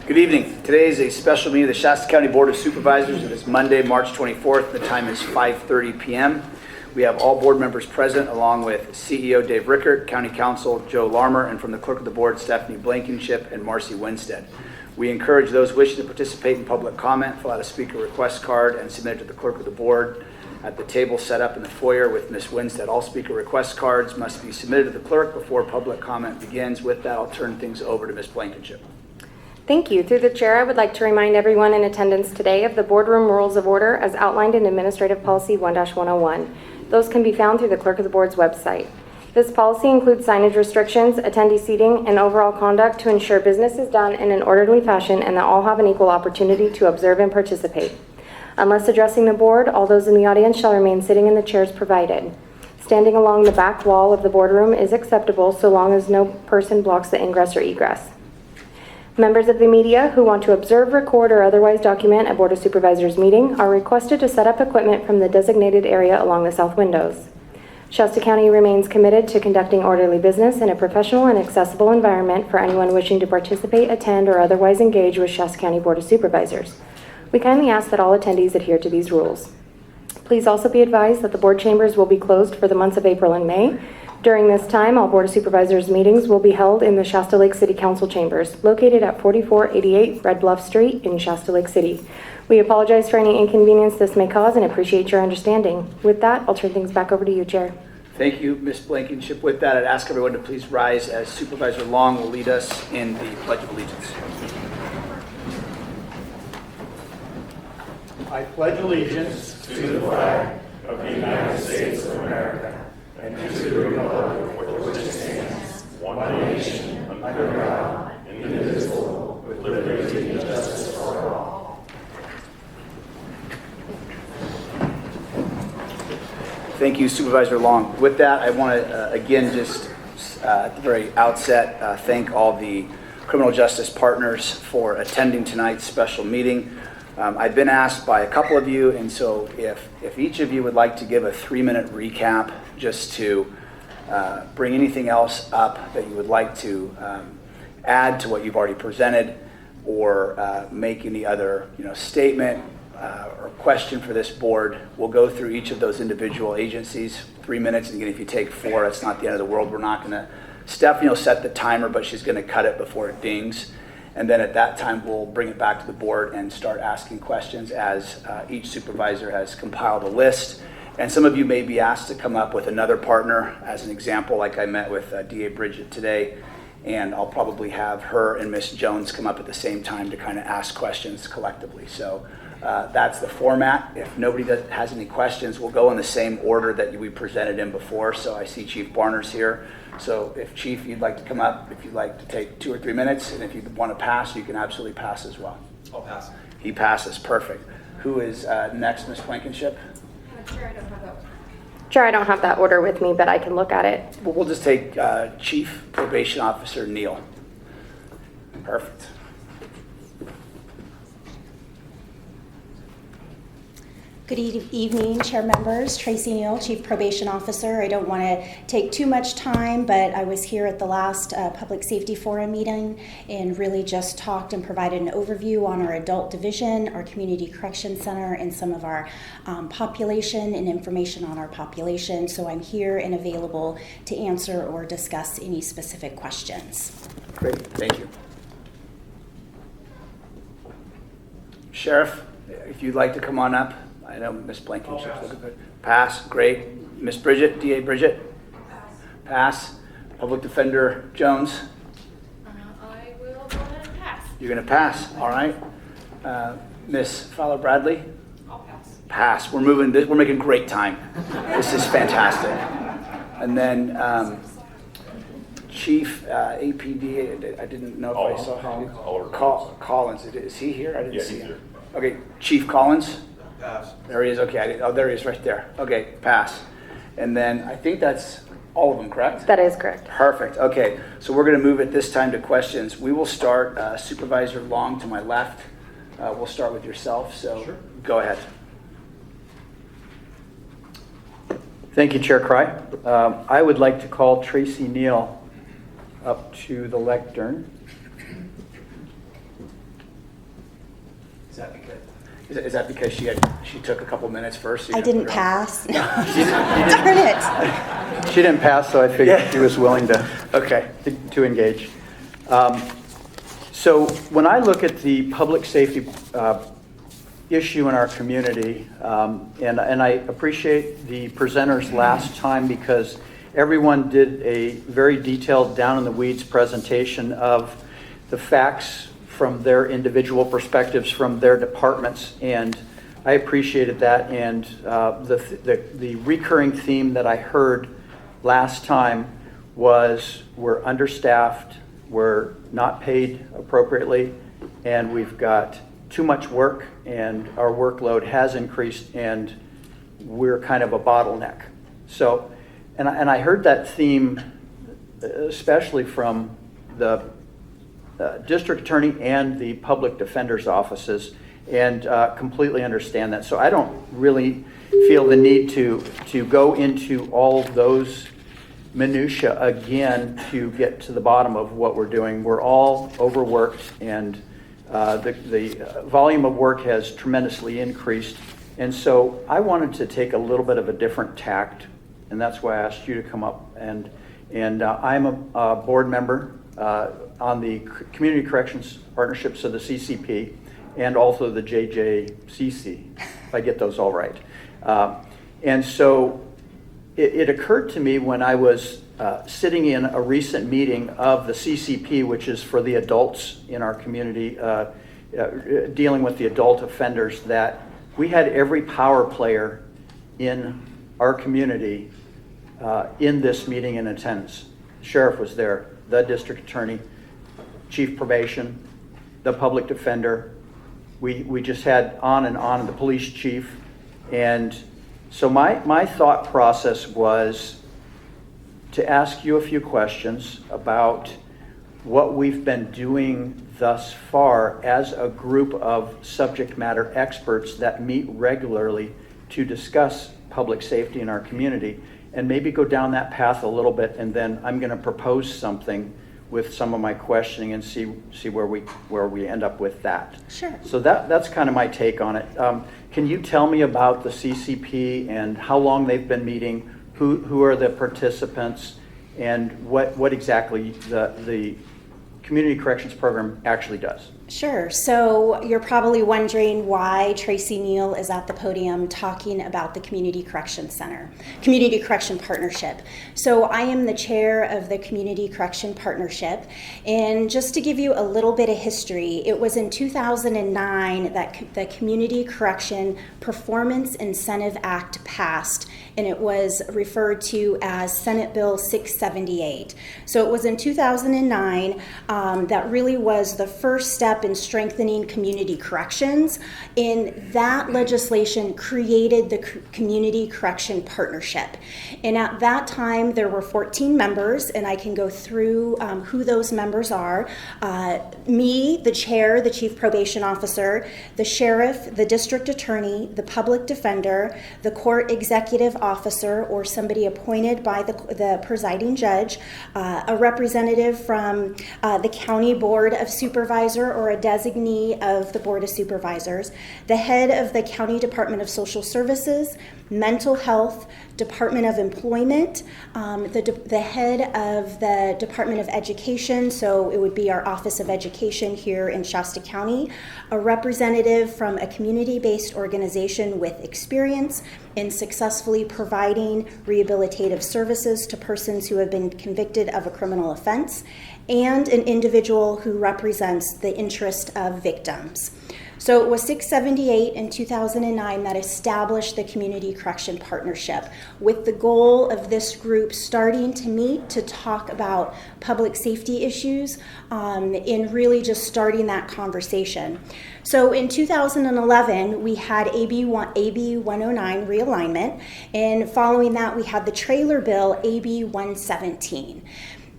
Good evening. Today is a special meeting of the Shasta County Board of Supervisors. It is Monday, March 24th. The time is 5:30 p.m. We have all board members present, along with CEO Dave Rickert, County Counsel Joe Larmer, and from the Clerk of the Board, Stephanie Blankenship and Marcy Winstead. We encourage those wishing to participate in public comment, fill out a speaker request card and submit it to the Clerk of the Board at the table set up in the foyer with Ms. Winstead. All speaker request cards must be submitted to the clerk before public comment begins. With that, I'll turn things over to Ms. Blankenship. Thank you. Through the chair, I would like to remind everyone in attendance today of the boardroom rules of order as outlined in Administrative Policy 1-101. Those can be found through the Clerk of the Board's website. This policy includes signage restrictions, attendee seating, and overall conduct to ensure business is done in an orderly fashion and that all have an equal opportunity to observe and participate. Unless addressing the board, all those in the audience shall remain sitting in the chairs provided. Standing along the back wall of the boardroom is acceptable so long as no person blocks the ingress or egress. Members of the media who want to observe, record, or otherwise document a Board of Supervisors meeting are requested to set up equipment from the designated area along the south windows. Shasta County remains committed to conducting orderly business in a professional and accessible environment for anyone wishing to participate, attend, or otherwise engage with Shasta County Board of Supervisors. We kindly ask that all attendees adhere to these rules. Please also be advised that the board chambers will be closed for the months of April and May. During this time, all Board of Supervisors meetings will be held in the Shasta Lake City Council chambers, located at 4488 Red Bluff Street in Shasta Lake City. We apologize for any inconvenience this may cause and appreciate your understanding. With that, I'll turn things back over to you, Chair. Thank you, Ms. Blankenship. With that, I'd ask everyone to please rise as Supervisor Long will lead us in the Pledge of Allegiance. I pledge allegiance to the flag of the United States of America and to the republic for which it stands, one nation, under God, indivisible, with liberty and justice for all. Thank you, Supervisor Long. With that, I want to again just at the very outset thank all the criminal justice partners for attending tonight's special meeting. I've been asked by a couple of you, and so if each of you would like to give a 3-minute recap just to bring anything else up that you would like to add to what you've already presented, or make any other statement or question for this board, we'll go through each of those individual agencies. 3 minutes, and again, if you take 4, that's not the end of the world. We're not going to, Stephanie will set the timer, but she's going to cut it before it dings. And then at that time, we'll bring it back to the board and start asking questions as each supervisor has compiled a list. And some of you may be asked to come up with another partner. As an example, like I met with DA Bridget today, and I'll probably have her and Ms. Jones come up at the same time to kind of ask questions collectively. So that's the format. If nobody has any questions, we'll go in the same order that we presented in before. So I see Chief Barner's here. So if Chief, you'd like to come up, if you'd like to take 2 or 3 minutes, and if you want to pass, you can absolutely pass as well. I'll pass. He passes, perfect. Who is next, Ms. Blankenship? Chair, I don't have that order with me, but I can look at it. Well, we'll just take Chief Probation Officer Neal. Perfect. Good evening, chair members. Tracy Neal, Chief Probation Officer. I don't want to take too much time, but I was here at the last Public Safety Forum meeting and really just talked and provided an overview on our adult division, our community correction center, and some of our population and information on our population. So I'm here and available to answer or discuss any specific questions. Great, thank you. Sheriff, if you'd like to come on up. I know Ms. Blankenship's looking good. Pass, great. Ms. Bridget, DA Bridget? Pass. Public Defender Jones? I will go ahead and pass. You're going to pass, all right. Ms. Fowler Bradley? I'll pass. Pass. We're moving. We're making great time. This is fantastic. And then Chief APD, I didn't know if I saw Collins. Is he here? I didn't see him. Okay, Chief Collins? Pass. There he is. Okay. There he is right there. Okay, pass. And then I think that's all of them, correct? That is correct. Perfect. Okay, so we're going to move at this time to questions. We will start Supervisor Long to my left. We'll start with yourself, so sure. Go ahead. Thank you, Chair Cry. I would like to call Tracy Neal up to the lectern. Is that because she took a couple minutes first? So I you're gonna didn't put her on? pass. Darn it. She didn't pass, so I figured she was willing to Okay. engage. So when I look at the public safety issue in our community, and I appreciate the presenters last time because everyone did a very detailed down-in-the-weeds presentation of the facts from their individual perspectives from their departments, and I appreciated that. And the recurring theme that I heard last time was we're understaffed, we're not paid appropriately, and we've got too much work, and our workload has increased, and we're kind of a bottleneck. So, and I heard that theme especially from the district attorney and the public defender's offices, and completely understand that. So I don't really feel the need to go into all those minutia again to get to the bottom of what we're doing. We're all overworked, and the volume of work has tremendously increased. And so I wanted to take a little bit of a different tact, and that's why I asked you to come up. And I'm a board member on the Community Corrections Partnerships of the CCP and also the JJCC, if I get those all right. And so it occurred to me when I was sitting in a recent meeting of the CCP, which is for the adults in our community, dealing with the adult offenders, that we had every power player in our community in this meeting in attendance. The sheriff was there, the district attorney, chief probation, the public defender. We just had on and on the police chief. And so my thought process was to ask you a few questions about what we've been doing thus far as a group of subject matter experts that meet regularly to discuss public safety in our community, and maybe go down that path a little bit, and then I'm going to propose something with some of my questioning and see where we end up with that. Sure. So that's kind of my take on it. Can you tell me about the CCP and how long they've been meeting, who are the participants, and what exactly the Community Corrections Program actually does? Sure. So you're probably wondering why Tracy Neal is at the podium talking about the Community Correction Center, Community Correction Partnership. So I am the chair of the Community Correction Partnership. And just to give you a little bit of history, it was in 2009 that the Community Correction Performance Incentive Act passed, and it was referred to as Senate Bill 678. So it was in 2009 that really was the first step in strengthening community corrections, and that legislation created the Community Correction Partnership. And at that time, there were 14 members, and I can go through who those members are. Me, the chair, the chief probation officer, the sheriff, the district attorney, the public defender, the court executive officer, or somebody appointed by the presiding judge, a representative from the county board of supervisor or a designee of the board of supervisors, the head of the county department of social services, mental health, Department of Employment, the head of the Department of Education, so it would be our Office of Education here in Shasta County, a representative from a community-based organization with experience in successfully providing rehabilitative services to persons who have been convicted of a criminal offense, and an individual who represents the interest of victims. So it was 678 in 2009 that established the Community Correction Partnership, with the goal of this group starting to meet to talk about public safety issues and really just starting that conversation. So in 2011, we had AB 109 realignment, and following that, we had the trailer bill, AB 117.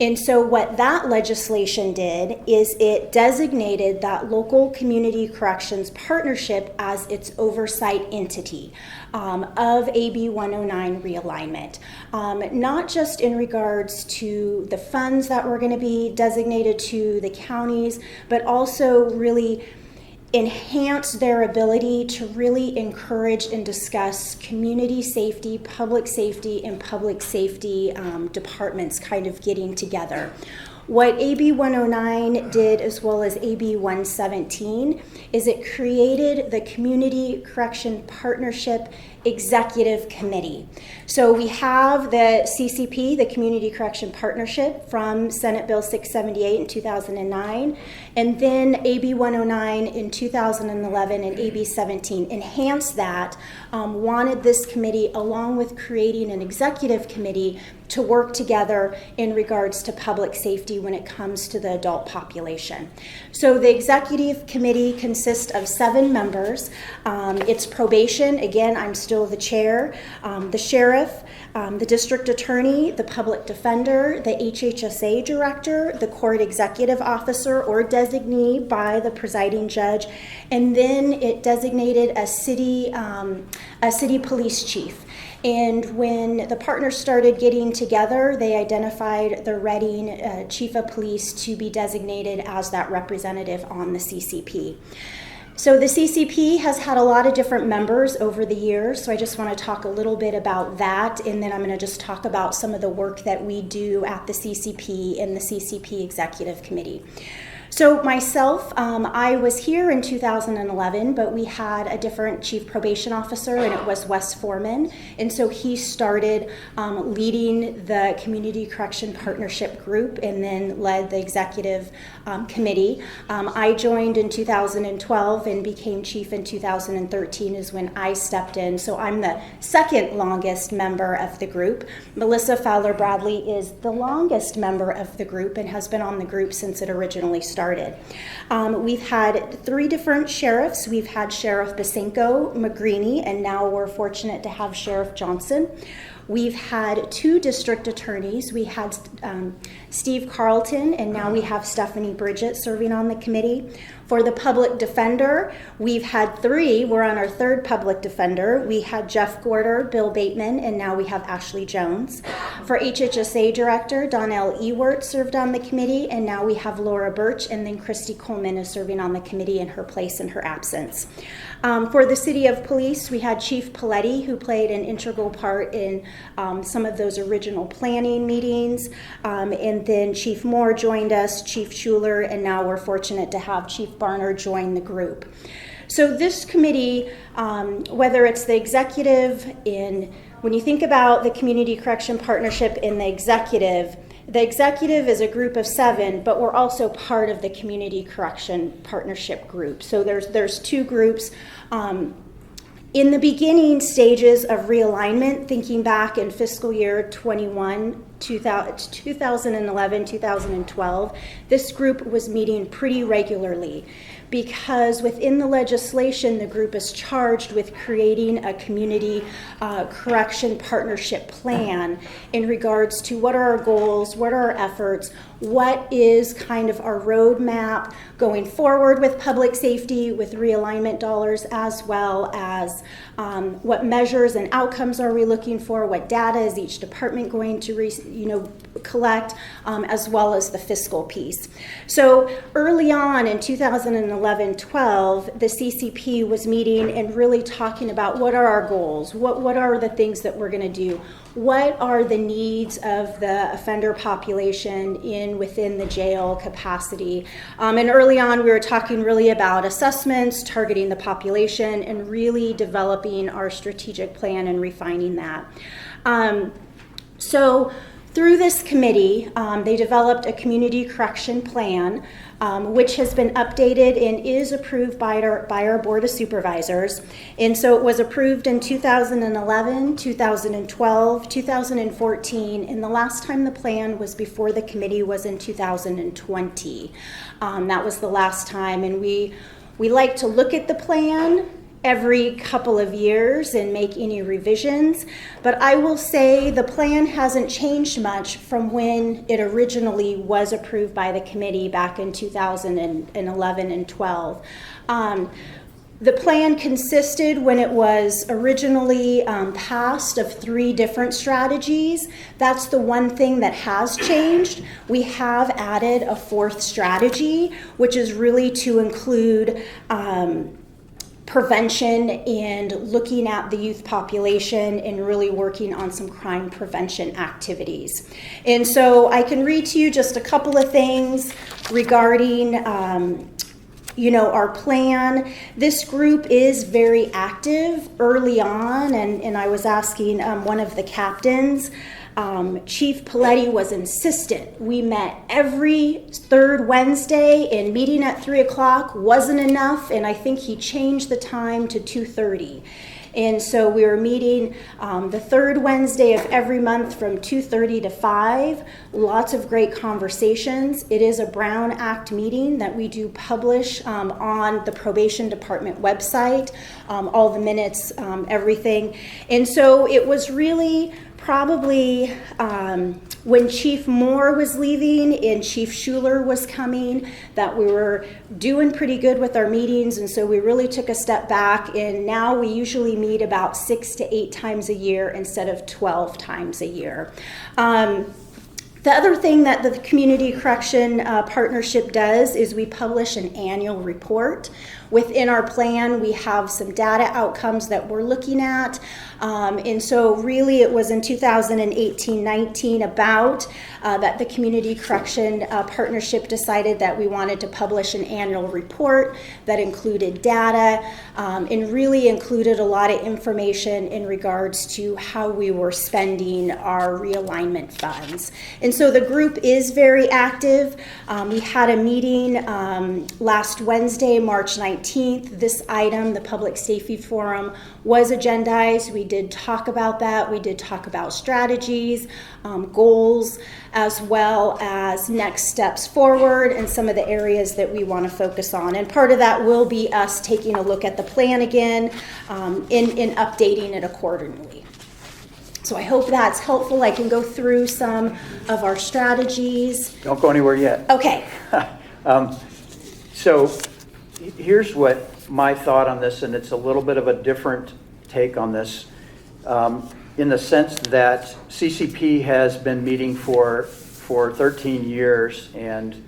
And so what that legislation did is it designated that local community corrections partnership as its oversight entity of AB 109 realignment. Not just in regards to the funds that were going to be designated to the counties, but also really enhance their ability to really encourage and discuss community safety, public safety, and public safety departments kind of getting together. What AB 109 did, as well as AB 117, is it created the Community Correction Partnership Executive Committee. So we have the CCP, the Community Correction Partnership, from Senate Bill 678 in 2009, and then AB 109 in 2011 and AB 17 enhanced that, wanted this committee, along with creating an executive committee, to work together in regards to public safety when it comes to the adult population. So the executive committee consists of 7 members. It's probation. Again, I'm still the chair. The sheriff, the district attorney, the public defender, the HHSA director, the court executive officer or designee by the presiding judge, and then it designated a city police chief. And when the partners started getting together, they identified the Reading chief of police to be designated as that representative on the CCP. So the CCP has had a lot of different members over the years, so I just want to talk a little bit about that, and then I'm going to just talk about some of the work that we do at the CCP and the CCP Executive Committee. So myself, I was here in 2011, but we had a different chief probation officer, and it was Wes Foreman. And so he started leading the Community Correction Partnership Group and then led the executive committee. I joined in 2012 and became chief in 2013 is when I stepped in. So I'm the second longest member of the group. Melissa Fowler Bradley is the longest member of the group and has been on the group since it originally started. We've had 3 different sheriffs. We've had Sheriff Basenko, McGreeny, and now we're fortunate to have Sheriff Johnson. We've had 2 district attorneys. We had Steve Carlton, and now we have Stephanie Bridget serving on the committee. For the public defender, we've had 3. We're on our 3rd public defender. We had Jeff Gorder, Bill Bateman, and now we have Ashley Jones. For HHSA director, Donnell Ewert served on the committee, and now we have Laura Birch, and then Christy Coleman is serving on the committee in her place in her absence. For the city of police, we had Chief Paletti, who played an integral part in some of those original planning meetings, and then Chief Moore joined us, Chief Schuler, and now we're fortunate to have Chief Barner join the group. So this committee, whether it's the executive, when you think about the Community Correction Partnership in the executive is a group of 7, but we're also part of the Community Correction Partnership group. So there's 2 groups. In the beginning stages of realignment, thinking back in fiscal year 21, 2011, 2012, this group was meeting pretty regularly because within the legislation, the group is charged with creating a community correction partnership plan in regards to what are our goals, what are our efforts, what is kind of our roadmap going forward with public safety, with realignment dollars, as well as what measures and outcomes are we looking for, what data is each department going to collect, as well as the fiscal piece. So early on in 2011-12, the CCP was meeting and really talking about what are our goals, what are the things that we're going to do, what are the needs of the offender population within the jail capacity. And early on, we were talking really about assessments, targeting the population, and really developing our strategic plan and refining that. So through this committee, they developed a community correction plan, which has been updated and is approved by our Board of Supervisors. And so it was approved in 2011, 2012, 2014, and the last time the plan was before the committee was in 2020. That was the last time, and we like to look at the plan every couple of years and make any revisions, but I will say the plan hasn't changed much from when it originally was approved by the committee back in 2011 and 12. The plan consisted, when it was originally passed, of 3 different strategies. That's the one thing that has changed. We have added a 4th strategy, which is really to include prevention and looking at the youth population and really working on some crime prevention activities. And so I can read to you just a couple of things regarding our plan. This group is very active early on, and I was asking one of the captains, Chief Paletti was insistent. We met every 3rd Wednesday, and meeting at 3 o'clock wasn't enough, and I think he changed the time to 2:30. And so we were meeting the 3rd Wednesday of every month from 2:30 to 5. Lots of great conversations. It is a Brown Act meeting that we do publish on the Probation Department website, all the minutes, everything. And so it was really probably when Chief Moore was leaving and Chief Schuler was coming, that we were doing pretty good with our meetings, and so we really took a step back, and now we usually meet about 6 to 8 times a year instead of 12 times a year. The other thing that the Community Correction Partnership does is we publish an annual report. Within our plan, we have some data outcomes that we're looking at. And so really it was in 2018-19 about that the Community Correction Partnership decided that we wanted to publish an annual report that included data and really included a lot of information in regards to how we were spending our realignment funds. And so the group is very active. We had a meeting last Wednesday, March 19th. This item, the Public Safety Forum, was agendized. We did talk about that. We did talk about strategies, goals, as well as next steps forward and some of the areas that we want to focus on. And part of that will be us taking a look at the plan again and updating it accordingly. So I hope that's helpful. I can go through some of our strategies. Don't go anywhere yet. Okay. So here's what my thought on this, and it's a little bit of a different take on this, in the sense that CCP has been meeting for 13 years and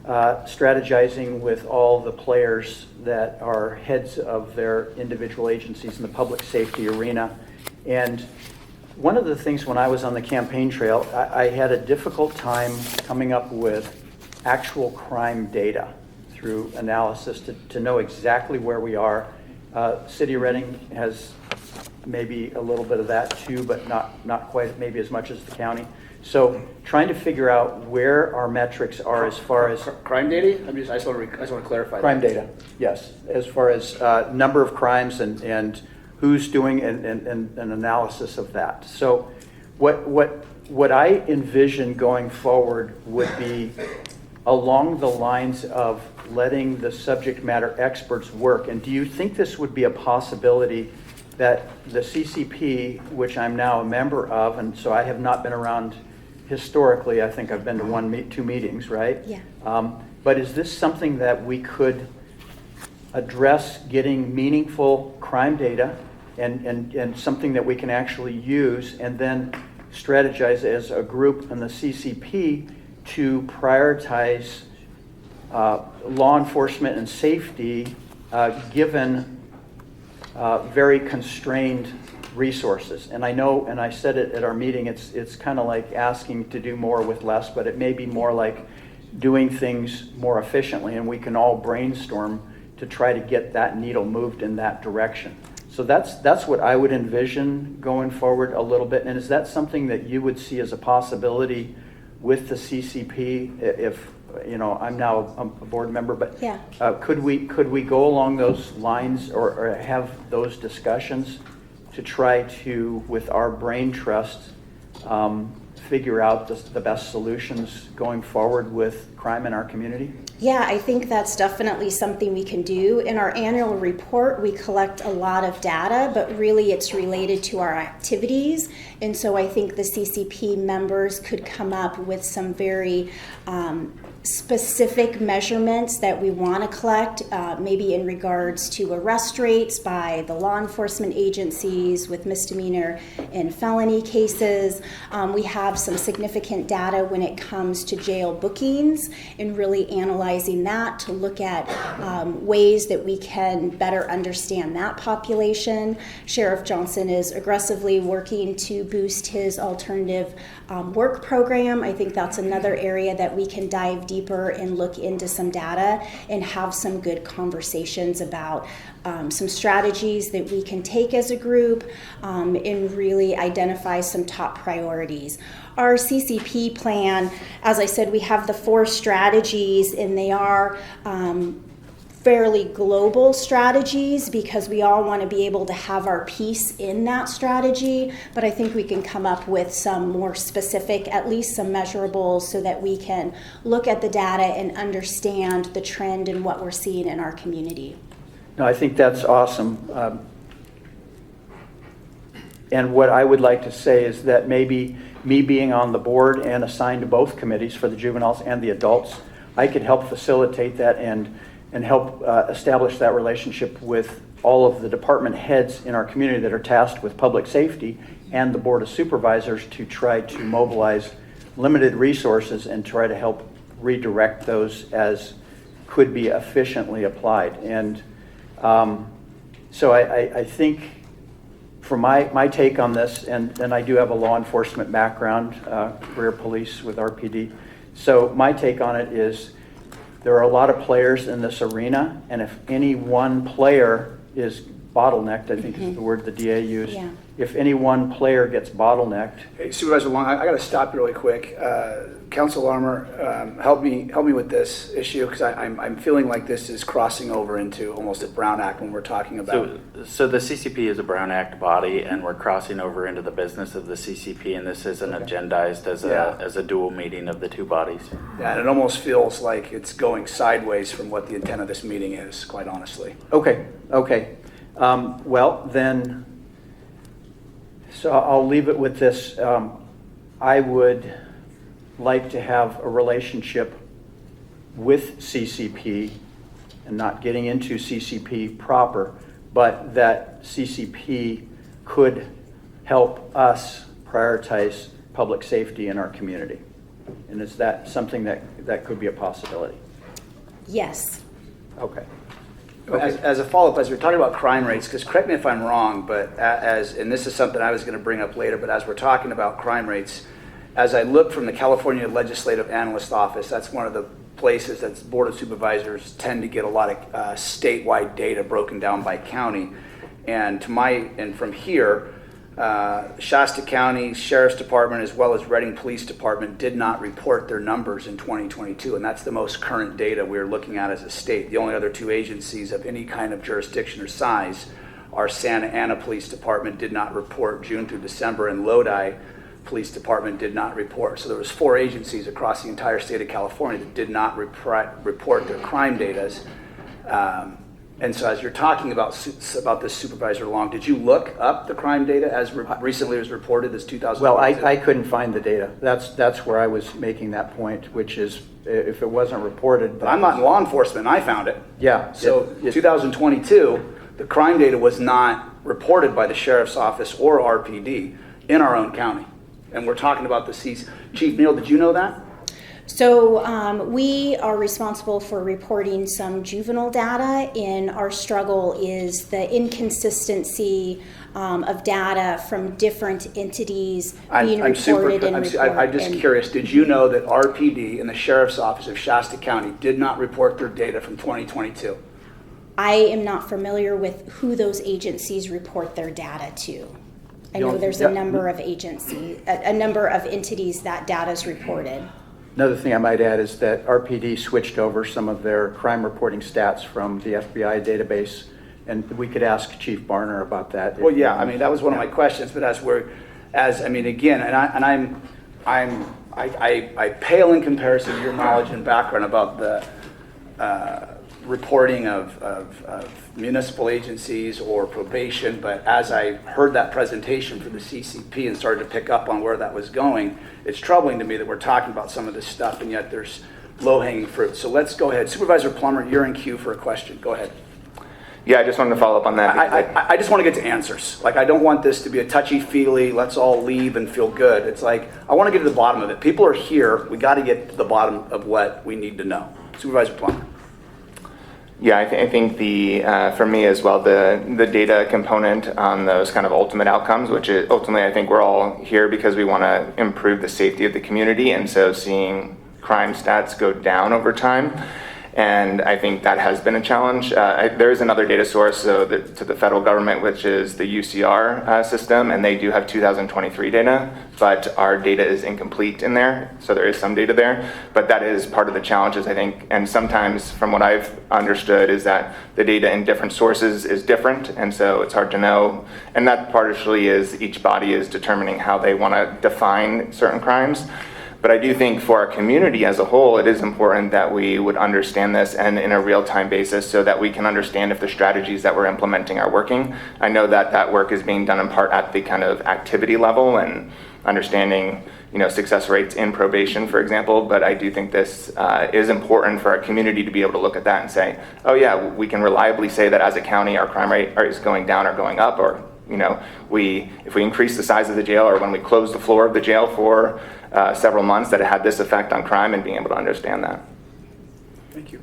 strategizing with all the players that are heads of their individual agencies in the public safety arena. And one of the things when I was on the campaign trail, I had a difficult time coming up with actual crime data through analysis to know exactly where we are. City of Reading has maybe a little bit of that too, but not quite maybe as much as the county. So trying to figure out where our metrics are as far as Crime data? I just want to clarify crime that. data, yes, as far as number of crimes and who's doing an analysis of that. So what I envision going forward would be along the lines of letting the subject matter experts work. And do you think this would be a possibility that the CCP, which I'm now a member of, and so I have not been around historically, I think I've been to 2 meetings, right? Yeah. But is this something that we could address, getting meaningful crime data and something that we can actually use, and then strategize as a group in the CCP to prioritize law enforcement and safety given very constrained resources? And I know, and I said it at our meeting, it's kind of like asking to do more with less, but it may be more like doing things more efficiently, and we can all brainstorm to try to get that needle moved in that direction. So that's what I would envision going forward a little bit. And is that something that you would see as a possibility with the CCP? If I'm now a board member, but Yeah. Could we go along those lines or have those discussions to try to, with our brain trust, figure out the best solutions going forward with crime in our community? Yeah, I think that's definitely something we can do. In our annual report, we collect a lot of data, but really it's related to our activities. And so I think the CCP members could come up with some very specific measurements that we want to collect, maybe in regards to arrest rates by the law enforcement agencies with misdemeanor and felony cases. We have some significant data when it comes to jail bookings and really analyzing that to look at ways that we can better understand that population. Sheriff Johnson is aggressively working to boost his alternative work program. I think that's another area that we can dive deeper and look into some data and have some good conversations about some strategies that we can take as a group and really identify some top priorities. Our CCP plan, as I said, we have the 4 strategies, and they are fairly global strategies because we all want to be able to have our piece in that strategy, but I think we can come up with some more specific, at least some measurables, so that we can look at the data and understand the trend and what we're seeing in our community. No, I think that's awesome. And what I would like to say is that maybe me being on the board and assigned to both committees for the juveniles and the adults, I could help facilitate that and help establish that relationship with all of the department heads in our community that are tasked with public safety and the Board of Supervisors to try to mobilize limited resources and try to help redirect those as could be efficiently applied. And so I think for my take on this, and I do have a law enforcement background, career police with RPD, so my take on it is there are a lot of players in this arena, and if any one player is bottlenecked, I think is the word the DA used. Yeah. If any one player gets bottlenecked. Hey, Supervisor Long, I got to stop you really quick. Council Armour, help me with this issue, because I'm feeling like this is crossing over into almost a Brown Act when we're talking about. So the CCP is a Brown Act body, and we're crossing over into the business of the CCP, and this isn't agendized as a dual meeting of the two bodies. Yeah, and it almost feels like it's going sideways from what the intent of this meeting is, quite honestly. Okay. Well, then, so I'll leave it with this. I would like to have a relationship with CCP, and not getting into CCP proper, but that CCP could help us prioritize public safety in our community. And is that something that could be a possibility? Yes. Okay. As a follow-up, as we're talking about crime rates, because correct me if I'm wrong, but and this is something I was going to bring up later, but as we're talking about crime rates, as I look from the California Legislative Analyst Office, that's one of the places that Board of Supervisors tend to get a lot of statewide data broken down by county. And from here, Shasta County Sheriff's Department as well as Reading Police Department did not report their numbers in 2022, and that's the most current data we're looking at as a state. The only other 2 agencies of any kind of jurisdiction or size are Santa Ana Police Department did not report June through December, and Lodi Police Department did not report. So there was 4 agencies across the entire state of California that did not report their crime data. And so as you're talking about this, Supervisor Long, did you look up the crime data as recently as reported as 2000? Well, I couldn't find the data. That's where I was making that point, which is if it wasn't reported. But I'm not in law enforcement, and I found it. Yeah. So 2022, the crime data was not reported by the Sheriff's Office or RPD in our own county. And we're talking about the Chief Neal, did you know that? So we are responsible for reporting some juvenile data, and our struggle is the inconsistency of data from different entities being reported and reported. I'm just curious, did you know that RPD and the Sheriff's Office of Shasta County did not report their data from 2022? I am not familiar with who those agencies report their data to. I know there's a number of agencies, a number of entities that data is reported. Another thing I might add is that RPD switched over some of their crime reporting stats from the FBI database, and we could ask Chief Barner about that. Well, yeah, I mean, that was one of my questions, but I'm I pale in comparison to your knowledge and background about the reporting of municipal agencies or probation, but as I heard that presentation for the CCP and started to pick up on where that was going, it's troubling to me that we're talking about some of this stuff and yet there's low-hanging fruit. So let's go ahead. Supervisor Plummer, you're in queue for a question. Go ahead. Yeah, I just wanted to follow up on that. I just want to get to answers. Like, I don't want this to be a touchy-feely, let's all leave and feel good. It's like, I want to get to the bottom of it. People are here. We got to get to the bottom of what we need to know. Supervisor Plummer. Yeah, I think for me as well, the data component on those kind of ultimate outcomes, which is ultimately I think we're all here because we want to improve the safety of the community, and so seeing crime stats go down over time. And I think that has been a challenge. There is another data source to the federal government, which is the UCR system, and they do have 2023 data, but our data is incomplete in there, so there is some data there. But that is part of the challenges, I think, and sometimes from what I've understood is that the data in different sources is different, and so it's hard to know. And that partially is each body is determining how they want to define certain crimes. But I do think for our community as a whole, it is important that we would understand this and in a real-time basis so that we can understand if the strategies that we're implementing are working. I know that that work is being done in part at the kind of activity level and understanding, success rates in probation, for example. But I do think this is important for our community to be able to look at that and say, oh yeah, we can reliably say that as a county, our crime rate is going down or going up, or if we increase the size of the jail, or when we close the floor of the jail for several months, that it had this effect on crime, and being able to understand that. Thank you.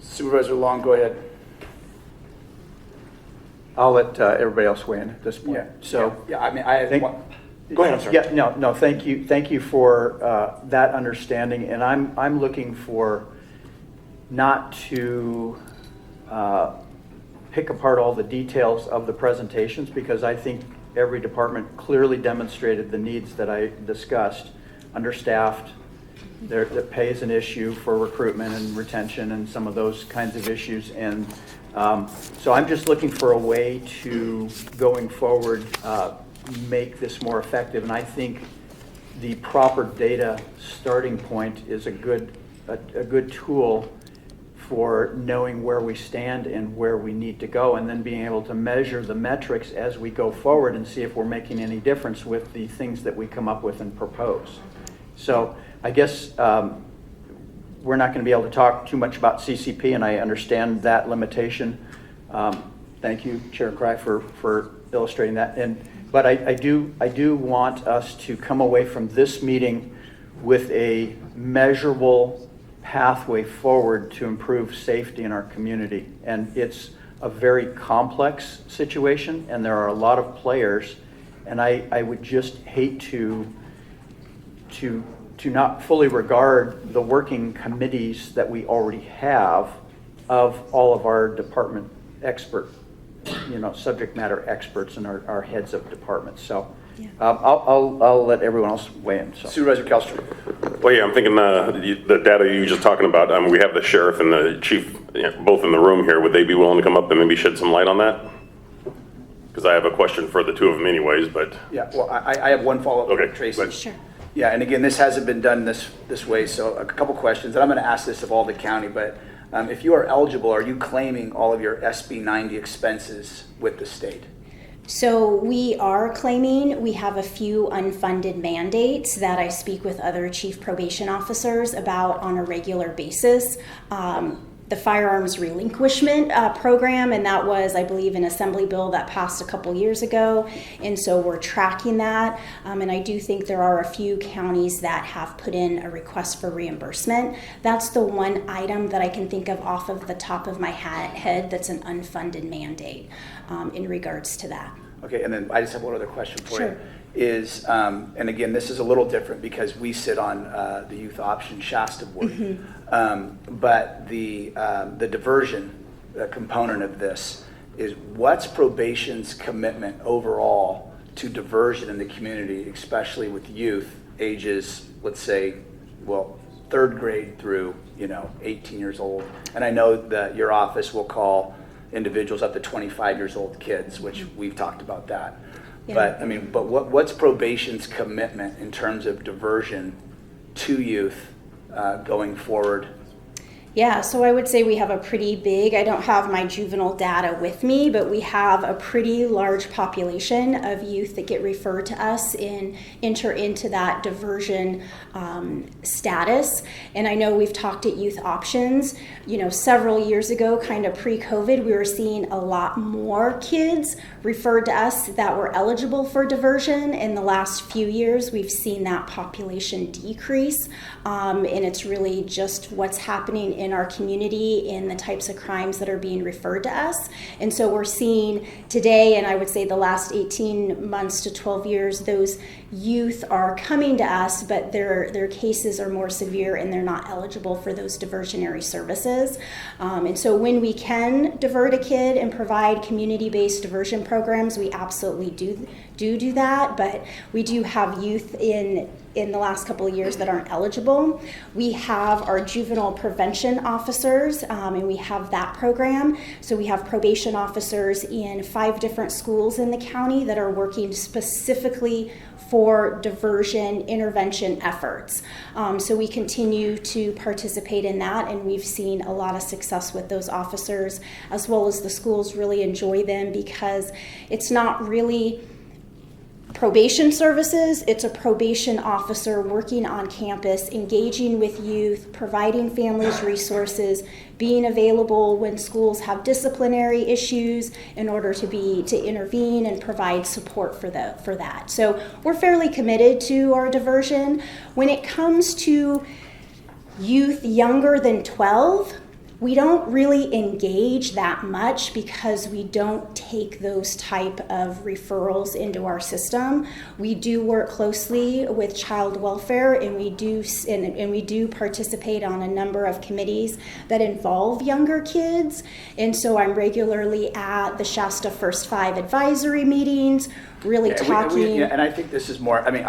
Supervisor Long, go ahead. I'll let everybody else weigh in at this point. I think. Go ahead. I'm sorry. Yeah, no. Thank you for that understanding, and I'm looking for not to pick apart all the details of the presentations, because I think every department clearly demonstrated the needs that I discussed. Understaffed, their pay is an issue for recruitment and retention and some of those kinds of issues. And so I'm just looking for a way to, going forward, make this more effective. And I think the proper data starting point is a good tool for knowing where we stand and where we need to go, and then being able to measure the metrics as we go forward and see if we're making any difference with the things that we come up with and propose. So I guess we're not going to be able to talk too much about CCP, and I understand that limitation. Thank you, Chair Cry, for illustrating that. But I do want us to come away from this meeting with a measurable pathway forward to improve safety in our community. And it's a very complex situation, and there are a lot of players, and I would just hate to not fully regard the working committees that we already have of all of our department subject matter experts and our heads of departments. So yeah. I'll let everyone else weigh in. So. Supervisor Kelstrom. Well, yeah, I'm thinking the data you were just talking about, we have the sheriff and the chief both in the room here. Would they be willing to come up and maybe shed some light on that? Because I have a question for the two of them anyways, but. Yeah, well, I have one follow-up, okay, Tracy. Sure. Yeah, and again, this hasn't been done this way, so a couple questions. And I'm going to ask this of all the county, but if you are eligible, are you claiming all of your SB 90 expenses with the state? So we are claiming. We have a few unfunded mandates that I speak with other chief probation officers about on a regular basis. The firearms relinquishment program, and that was, I believe, an assembly bill that passed a couple years ago, and so we're tracking that. And I do think there are a few counties that have put in a request for reimbursement. That's the one item that I can think of off of the top of my head that's an unfunded mandate in regards to that. Okay, and then I just have one other question for Sure. you. Is, and again, this is a little different because we sit on the Youth Option Shasta Board, but the diversion component of this is what's probation's commitment overall to diversion in the community, especially with youth ages, let's say, well, 3rd grade through 18 years old. And I know that your office will call individuals up to 25 years old kids, which we've talked about that. Yeah. But, I mean, but what's probation's commitment in terms of diversion to youth going forward? Yeah, so I would say we have a pretty big, I don't have my juvenile data with me, but we have a pretty large population of youth that get referred to us and enter into that diversion status. And I know we've talked at Youth Options, you know, several years ago, kind of pre-COVID, we were seeing a lot more kids referred to us that were eligible for diversion. In the last few years, we've seen that population decrease, and it's really just what's happening in our community in the types of crimes that are being referred to us. And so we're seeing today, and I would say the last 18 months to 12 years, those youth are coming to us, but their cases are more severe and they're not eligible for those diversionary services. And so when we can divert a kid and provide community-based diversion programs, we absolutely do that, but we do have youth in the last couple of years that aren't eligible. We have our juvenile prevention officers, and we have that program. So we have probation officers in 5 different schools in the county that are working specifically for diversion intervention efforts. So we continue to participate in that, and we've seen a lot of success with those officers, as well as the schools really enjoy them because it's not really probation services, it's a probation officer working on campus, engaging with youth, providing families resources, being available when schools have disciplinary issues in order to intervene and provide support for that. So we're fairly committed to our diversion. When it comes to youth younger than 12, we don't really engage that much because we don't take those type of referrals into our system. We do work closely with child welfare, and we do participate on a number of committees that involve younger kids. And so I'm regularly at the Shasta First 5 advisory meetings, really talking. And I think this is more, I mean,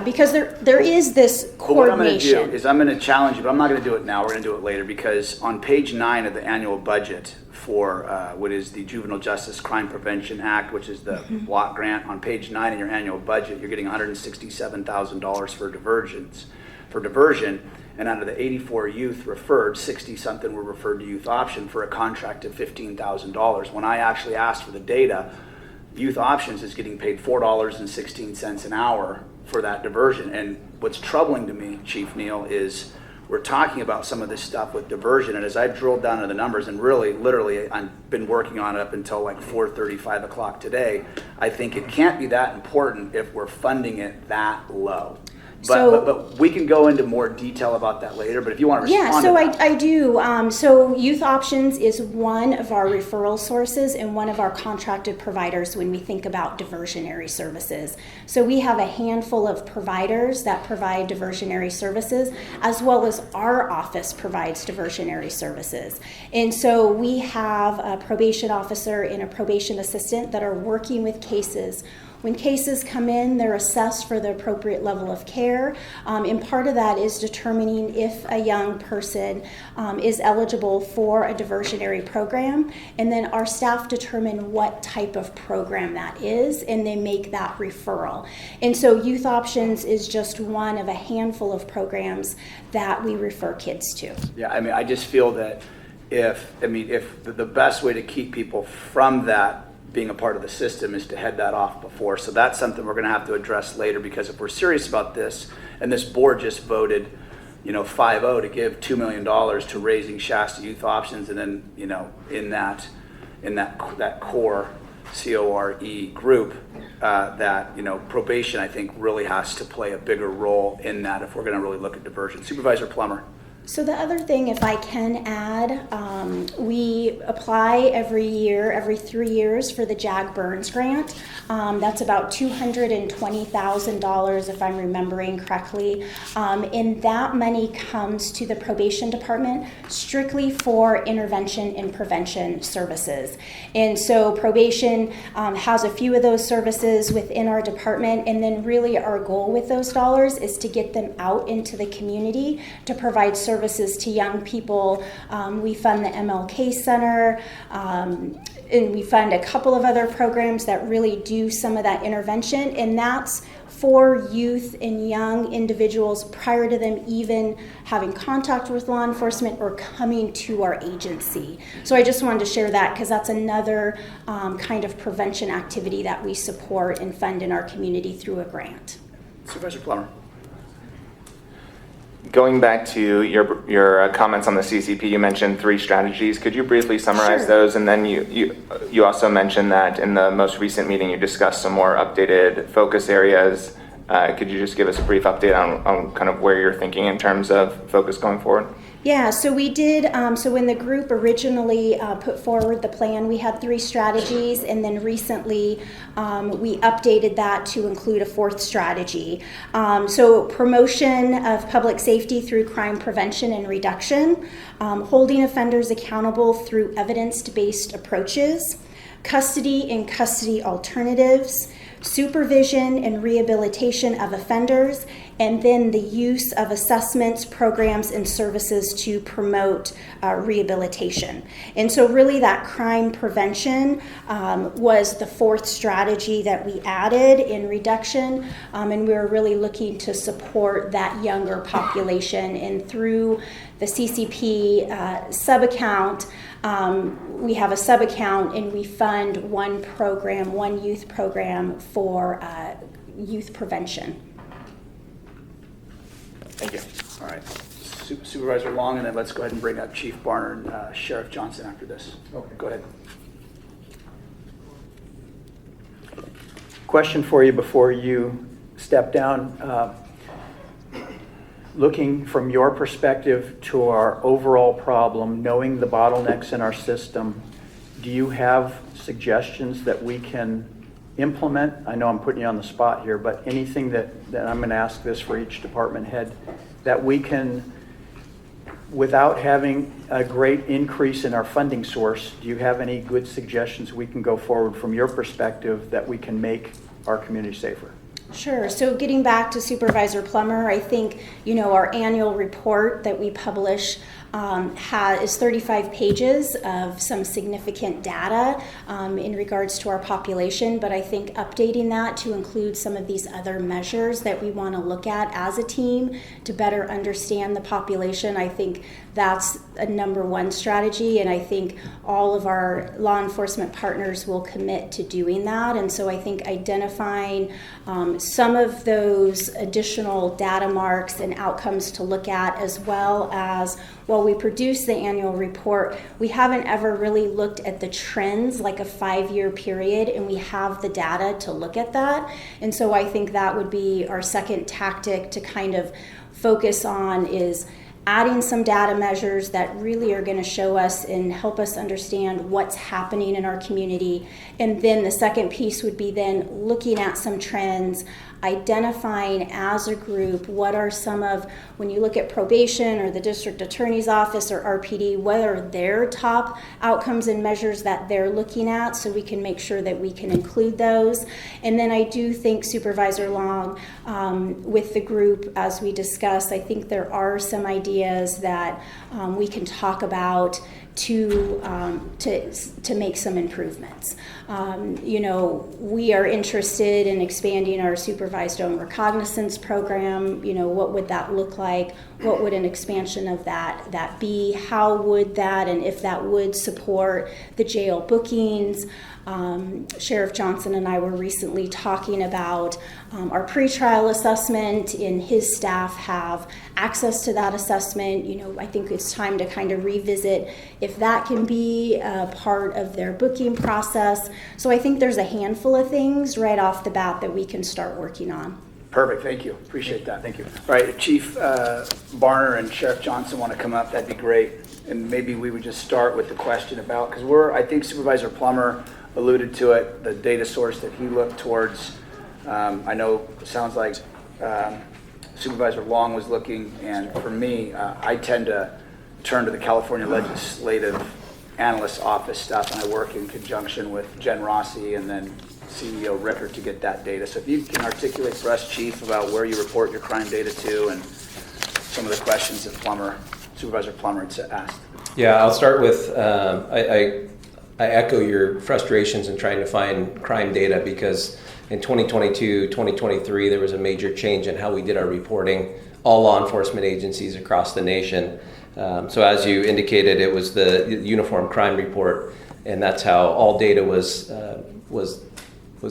because there is this coordination. But what I'm going to do is I'm going to challenge you, but I'm not going to do it now. We're going to do it later because on page 9 of the annual budget for what is the Juvenile Justice Crime Prevention Act, which is the block grant, on page 9 in your annual budget, you're getting $167,000 for diversion. And out of the 84 youth referred, 60-something were referred to Youth Option for a contract of $15,000. When I actually asked for the data, Youth Options is getting paid $4.16 an hour for that diversion. And what's troubling to me, Chief Neal, is we're talking about some of this stuff with diversion. And as I've drilled down to the numbers, and really, literally, I've been working on it up until like 4:30, 5 o'clock today, I think it can't be that important if we're funding it that low. But we can go into more detail about that later, but if you want to respond to that. I do. So Youth Options is one of our referral sources and one of our contracted providers when we think about diversionary services. So we have a handful of providers that provide diversionary services, as well as our office provides diversionary services. And so we have a probation officer and a probation assistant that are working with cases. When cases come in, they're assessed for the appropriate level of care, and part of that is determining if a young person is eligible for a diversionary program, and then our staff determine what type of program that is, and they make that referral. And so Youth Options is just one of a handful of programs that we refer kids to. Yeah, I mean, I just feel that if the best way to keep people from that being a part of the system is to head that off before. So that's something we're going to have to address later, because if we're serious about this, and this board just voted, 5-0 to give $2 million to raising Shasta Youth Options, and then, in that core CORE group, that, probation, I think, really has to play a bigger role in that if we're going to really look at diversion. Supervisor Plummer. So the other thing, if I can add, we apply every 3 years for the JAG Burns grant. That's about $220,000 if I'm remembering correctly. And that money comes to the probation department strictly for intervention and prevention services. And so probation has a few of those services within our department, and then really our goal with those dollars is to get them out into the community to provide services services to young people. We fund the MLK Center, and we fund a couple of other programs that really do some of that intervention, and that's for youth and young individuals prior to them even having contact with law enforcement or coming to our agency. So I just wanted to share that because that's another kind of prevention activity that we support and fund in our community through a grant. Supervisor Plummer. Going back to your comments on the CCP, you mentioned 3 strategies. Could you briefly summarize Sure. those? And then you also mentioned that in the most recent meeting you discussed some more updated focus areas. Could you just give us a brief update on kind of where you're thinking in terms of focus going forward? Yeah, so we did, so when the group originally put forward the plan, we had 3 strategies, and then recently we updated that to include a 4th strategy. So promotion of public safety through crime prevention and reduction, holding offenders accountable through evidence-based approaches, custody and custody alternatives, supervision and rehabilitation of offenders, and then the use of assessments, programs, and services to promote rehabilitation. And so really that crime prevention was the 4th strategy that we added in reduction, and we were really looking to support that younger population. And through the CCP sub-account, we have a sub-account, and we fund one program, one youth program for youth prevention. Thank you. All right. Supervisor Long, and then let's go ahead and bring up Chief Barner and Sheriff Johnson after this. Okay. Go ahead. Question for you before you step down. Looking from your perspective to our overall problem, knowing the bottlenecks in our system, do you have suggestions that we can implement? I know I'm putting you on the spot here, but anything that I'm going to ask this for each department head, that we can, without having a great increase in our funding source, do you have any good suggestions we can go forward from your perspective that we can make our community safer? Sure. So getting back to Supervisor Plummer, I think, our annual report that we publish is 35 pages of some significant data in regards to our population, but I think updating that to include some of these other measures that we want to look at as a team to better understand the population, I think that's a number 1 strategy, and I think all of our law enforcement partners will commit to doing that. And so I think identifying some of those additional data marks and outcomes to look at, as well as while we produce the annual report, we haven't ever really looked at the trends like a 5-year period, and we have the data to look at that. And so I think that would be our second tactic to kind of focus on, is adding some data measures that really are going to show us and help us understand what's happening in our community. And then the second piece would be then looking at some trends, identifying as a group what are some of, when you look at probation or the district attorney's office or RPD, what are their top outcomes and measures that they're looking at, so we can make sure that we can include those. And then I do think, Supervisor Long, with the group, as we discussed, I think there are some ideas that we can talk about to make some improvements. We are interested in expanding our supervised own recognizance program. What would that look like? What would an expansion of that be? How would that, and if that would support the jail bookings? Sheriff Johnson and I were recently talking about our pretrial assessment, and his staff have access to that assessment. I think it's time to kind of revisit if that can be a part of their booking process. So I think there's a handful of things right off the bat that we can start working on. Perfect. Thank you. Appreciate that. Thank you. All right, if Chief Barner and Sheriff Johnson want to come up, that'd be great. And maybe we would just start with the question about, because I think Supervisor Plummer alluded to it, the data source that he looked towards. I know it sounds like Supervisor Long was looking, and for me, I tend to turn to the California Legislative Analyst Office stuff, and I work in conjunction with Jen Rossi and then CEO Rickert to get that data. So if you can articulate for us, Chief, about where you report your crime data to and some of the questions that Plummer Supervisor Plummer had asked. Yeah, I'll start with, I echo your frustrations in trying to find crime data because in 2022, 2023, there was a major change in how we did our reporting, all law enforcement agencies across the nation. So as you indicated, it was the Uniform Crime Report, and that's how all data was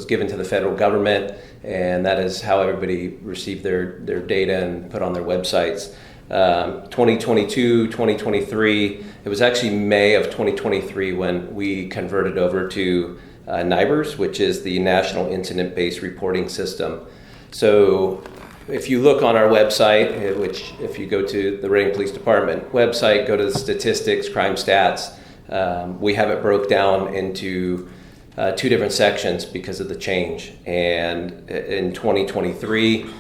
given to the federal government, and that is how everybody received their data and put on their websites. 2022, 2023, it was actually May of 2023 when we converted over to NIBRS, which is the National Incident-Based Reporting System. So if you look on our website, which if you go to the Reading Police Department website, go to the statistics, crime stats, we have it broke down into two different sections because of the change. And in 2023,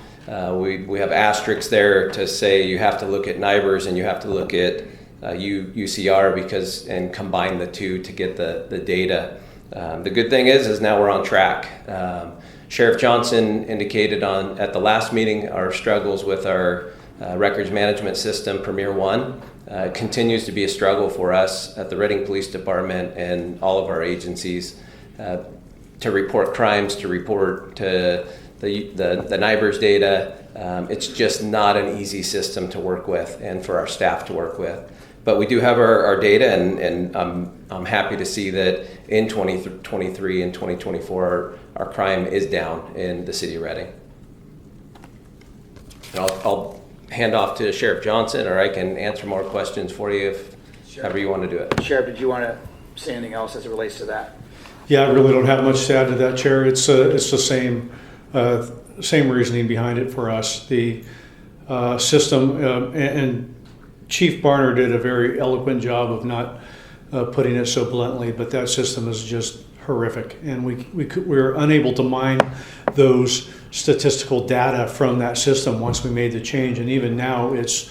we have asterisks there to say you have to look at NIBRS and you have to look at UCR and combine the two to get the data. The good thing is now we're on track. Sheriff Johnson indicated at the last meeting our struggles with our records management system, Premier One. Continues to be a struggle for us at the Reading Police Department and all of our agencies to report crimes, to report to the NIBRS data. It's just not an easy system to work with and for our staff to work with. But we do have our data, and I'm happy to see that in 2023 and 2024, our crime is down in the city of Reading. And I'll hand off to Sheriff Johnson, or I can answer more questions for you however you want to do it. Sheriff, did you want to say anything else as it relates to that? Yeah, I really don't have much to add to that, Chair. It's the same reasoning behind it for us. The system and Chief Barner did a very eloquent job of not putting it so bluntly, but that system is just horrific, and we're unable to mine those statistical data from that system once we made the change, and even now it's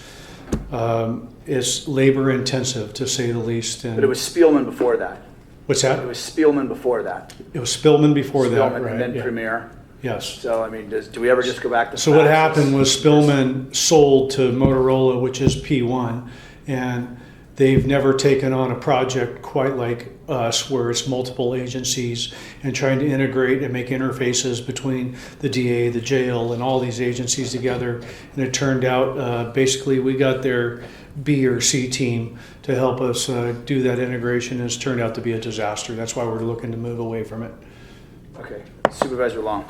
labor intensive to say the least. And but it was Spielman before that. What's that? It was Spielman before that. It was Spillman before that, Spielman right? and then Yeah. Premier. Yes. So, I mean, do we ever just go back to So what faxes? happened was Spillman sold to Motorola, which is P1, and they've never taken on a project quite like us where it's multiple agencies and trying to integrate and make interfaces between the DA, the jail, and all these agencies together. And it turned out basically we got their B or C team to help us do that integration, and it's turned out to be a disaster. That's why we're looking to move away from it. Okay. Supervisor Long.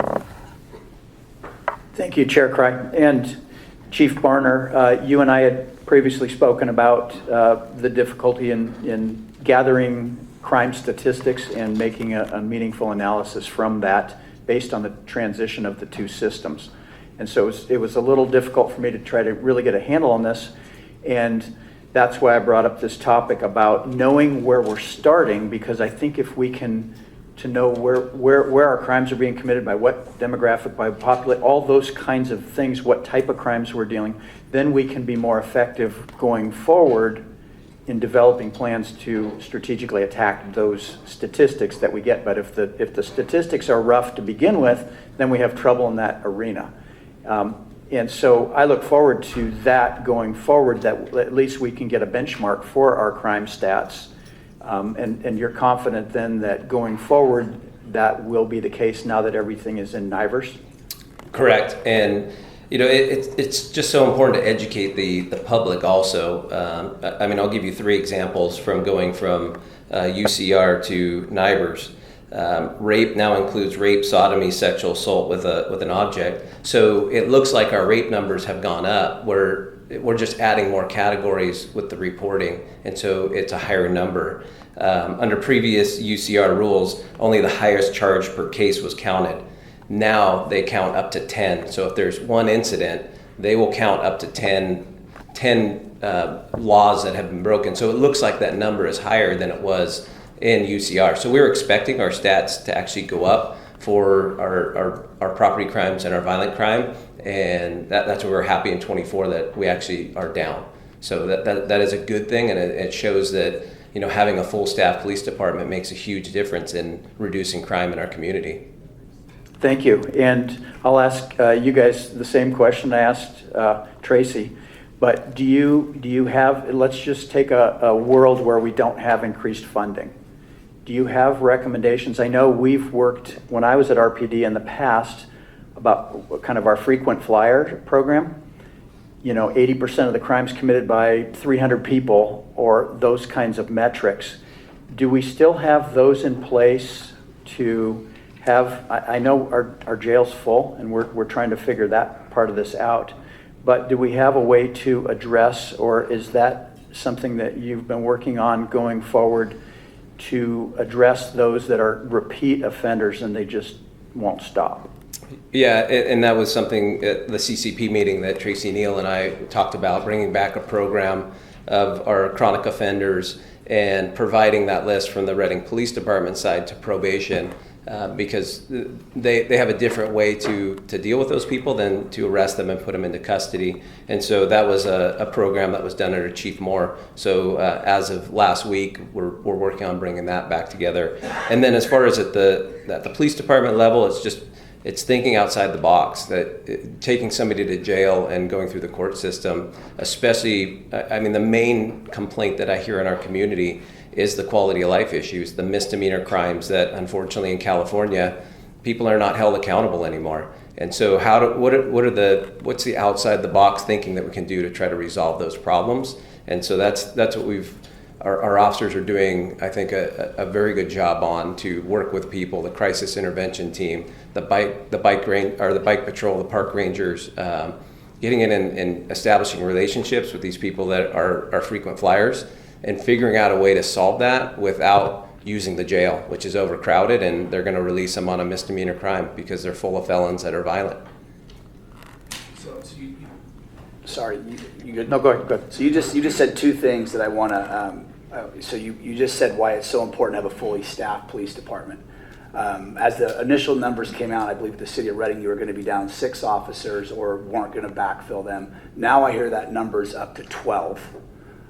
Thank you, Chair Cry. And Chief Barner, you and I had previously spoken about the difficulty in gathering crime statistics and making a meaningful analysis from that based on the transition of the two systems. And so it was a little difficult for me to try to really get a handle on this. And that's why I brought up this topic about knowing where we're starting, because I think if we can to know where our crimes are being committed, by what demographic, by population, all those kinds of things, what type of crimes we're dealing, then we can be more effective going forward in developing plans to strategically attack those statistics that we get. But if the statistics are rough to begin with, then we have trouble in that arena. And so I look forward to that going forward, that at least we can get a benchmark for our crime stats. And you're confident then that going forward, that will be the case now that everything is in NIBRS? Correct. And it's just so important to educate the public also. I mean, I'll give you three examples from going from UCR to NIBRS. Rape now includes rape, sodomy, sexual assault with an object. So it looks like our rape numbers have gone up. We're just adding more categories with the reporting, and so it's a higher number. Under previous UCR rules, only the highest charge per case was counted. Now they count up to 10. So if there's one incident, they will count up to 10 laws that have been broken. So it looks like that number is higher than it was in UCR. So we were expecting our stats to actually go up for our property crimes and our violent crime, and that's why we're happy in 24 that we actually are down. So that is a good thing, and it shows that having a full staff police department makes a huge difference in reducing crime in our community. Thank you. And I'll ask you guys the same question I asked Tracy. But do you have, let's just take a world where we don't have increased funding. Do you have recommendations? I know we've worked, when I was at RPD in the past, about kind of our frequent flyer program. 80% of the crimes committed by 300 people, or those kinds of metrics. Do we still have those in place to have, I know our jail's full, and we're trying to figure that part of this out, but do we have a way to address, or is that something that you've been working on going forward to address those that are repeat offenders and they just won't stop? Yeah, and that was something at the CCP meeting that Tracy Neal and I talked about, bringing back a program of our chronic offenders and providing that list from the Reading Police Department side to probation, because they have a different way to deal with those people than to arrest them and put them into custody. And so that was a program that was done under Chief Moore. So as of last week, we're working on bringing that back together. And then as far as at the police department level, it's thinking outside the box, that taking somebody to jail and going through the court system, especially, the main complaint that I hear in our community is the quality of life issues, the misdemeanor crimes that unfortunately in California, people are not held accountable anymore. And so what's the outside the box thinking that we can do to try to resolve those problems? And so that's what our officers are doing, I think, a very good job on, to work with people, the crisis intervention team, the bike patrol, the park rangers, getting in and establishing relationships with these people that are frequent flyers, and figuring out a way to solve that without using the jail, which is overcrowded, and they're going to release them on a misdemeanor crime because they're full of felons that are violent. Sorry, you good? No, go ahead. So you just said two things that I want to. So you just said why it's so important to have a fully staffed police department. As the initial numbers came out, I believe the city of Reading, you were going to be down 6 officers or weren't going to backfill them. Now I hear that number's up to 12.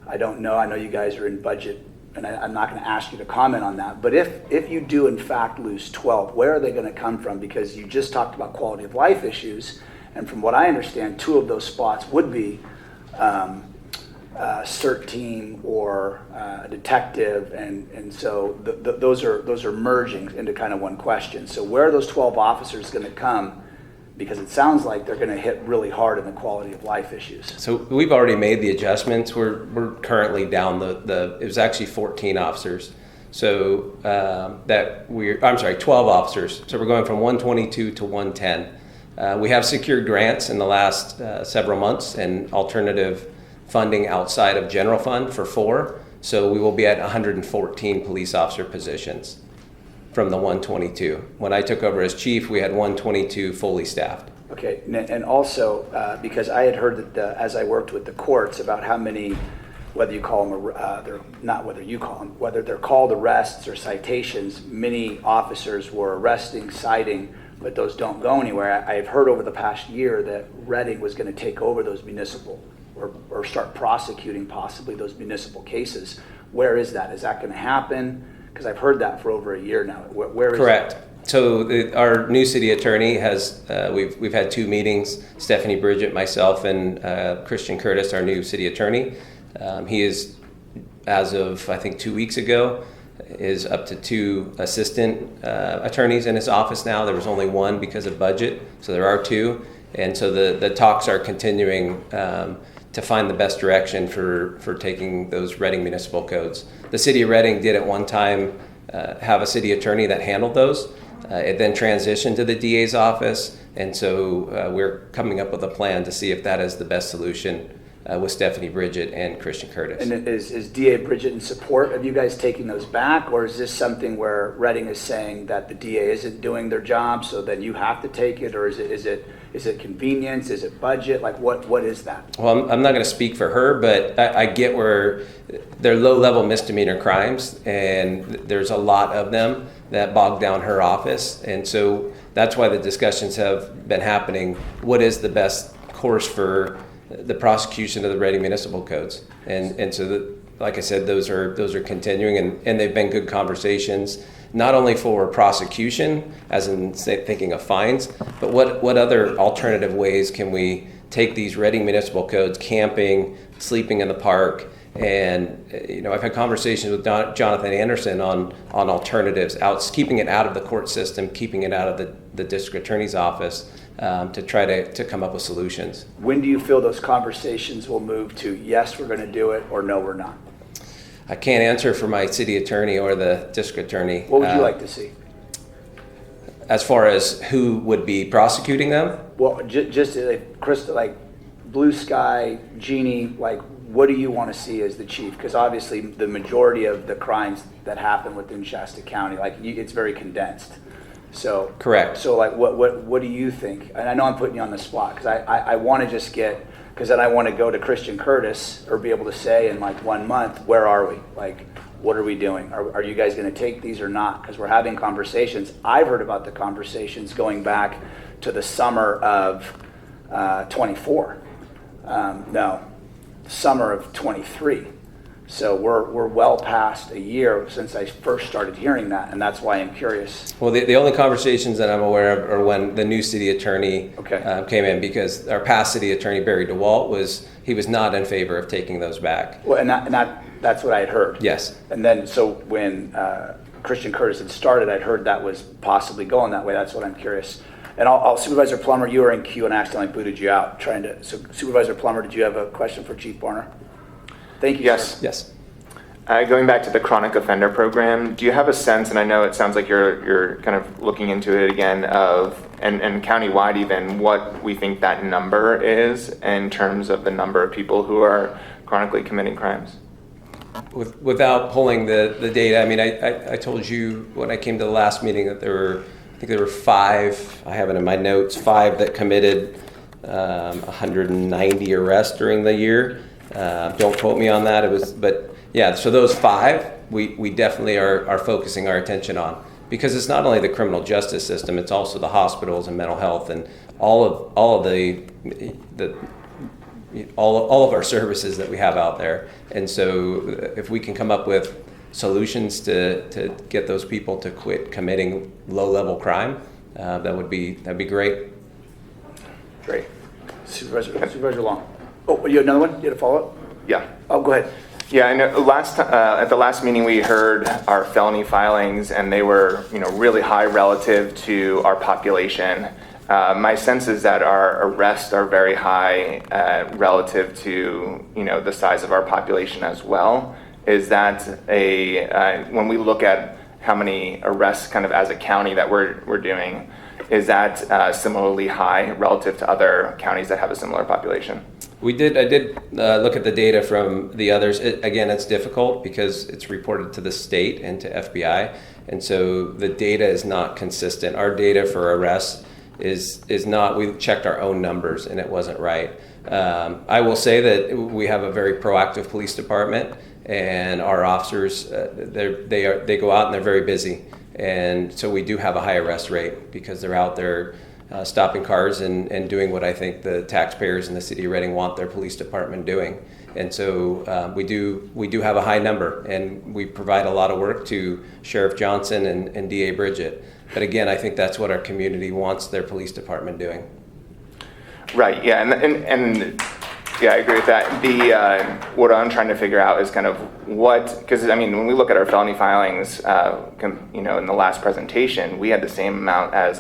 I don't know. I know you guys are in budget, and I'm not going to ask you to comment on that. But if you do in fact lose 12, where are they going to come from? Because you just talked about quality of life issues. And from what I understand, 2 of those spots would be CERT team or a detective, and so those are merging into kind of one question. So where are those 12 officers going to come? Because it sounds like they're going to hit really hard in the quality of life issues. So we've already made the adjustments. We're currently down it was actually 14 officers. So 12 officers. So we're going from 122 to 110. We have secured grants in the last several months and alternative funding outside of general fund for 4. So we will be at 114 police officer positions from the 122. When I took over as chief, we had 122 fully staffed. Okay, and also because I had heard that as I worked with the courts about how many, whether you call them, whether they're called arrests or citations, many officers were arresting, citing, but those don't go anywhere. I've heard over the past year that Reading was going to take over those municipal or start prosecuting possibly those municipal cases. Where is that? Is that going to happen? Because I've heard that for over a year now. Where is Correct. That? So our new city attorney has, we've had 2 meetings, Stephanie Bridget, myself, and Christian Curtis, our new city attorney. He is, as of I think 2 weeks ago, is up to 2 assistant attorneys in his office now. There was only 1 because of budget, so there are 2. And so the talks are continuing to find the best direction for taking those Reading municipal codes. The city of Reading did at one time have a city attorney that handled those. It then transitioned to the DA's office, and so we're coming up with a plan to see if that is the best solution with Stephanie Bridget and Christian Curtis. And is DA Bridget in support of you guys taking those back, or is this something where Reading is saying that the DA isn't doing their job, so then you have to take it, or is it convenience? Is it budget? Like what is that? Well, I'm not going to speak for her, but I get where they're low-level misdemeanor crimes, and there's a lot of them that bog down her office, and so that's why the discussions have been happening. What is the best course for the prosecution of the Reading municipal codes? And so, like I said, those are continuing, and they've been good conversations, not only for prosecution, as in thinking of fines, but what other alternative ways can we take these Reading municipal codes, camping, sleeping in the park, and I've had conversations with Jonathan Anderson on alternatives, keeping it out of the court system, keeping it out of the district attorney's office, to try to come up with solutions. When do you feel those conversations will move to yes, we're going to do it, or no, we're not? I can't answer for my city attorney or the district attorney. What would you like to see? As far as who would be prosecuting them? Well, just like Krista, like blue sky, Jeannie, like what do you want to see as the chief? Because obviously the majority of the crimes that happen within Shasta County, it's very condensed. So correct. So like what do you think? And I know I'm putting you on the spot because I want to just get, because then I want to go to Christian Curtis or be able to say in like 1 month, where are we? Like, what are we doing? Are you guys going to take these or not? Because we're having conversations. I've heard about the conversations going back to the summer of 24. No, summer of 23. So we're well past a year since I first started hearing that, and that's why I'm curious. Well, the only conversations that I'm aware of are when the new city attorney came in, because our past city attorney, Barry DeWalt, was not in favor of taking those back. Well, and that's what I had heard. Yes. And then, so when Christian Curtis had started, I'd heard that was possibly going that way. That's what I'm curious. And I'll Supervisor Plummer, you were in queue and accidentally booted you out. So Supervisor Plummer, did you have a question for Chief Barner? Thank you. Yes. Sir. Yes. Going back to the chronic offender program, do you have a sense, and I know it sounds like you're kind of looking into it again, and countywide even, what we think that number is in terms of the number of people who are chronically committing crimes? Without pulling the data, I mean, I told you when I came to the last meeting that I think there were 5, I have it in my notes, 5 that committed 190 arrests during the year. Don't quote me on that. But yeah, so those 5, we definitely are focusing our attention on, because it's not only the criminal justice system, it's also the hospitals and mental health and all of our services that we have out there. And so if we can come up with solutions to get those people to quit committing low-level crime, that'd be great. Great. Supervisor Long. Oh, you had another one? You had a follow-up? Yeah. Oh, go ahead. Yeah, I know. At the last meeting, we heard our felony filings, and they were, really high relative to our population. My sense is that our arrests are very high relative to, the size of our population as well. Is that when we look at how many arrests, kind of as a county that we're doing, is that similarly high relative to other counties that have a similar population? I did look at the data from the others. Again, it's difficult because it's reported to the state and to FBI, and so the data is not consistent. Our data for arrests is not. We checked our own numbers and it wasn't right. I will say that we have a very proactive police department, and our officers they go out and they're very busy, and so we do have a high arrest rate because they're out there stopping cars and doing what I think the taxpayers in the city of Reading want their police department doing. And so we do have a high number, and we provide a lot of work to Sheriff Johnson and DA Bridget. But again, I think that's what our community wants their police department doing. Right. Yeah. And yeah, I agree with that. What I'm trying to figure out is kind of because when we look at our felony filings, in the last presentation, we had the same amount as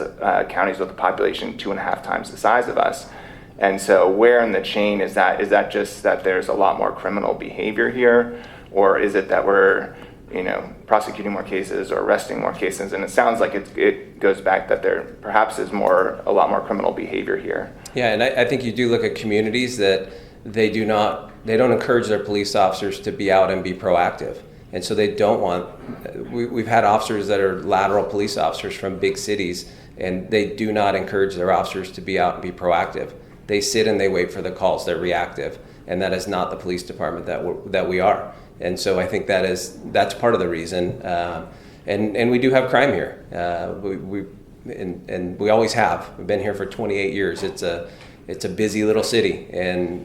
counties with a population 2.5 times the size of us. And so where in the chain is that? Is that just that there's a lot more criminal behavior here, or is it that we're prosecuting more cases or arresting more cases? And it sounds like it goes back that there perhaps is a lot more criminal behavior here. Yeah, and I think you do look at communities that they don't encourage their police officers to be out and be proactive. And so they don't want, we've had officers that are lateral police officers from big cities, and they do not encourage their officers to be out and be proactive. They sit and they wait for the calls, they're reactive. And that is not the police department that we are. And so I think that's part of the reason. And we do have crime here. And we always have. We've been here for 28 years. It's a busy little city,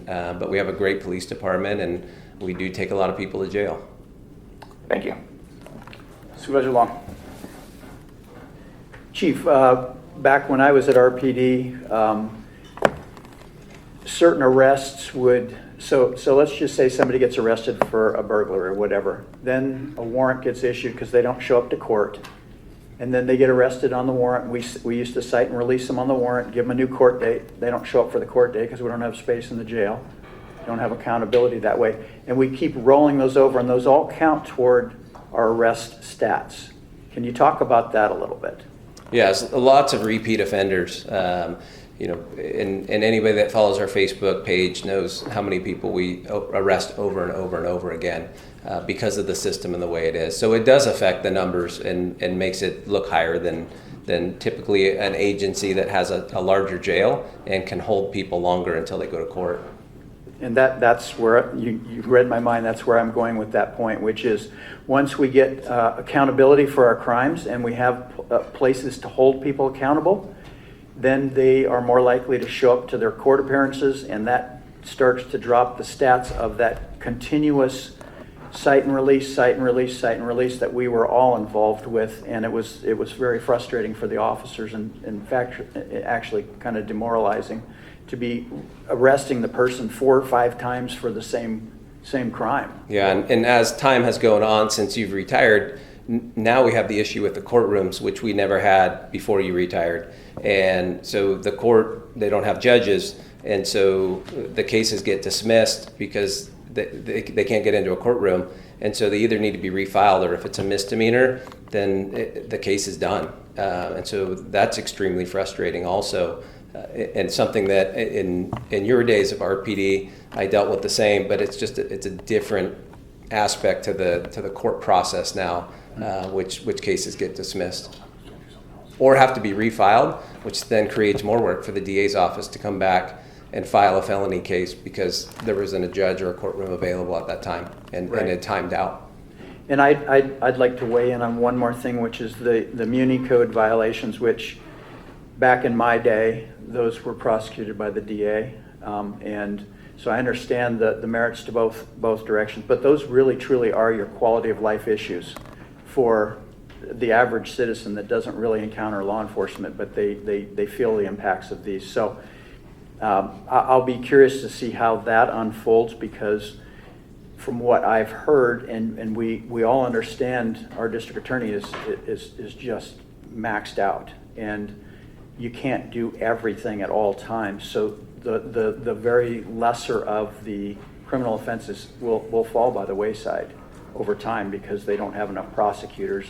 but we have a great police department, and we do take a lot of people to jail. Thank you. Supervisor Long. Chief, back when I was at RPD, certain arrests would, so let's just say somebody gets arrested for a burglary or whatever. Then a warrant gets issued because they don't show up to court. And then they get arrested on the warrant. We used to cite and release them on the warrant, give them a new court date. They don't show up for the court date because we don't have space in the jail. Don't have accountability that way. And we keep rolling those over, and those all count toward our arrest stats. Can you talk about that a little bit? Yes, lots of repeat offenders. You know, and anybody that follows our Facebook page knows how many people we arrest over and over and over again because of the system and the way it is. So it does affect the numbers and makes it look higher than typically an agency that has a larger jail and can hold people longer until they go to court. And that's where, you've read my mind, that's where I'm going with that point, which is once we get accountability for our crimes and we have places to hold people accountable, then they are more likely to show up to their court appearances, and that starts to drop the stats of that continuous cite and release that we were all involved with. And it was very frustrating for the officers, and in fact, actually kind of demoralizing to be arresting the person 4 or 5 times for the same crime. Yeah, and as time has gone on since you've retired, now we have the issue with the courtrooms, which we never had before you retired. And so the court, they don't have judges, and so the cases get dismissed because they can't get into a courtroom, and so they either need to be refiled, or if it's a misdemeanor, then the case is done. And so that's extremely frustrating also. And something that in your days of RPD, I dealt with the same, but it's a different aspect to the court process now, which cases get dismissed or have to be refiled, which then creates more work for the DA's office to come back and file a felony case because there wasn't a judge or a courtroom available at that time, and it timed out. And I'd like to weigh in on one more thing, which is the Muni Code violations, which back in my day, those were prosecuted by the DA. And so I understand the merits to both directions, but those really truly are your quality of life issues for the average citizen that doesn't really encounter law enforcement, but they feel the impacts of these. So I'll be curious to see how that unfolds, because from what I've heard, and we all understand, our district attorney is just maxed out, and you can't do everything at all times. So the very lesser of the criminal offenses will fall by the wayside over time because they don't have enough prosecutors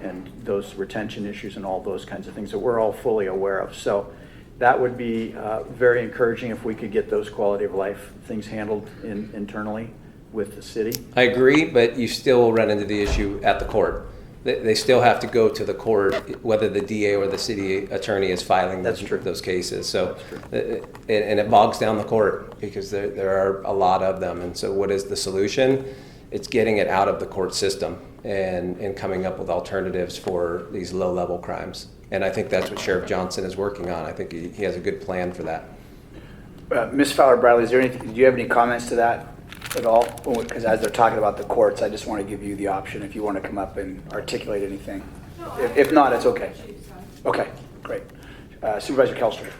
and those retention issues and all those kinds of things that we're all fully aware of. So that would be very encouraging if we could get those quality of life things handled internally with the city. I agree, but you still run into the issue at the court. They still have to go to the court, whether the DA or the city attorney is filing those cases. So, and it bogs down the court because there are a lot of them. And so what is the solution? It's getting it out of the court system and coming up with alternatives for these low-level crimes. And I think that's what Sheriff Johnson is working on. I think he has a good plan for that. Ms. Fowler-Bradley, is there anything, do you have any comments to that at all? Because as they're talking about the courts, I just want to give you the option if you want to come up and articulate anything. If not, it's okay. Okay, great. Supervisor Kelster.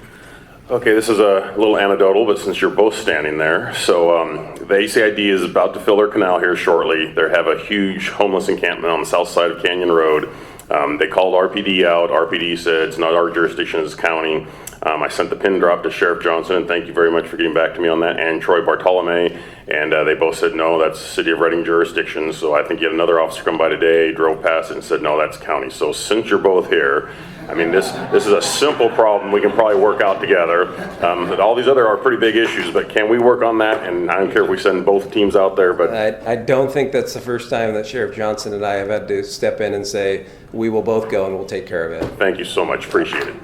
Okay, this is a little anecdotal, but since you're both standing there, so the ACID is about to fill their canal here shortly. They have a huge homeless encampment on the south side of Canyon Road. They called RPD out. RPD said it's not our jurisdiction, it's county. I sent the pin drop to Sheriff Johnson, and thank you very much for getting back to me on that, and Troy Bartolome, and they both said no, that's City of Reading jurisdiction. So I think you had another officer come by today, drove past it and said no, that's county. So since you're both here, I mean, this is a simple problem we can probably work out together. But all these other are pretty big issues, but can we work on that? And I don't care if we send both teams out there, but I don't think that's the first time that Sheriff Johnson and I have had to step in and say, we will both go and we'll take care of it. thank you so much, appreciate it.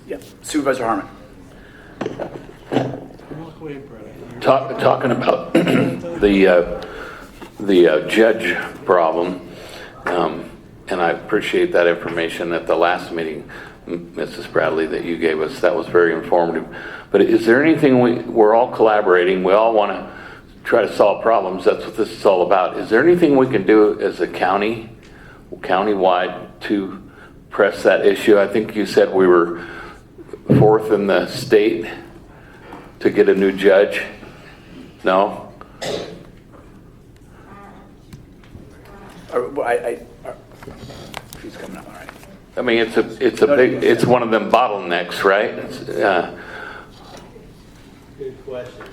Yeah, Supervisor Harmon. Talking about the judge problem, and I appreciate that information at the last meeting, Mrs. Bradley, that you gave us. That was very informative. But is there anything we're all collaborating, we all want to try to solve problems, that's what this is all about. Is there anything we can do as a countywide to press that issue. I think you said we were 4th in the state to get a new judge. No? She's coming up, all right. I mean, it's one of them bottlenecks, right? Good question.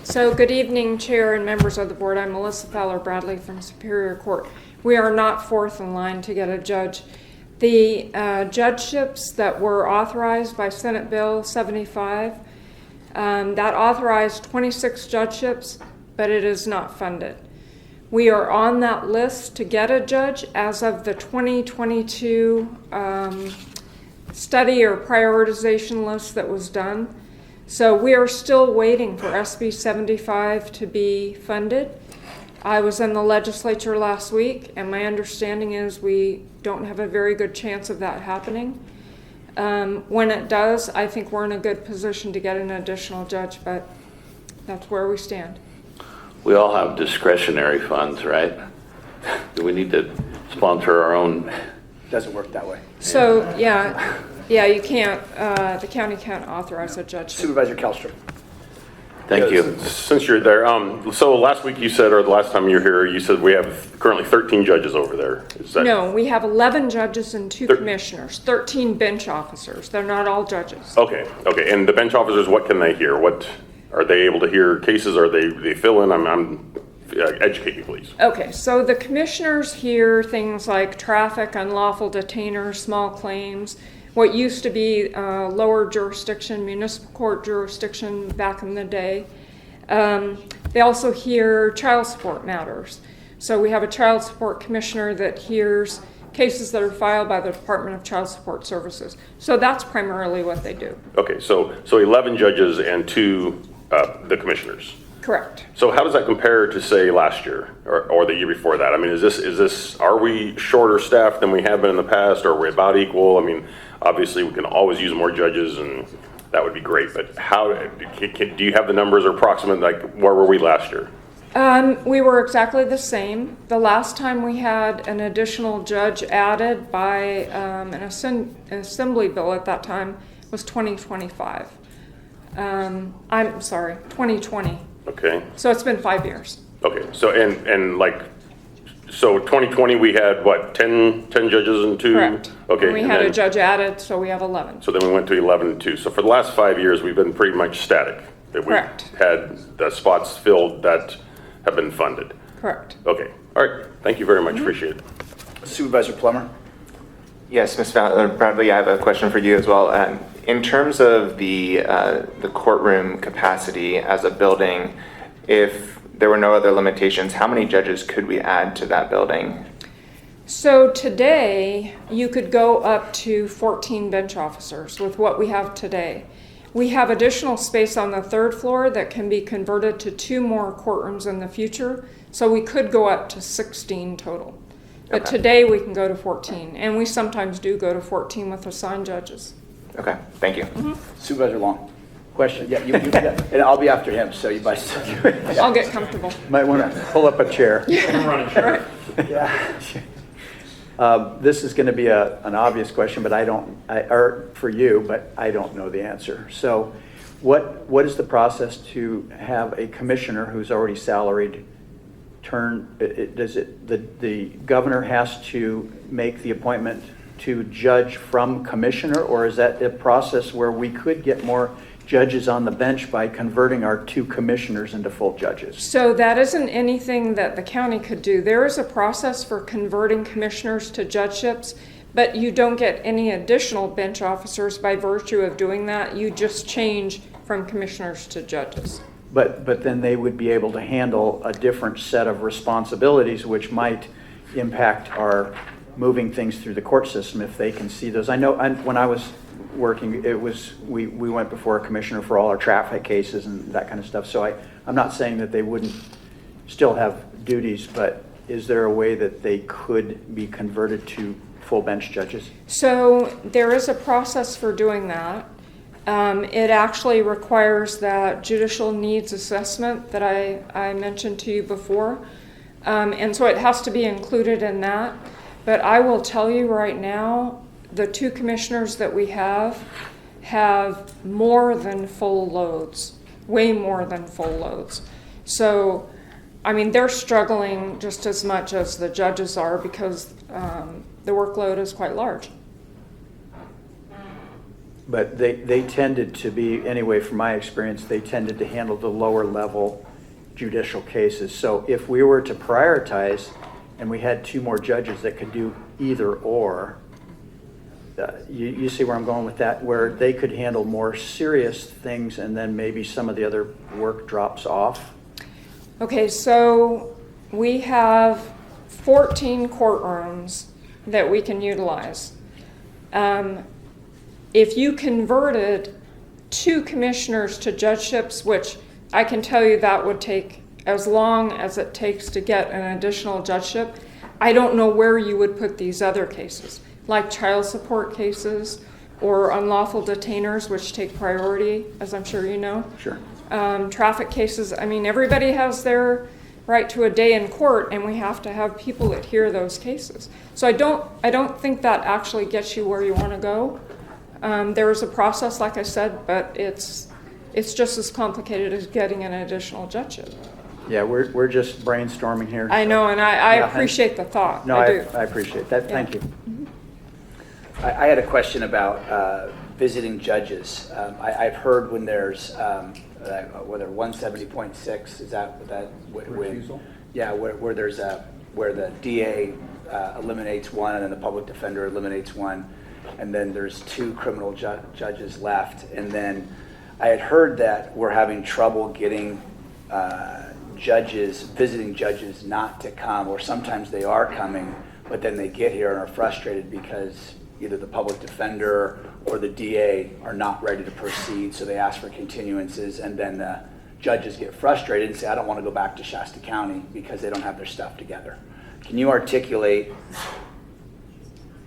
So, good evening, Chair and members of the board. I'm Melissa Fowler Bradley from Superior Court. We are not 4th in line to get a judge. The judgeships that were authorized by Senate Bill 75, that authorized 26 judgeships, but it is not funded. We are on that list to get a judge as of the 2022 study or prioritization list that was done. So we are still waiting for SB 75 to be funded. I was in the legislature last week, and my understanding is we don't have a very good chance of that happening. When it does, I think we're in a good position to get an additional judge, but that's where we stand. We all have discretionary funds, right? Do we need to sponsor our own? Doesn't work that way. So, yeah, you can't, the county can't authorize a judge. Supervisor Kellstrom. Thank you. Since you're there, so last week you said, or the last time you were here, you said we have currently 13 judges over there. Is that? No, we have 11 judges and 2 commissioners, 13 bench officers. They're not all judges. Okay. And the bench officers, what can they hear? What are they able to hear? Cases? Are they fill in? Educate me, please. Okay, so the commissioners hear things like traffic, unlawful detainers, small claims, what used to be lower jurisdiction, municipal court jurisdiction back in the day. They also hear child support matters. So we have a child support commissioner that hears cases that are filed by the Department of Child Support Services. So that's primarily what they do. Okay, so 11 judges and 2 the commissioners. Correct. So how does that compare to, say, last year or the year before that? I mean, are we shorter staffed than we have been in the past, or are we about equal? I mean, obviously we can always use more judges, and that would be great, but how, do you have the numbers or approximate, like, where were we last year? We were exactly the same. The last time we had an additional judge added by an assembly bill at that time was 2025. I'm sorry, 2020. Okay. So it's been 5 years. Okay, so so 2020 we had what, 10 judges and 2? Correct. Okay. And we had a judge added, so we have 11. So then we went to 11 and 2. So for the last 5 years, we've been pretty much static. That we've Correct. had the spots filled that have been funded. Correct. Okay, all right, thank you very much, appreciate it. Supervisor Plummer. Yes, Ms. Bradley, I have a question for you as well. In terms of the courtroom capacity as a building, if there were no other limitations, how many judges could we add to that building? So today, you could go up to 14 bench officers with what we have today. We have additional space on the 3rd floor that can be converted to 2 more courtrooms in the future, so we could go up to 16 total. But Okay. today, we can go to 14, and we sometimes do go to 14 with assigned judges. Okay, thank you. Supervisor Long. Question. Yeah, yeah, and I'll be after him, so you might. I'll get comfortable. Might want to pull up a chair. Right. Yeah. This is going to be an obvious question, but or for you, but I don't know the answer. So what is the process to have a commissioner who's already salaried the governor has to make the appointment to judge from commissioner, or is that a process where we could get more judges on the bench by converting our 2 commissioners into full judges? So that isn't anything that the county could do. There is a process for converting commissioners to judgeships, but you don't get any additional bench officers by virtue of doing that. You just change from commissioners to judges. But then they would be able to handle a different set of responsibilities, which might impact our moving things through the court system if they can see those. I know when I was working, we went before a commissioner for all our traffic cases and that kind of stuff. So I'm not saying that they wouldn't still have duties, but is there a way that they could be converted to full bench judges? So there is a process for doing that. It actually requires that judicial needs assessment that I mentioned to you before. And so it has to be included in that. But I will tell you right now, the 2 commissioners that we have more than full loads, way more than full loads. So, I mean, they're struggling just as much as the judges are because the workload is quite large. But they tended to be, anyway, from my experience, they tended to handle the lower level judicial cases. So if we were to prioritize and we had 2 more judges that could do either or, you see where I'm going with that, where they could handle more serious things and then maybe some of the other work drops off? Okay, so we have 14 courtrooms that we can utilize. If you converted 2 commissioners to judgeships, which I can tell you that would take as long as it takes to get an additional judgeship, I don't know where you would put these other cases, like child support cases or unlawful detainers, which take priority, as I'm sure you know. Sure. Traffic cases, I mean, everybody has their right to a day in court, and we have to have people that hear those cases. So I don't think that actually gets you where you want to go. There is a process, like I said, but it's just as complicated as getting an additional judgeship. Yeah, we're just brainstorming here. I so- know, and I Yeah, appreciate the thought. No, I do. I appreciate that. Thank Yeah. you. I had a question about visiting judges. I've heard when there's, whether 170.6, is that when? Recusal? Yeah, where there's where the DA eliminates one and then the public defender eliminates one, and then there's 2 criminal judges left. And then I had heard that we're having trouble getting visiting judges not to come, or sometimes they are coming, but then they get here and are frustrated because either the public defender or the DA are not ready to proceed, so they ask for continuances, and then the judges get frustrated and say, I don't want to go back to Shasta County because they don't have their stuff together. Can you articulate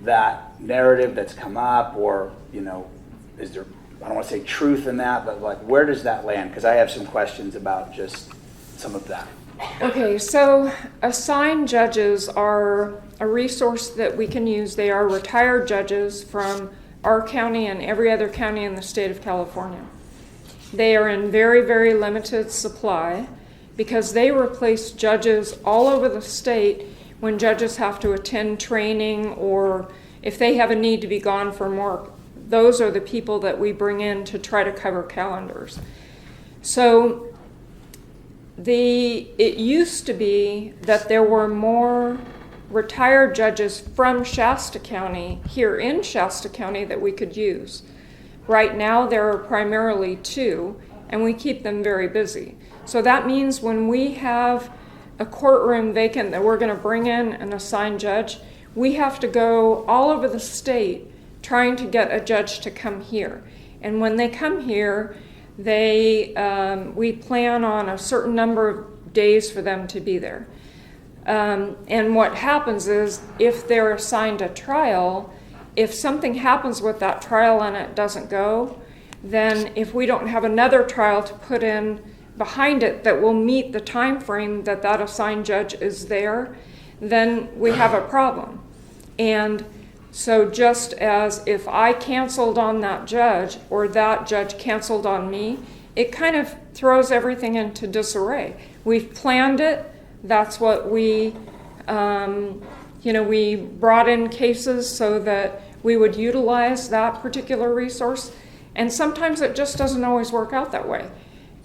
that narrative that's come up, or, is there, I don't want to say truth in that, but like, where does that land? Because I have some questions about just some of that. Okay, so assigned judges are a resource that we can use. They are retired judges from our county and every other county in the state of California. They are in very, very limited supply because they replace judges all over the state when judges have to attend training, or if they have a need to be gone from work. Those are the people that we bring in to try to cover calendars. So it used to be that there were more retired judges from Shasta County here in Shasta County that we could use. Right now there are primarily 2, and we keep them very busy. So that means when we have a courtroom vacant that we're going to bring in an assigned judge, we have to go all over the state trying to get a judge to come here. And when they come here, we plan on a certain number of days for them to be there. And what happens is, if they're assigned a trial, if something happens with that trial and it doesn't go, then if we don't have another trial to put in behind it that will meet the time frame that that assigned judge is there, then we have a problem. And so just as if I canceled on that judge or that judge canceled on me, it kind of throws everything into disarray. We've planned it. That's what we brought in cases so that we would utilize that particular resource. And sometimes it just doesn't always work out that way.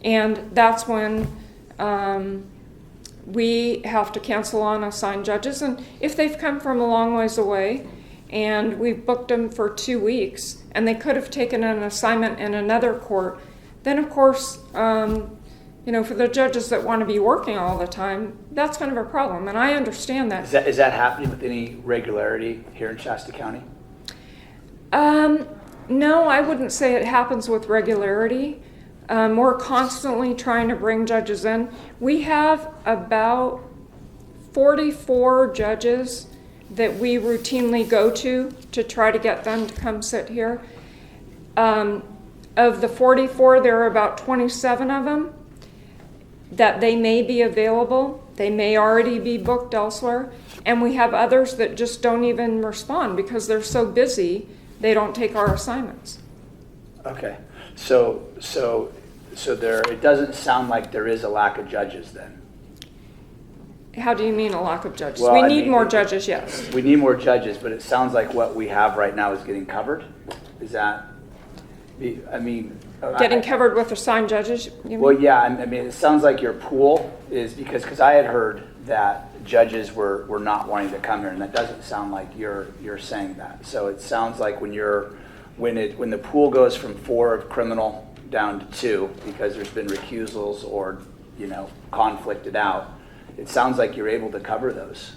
And that's when we have to cancel on assigned judges. And if they've come from a long ways away and we've booked them for 2 weeks and they could have taken an assignment in another court, then of course, for the judges that want to be working all the time, that's kind of a problem. And I understand that. Is that happening with any regularity here in Shasta County? No, I wouldn't say it happens with regularity. We're constantly trying to bring judges in. We have about 44 judges that we routinely go to try to get them to come sit here. Of the 44, there are about 27 of them that they may be available, they may already be booked elsewhere, and we have others that just don't even respond because they're so busy, they don't take our assignments. Okay, so there, it doesn't sound like there is a lack of judges then. How do you mean a lack of judges? Well, We I need mean, more judges, yes. We need more judges, but it sounds like what we have right now is getting covered. Is that, I mean. Getting covered with assigned judges, you mean? Well, yeah, I mean, it sounds like your pool is because I had heard that judges were not wanting to come here, and that doesn't sound like you're saying that. So it sounds like when the pool goes from 4 of criminal down to 2 because there's been recusals or, conflicted out, it sounds like you're able to cover those.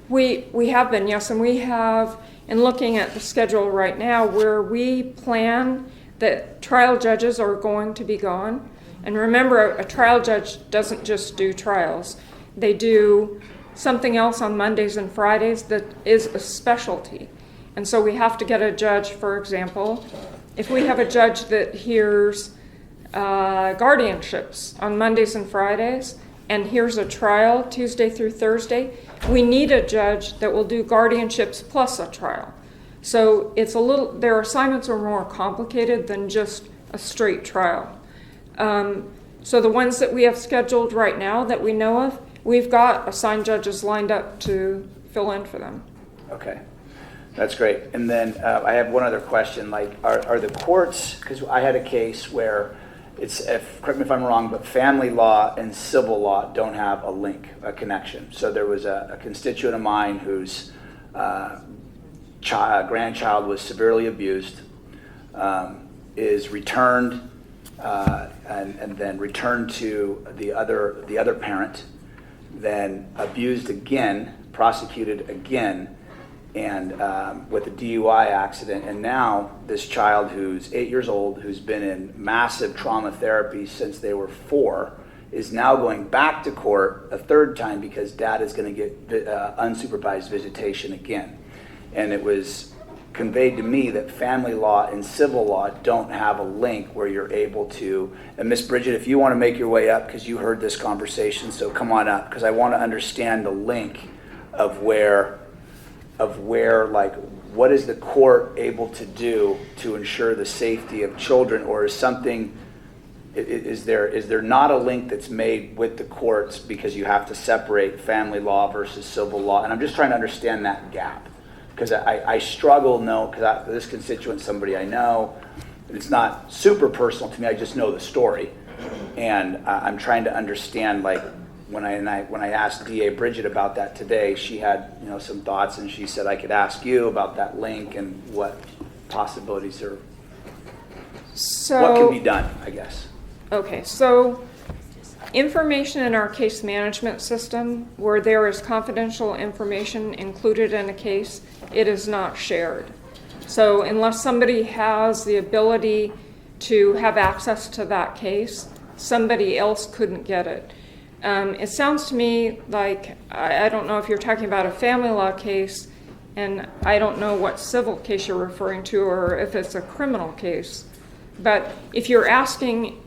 We have been, yes, and we have, in looking at the schedule right now, where we plan that trial judges are going to be gone. And remember, a trial judge doesn't just do trials. They do something else on Mondays and Fridays that is a specialty. And so we have to get a judge, for example, if we have a judge that hears guardianships on Mondays and Fridays, and here's a trial Tuesday through Thursday, we need a judge that will do guardianships plus a trial. So it's their assignments are more complicated than just a straight trial. So the ones that we have scheduled right now that we know of, we've got assigned judges lined up to fill in for them. Okay, that's great. And then I have one other question. Like, are the courts? Because I had a case where correct me if I'm wrong, but family law and civil law don't have a connection. So there was a constituent of mine whose grandchild was severely abused, is returned and then returned to the other parent, then abused again, prosecuted again, and with a DUI accident. And now this child who's 8 years old, who's been in massive trauma therapy since they were 4, is now going back to court a third time because dad is going to get unsupervised visitation again. And it was conveyed to me that family law and civil law don't have a link where you're able to, and Miss Bridget, if you want to make your way up, because you heard this conversation, so come on up, because I want to understand the link of where, like, what is the court able to do to ensure the safety of children, or is there not a link that's made with the courts because you have to separate family law versus civil law? And I'm just trying to understand that gap. Because I struggle, because this constituent's somebody I know. It's not super personal to me, I just know the story. And I'm trying to understand, like, when I asked DA Bridget about that today, she had some thoughts, and she said I could ask you about that link and what possibilities what can be done, I guess. Okay, so information in our case management system, where there is confidential information included in a case, it is not shared. So unless somebody has the ability to have access to that case, somebody else couldn't get it. It sounds to me like, I don't know if you're talking about a family law case, and I don't know what civil case you're referring to, or if it's a criminal case. But if you're asking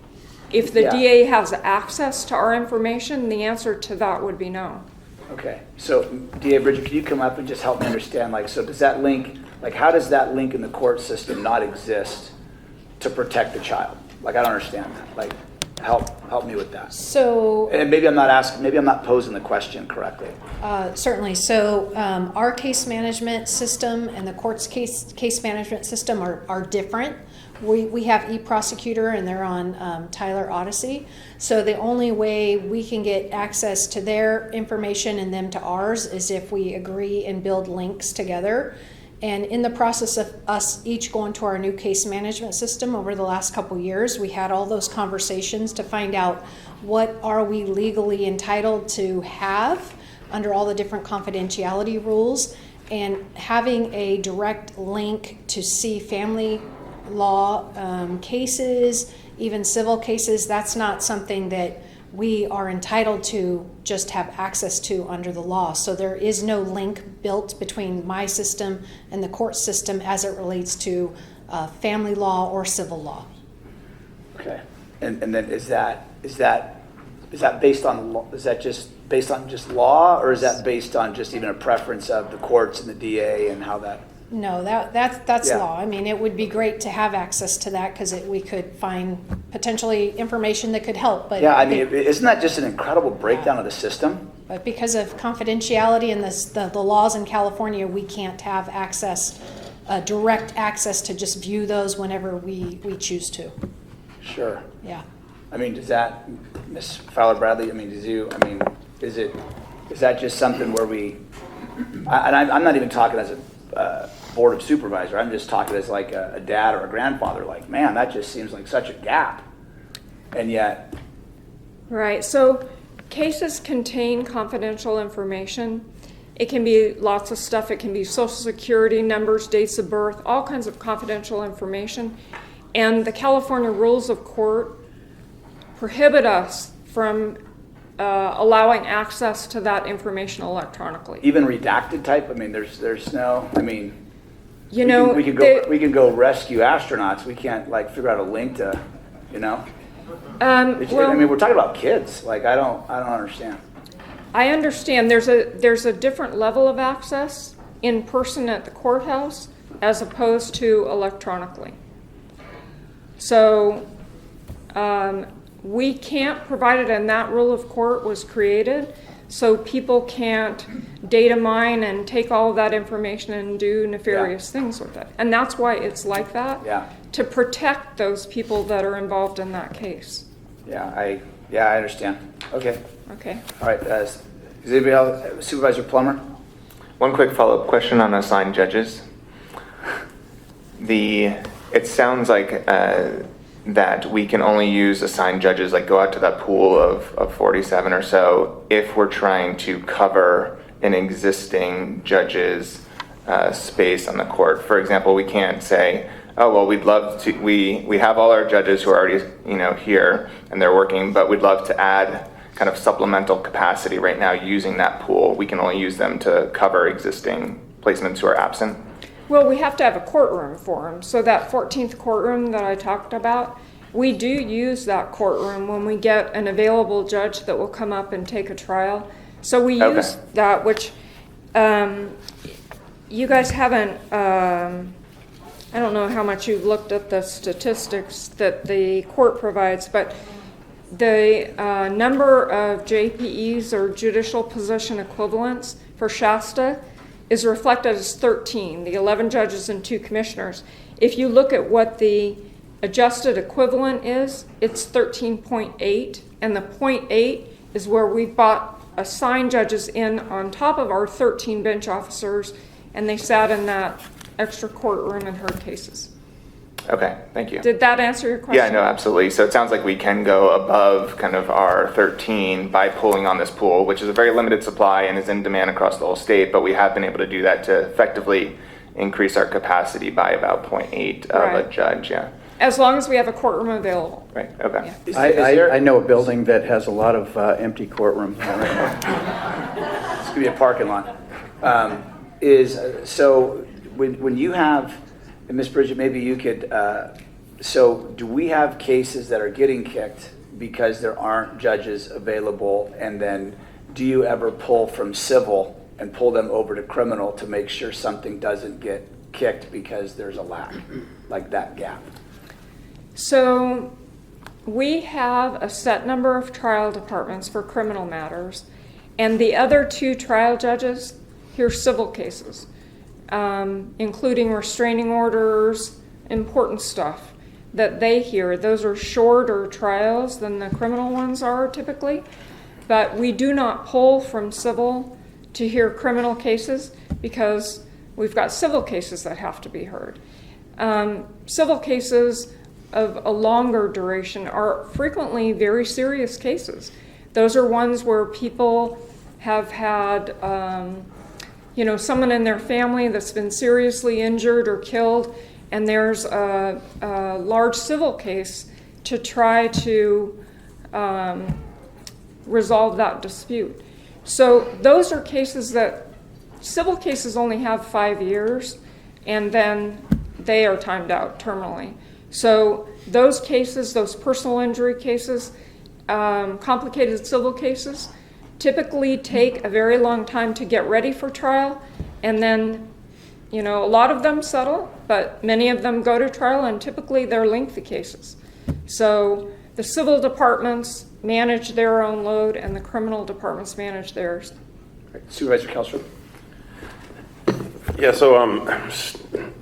if the DA has access to our information, the answer to that would be no. Okay, so DA Bridget, can you come up and just help me understand, like, so does that link, like, how does that link in the court system not exist to protect the child? Like, I don't understand that. Like, help me with that. So, and maybe I'm not posing the question correctly. certainly. So our case management system and the court's case management system are different. We have e-prosecutor, and they're on Tyler Odyssey. So the only way we can get access to their information and them to ours is if we agree and build links together. And in the process of us each going to our new case management system over the last couple years, we had all those conversations to find out what are we legally entitled to have under all the different confidentiality rules, and having a direct link to see family law cases, even civil cases, that's not something that we are entitled to just have access to under the law. So there is no link built between my system and the court system as it relates to family law or civil law. Okay, and then is that Is that based on, is that just based on just law, or is that based on just even a preference of the courts and the DA and how that? No, that's Yeah. law. I mean, it would be great to have access to that because we could find potentially information that could help, but. Yeah, I mean, isn't that just an incredible breakdown of the system? But because of confidentiality and the laws in California, we can't have access, direct access to just view those whenever we choose to. Sure. Yeah. I mean, does that, Ms. Fowler Bradley, I mean, is that just something where I'm not even talking as a board of supervisor, I'm just talking as like a dad or a grandfather, like, man, that just seems like such a gap. And yet. Right, so cases contain confidential information. It can be lots of stuff. It can be social security numbers, dates of birth, all kinds of confidential information. And the California rules of court prohibit us from allowing access to that information electronically. Even redacted type, I mean, there's no, I mean, You know, we can go rescue astronauts. We can't like figure out a link to, you know. I mean, we're talking about kids. Like, I don't understand. I understand there's a different level of access in person at the courthouse as opposed to electronically. So we can't provide it, and that rule of court was created so people can't data mine and take all of that information and do nefarious things with it. And that's why it's like that, to protect those people that are involved in that case. Yeah, I understand. Okay. Okay. All right. Is anybody else, Supervisor Plummer? One quick follow-up question on assigned judges. It sounds like that we can only use assigned judges, like go out to that pool of 47 or so, if we're trying to cover an existing judge's space on the court. For example, we can't say, oh, well, we'd love to, we have all our judges who are already, here and they're working, but we'd love to add kind of supplemental capacity right now using that pool. We can only use them to cover existing placements who are absent. Well, we have to have a courtroom for them. So that 14th courtroom that I talked about, we do use that courtroom when we get an available judge that will come up and take a trial. So we use that, which you guys haven't, I don't know how much you've looked at the statistics that the court provides, but the number of JPEs or judicial position equivalents for Shasta is reflected as 13, the 11 judges and 2 commissioners. If you look at what the adjusted equivalent is, it's 13.8, and the 0.8 is where we brought assigned judges in on top of our 13 bench officers, and they sat in that extra courtroom and heard cases. Okay, thank you. Did that answer your question? Yeah, no, absolutely. So it sounds like we can go above kind of our 13 by pulling on this pool, which is a very limited supply and is in demand across the whole state, but we have been able to do that to effectively increase our capacity by about 0.8 of a judge, As long as we have a courtroom available. Right, okay. Yeah. I know a building that has a lot of empty courtrooms. This could be a parking lot. So when you have, and Ms. Bridget, maybe you could, so do we have cases that are getting kicked because there aren't judges available, and then do you ever pull from civil and pull them over to criminal to make sure something doesn't get kicked because there's a lack, like that gap? So we have a set number of trial departments for criminal matters, and the other 2 trial judges hear civil cases, including restraining orders, important stuff that they hear. Those are shorter trials than the criminal ones are typically, but we do not pull from civil to hear criminal cases because we've got civil cases that have to be heard. Civil cases of a longer duration are frequently very serious cases. Those are ones where people have had someone in their family that's been seriously injured or killed, and there's a large civil case to try to resolve that dispute. So those are cases that civil cases only have 5 years, and then they are timed out terminally. So those cases, those personal injury cases, complicated civil cases typically take a very long time to get ready for trial, and then, you know, a lot of them settle, but many of them go to trial, and typically they're lengthy cases. So the civil departments manage their own load, and the criminal departments manage theirs. Supervisor Kelstrom. Yeah, so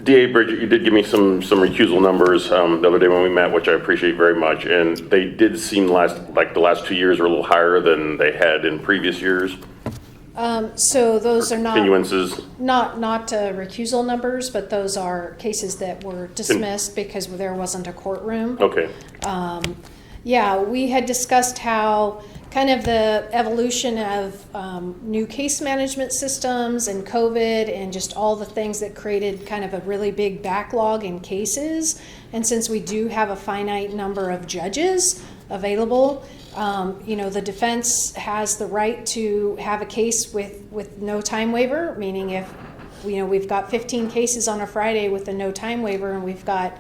DA Bridget, you did give me some recusal numbers the other day when we met, which I appreciate very much, and they did seem like the last 2 years were a little higher than they had in previous years. So those are not Continuances. not recusal numbers, but those are cases that were dismissed because there wasn't a courtroom. Okay. Yeah, we had discussed how kind of the evolution of new case management systems and COVID and just all the things that created kind of a really big backlog in cases. And since we do have a finite number of judges available, you know, the defense has the right to have a case with no time waiver, meaning if, you know, we've got 15 cases on a Friday with a no time waiver and we've got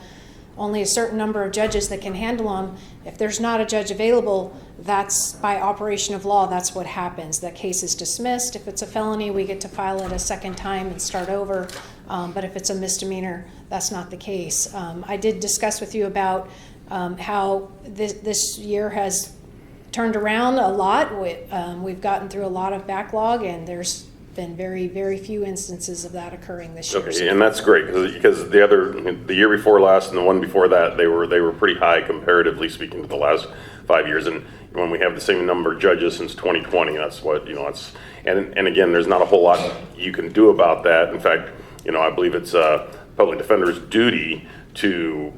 only a certain number of judges that can handle them. If there's not a judge available, that's by operation of law, that's what happens. That case is dismissed. If it's a felony, we get to file it a second time and start over. But if it's a misdemeanor, that's not the case. I did discuss with you about how this year has turned around a lot. We've gotten through a lot of backlog, and there's been very, very few instances of that occurring this year. Okay, and that's great because the year before last and the one before that, they were pretty high comparatively speaking to the last 5 years. And when we have the same number of judges since 2020, that's what, you know, it's, and again, there's not a whole lot you can do about that. In fact, you know, I believe it's a public defender's duty to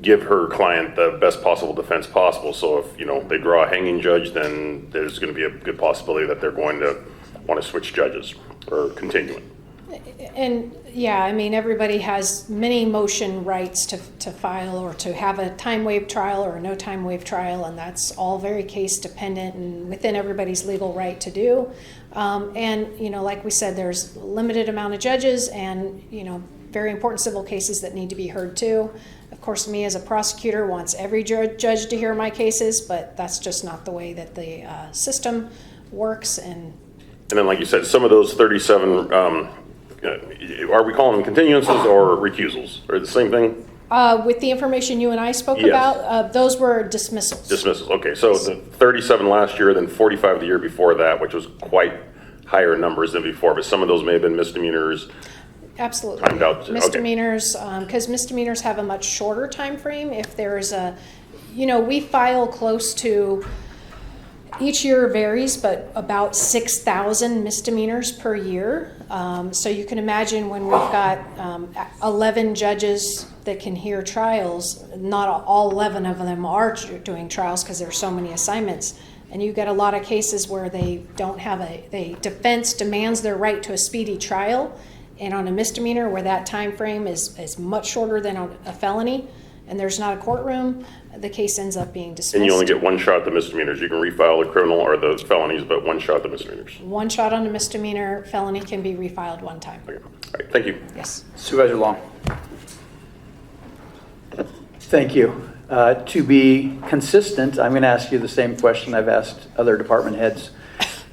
give her client the best possible defense possible. So if, you know, they draw a hanging judge, then there's going to be a good possibility that they're going to want to switch judges or continue it. And yeah, I mean, everybody has many motion rights to file or to have a time waived trial or a no time waived trial, and that's all very case dependent and within everybody's legal right to do. And, you know, like we said, there's a limited amount of judges and, you know, very important civil cases that need to be heard too. Of course, me as a prosecutor wants every judge to hear my cases, but that's just not the way that the system works. And then, like you said, some of those 37, are we calling them continuances or recusals? Or the same thing? With the information you and I spoke Yes. about, those were dismissals. Dismissals, okay. So the 37 last year, then 45 the year before that, which was quite higher numbers than before, but some of those may have been misdemeanors. Absolutely. Timed out, okay. Misdemeanors, because misdemeanors have a much shorter time frame. If there is a, you know, we file close to, each year varies, but about 6,000 misdemeanors per year. So you can imagine when we've got 11 judges that can hear trials, not all 11 of them are doing trials because there's so many assignments. And you get a lot of cases where they don't have the defense demands their right to a speedy trial. And on a misdemeanor where that time frame is much shorter than on a felony, and there's not a courtroom, the case ends up being dismissed. And you only get one shot at the misdemeanors. You can refile the criminal or the felonies, but one shot at the misdemeanors. One shot on a misdemeanor, felony can be refiled one time. Okay. All right, thank you. Yes. Supervisor Long. Thank you. To be consistent, I'm going to ask you the same question I've asked other department heads.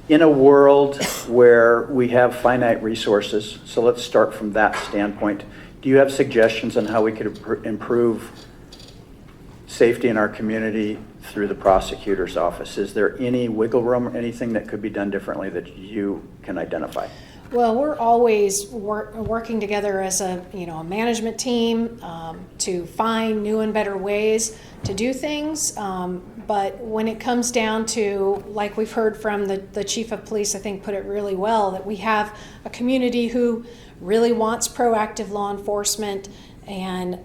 In a world where we have finite resources, so let's start from that standpoint, do you have suggestions on how we could improve safety in our community through the prosecutor's office? Is there any wiggle room or anything that could be done differently that you can identify? Well, we're always working together as a management team to find new and better ways to do things. But when it comes down to, like we've heard from the chief of police, I think put it really well, that we have a community who really wants proactive law enforcement, and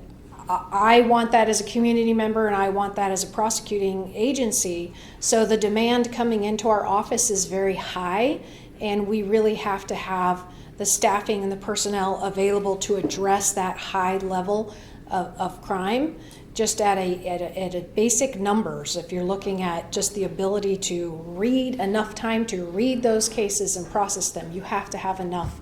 I want that as a community member, and I want that as a prosecuting agency. So the demand coming into our office is very high, and we really have to have the staffing and the personnel available to address that high level of crime. Just at a basic numbers, if you're looking at just the ability to read enough time to read those cases and process them, you have to have enough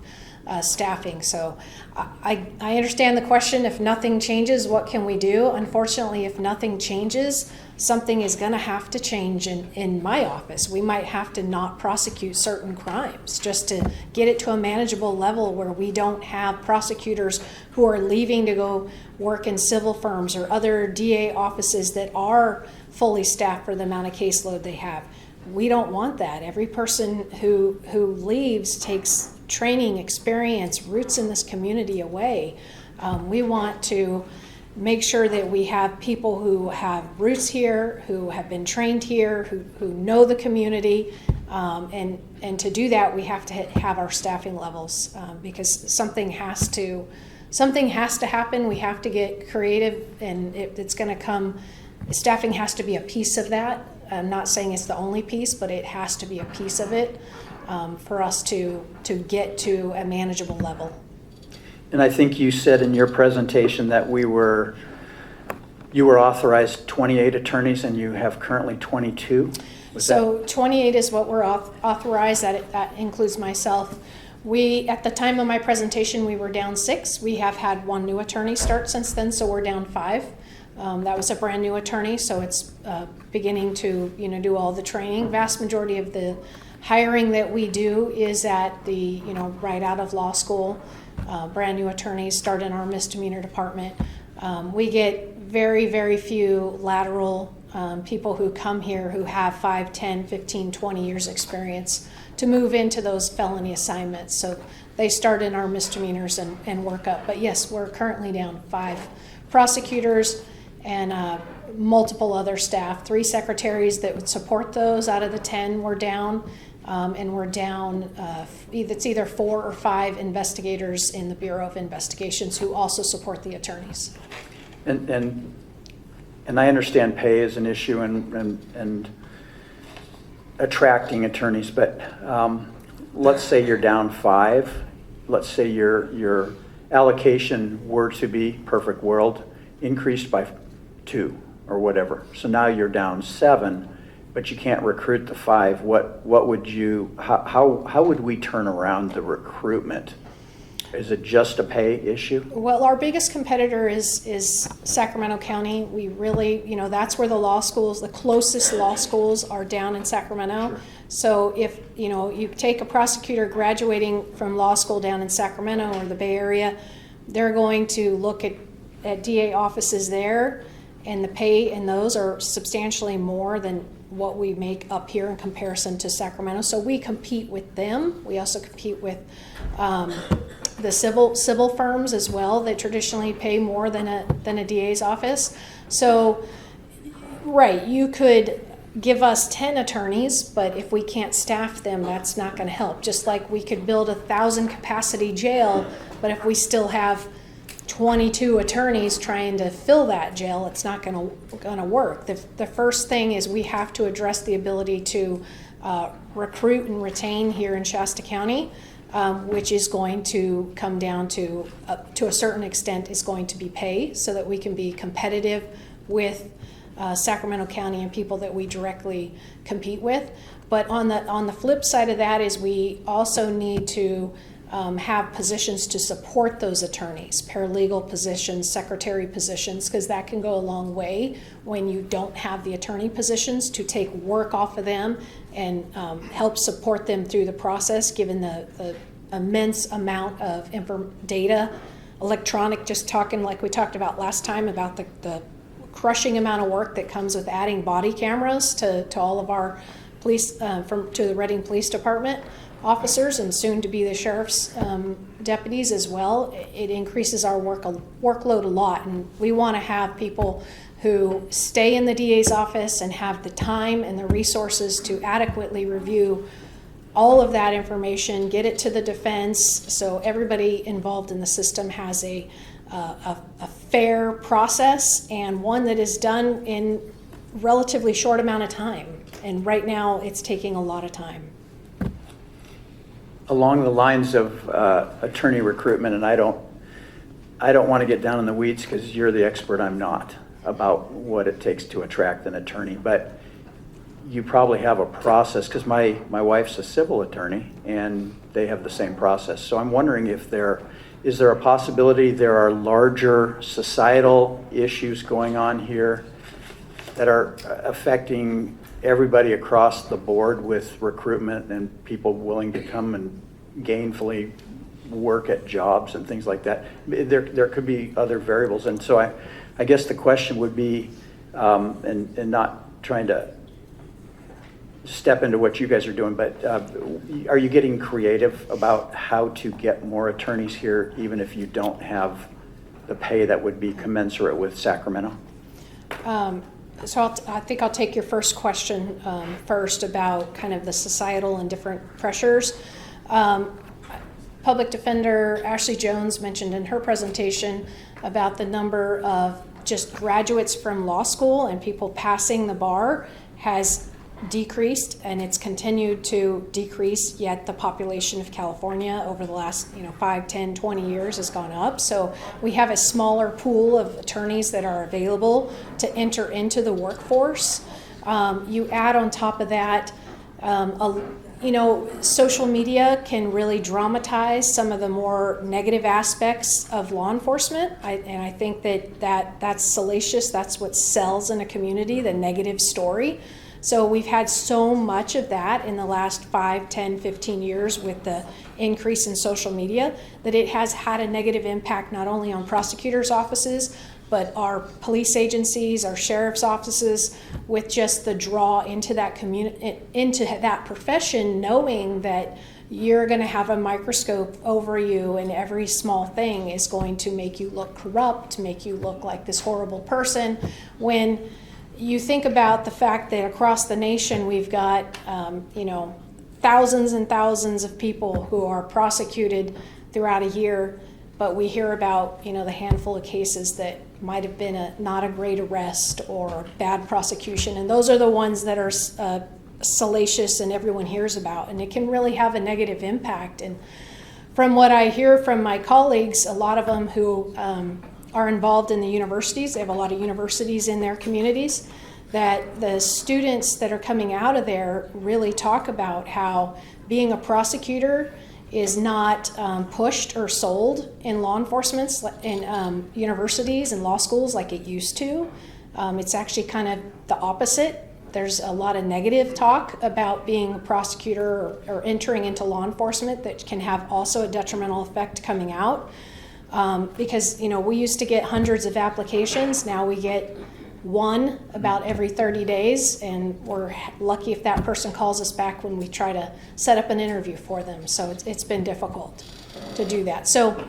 staffing. So I understand the question, if nothing changes, what can we do? Unfortunately, if nothing changes, something is going to have to change in my office. We might have to not prosecute certain crimes just to get it to a manageable level where we don't have prosecutors who are leaving to go work in civil firms or other DA offices that are fully staffed for the amount of caseload they have. We don't want that. Every person who leaves takes training, experience, roots in this community away. We want to make sure that we have people who have roots here, who have been trained here, who know the community, and to do that, we have to have our staffing levels because something has to happen. We have to get creative, and it's going to come. Staffing has to be a piece of that. I'm not saying it's the only piece, but it has to be a piece of it for us to get to a manageable level. And I think you said in your presentation that you were authorized 28 attorneys and you have currently 22? So 28 is what we're authorized. That includes myself. At the time of my presentation, we were down 6. We have had 1 new attorney start since then, so we're down 5. That was a brand new attorney, so it's beginning to do all the training. Vast majority of the hiring that we do is at the right out of law school. Brand new attorneys start in our misdemeanor department. We get very, very few lateral people who come here who have 5, 10, 15, 20 years experience to move into those felony assignments. So they start in our misdemeanors and work up. But yes, we're currently down 5 prosecutors and multiple other staff, 3 secretaries that would support those out of the 10 we're down. And we're down, it's either 4 or 5 investigators in the Bureau of Investigations who also support the attorneys. And I understand pay is an issue and attracting attorneys, but let's say you're down 5. Let's say your allocation were to be, perfect world, increased by 2 or whatever. So now you're down 7. But you can't recruit the 5. What would you? How would we turn around the recruitment? Is it just a pay issue? Well, our biggest competitor is Sacramento County. We really, that's where the law schools, the closest law schools are down in Sacramento. Sure. So if you take a prosecutor graduating from law school down in Sacramento or the Bay Area, they're going to look at DA offices there, and the pay in those are substantially more than what we make up here in comparison to Sacramento. So we compete with them. We also compete with the civil firms as well that traditionally pay more than a DA's office. So, right, you could give us 10 attorneys, but if we can't staff them, that's not going to help. Just like we could build 1,000 capacity jail, but if we still have 22 attorneys trying to fill that jail, it's not going to work. The first thing is we have to address the ability to recruit and retain here in Shasta County, which is going to come down to a certain extent, is going to be pay, so that we can be competitive with Sacramento County and people that we directly compete with. But on the flip side of that is we also need to have positions to support those attorneys, paralegal positions, secretary positions, because that can go a long way when you don't have the attorney positions, to take work off of them and help support them through the process, given the immense amount of data, electronic, just talking like we talked about last time about the crushing amount of work that comes with adding body cameras to all of our police, to the Reading Police Department officers and soon to be the sheriff's deputies as well. It increases our workload a lot, and we want to have people who stay in the DA's office and have the time and the resources to adequately review all of that information, get it to the defense, so everybody involved in the system has a fair process, and one that is done in relatively short amount of time. And right now it's taking a lot of time. Along the lines of attorney recruitment, and I don't want to get down in the weeds because you're the expert, I'm not, about what it takes to attract an attorney, but you probably have a process, because my wife's a civil attorney, and they have the same process. So I'm wondering if is there a possibility there are larger societal issues going on here that are affecting everybody across the board with recruitment and people willing to come and gainfully work at jobs and things like that? There could be other variables. And so I guess the question would be, and not trying to step into what you guys are doing, but are you getting creative about how to get more attorneys here, even if you don't have the pay that would be commensurate with Sacramento? So I think I'll take your first question first about kind of the societal and different pressures. Public Defender Ashley Jones mentioned in her presentation about the number of just graduates from law school and people passing the bar has decreased, and it's continued to decrease, yet the population of California over the last 5, 10, 20 years has gone up. So we have a smaller pool of attorneys that are available to enter into the workforce. You add on top of that, social media can really dramatize some of the more negative aspects of law enforcement. And I think that's salacious. That's what sells in a community, the negative story. So we've had so much of that in the last 5, 10, 15 years with the increase in social media that it has had a negative impact not only on prosecutors' offices, but our police agencies, our sheriff's offices, with just the draw into that community, into that profession, knowing that you're going to have a microscope over you and every small thing is going to make you look corrupt, make you look like this horrible person. When you think about the fact that across the nation we've got, thousands and thousands of people who are prosecuted throughout a year, but we hear about, the handful of cases that might have been not a great arrest or bad prosecution, and those are the ones that are salacious and everyone hears about, and it can really have a negative impact. And from what I hear from my colleagues, a lot of them who are involved in the universities, they have a lot of universities in their communities, that the students that are coming out of there really talk about how being a prosecutor is not pushed or sold in law enforcement, in universities and law schools like it used to. It's actually kind of the opposite. There's a lot of negative talk about being a prosecutor or entering into law enforcement that can have also a detrimental effect coming out. Because we used to get hundreds of applications, now we get one about every 30 days, and we're lucky if that person calls us back when we try to set up an interview for them. So it's been difficult to do that. So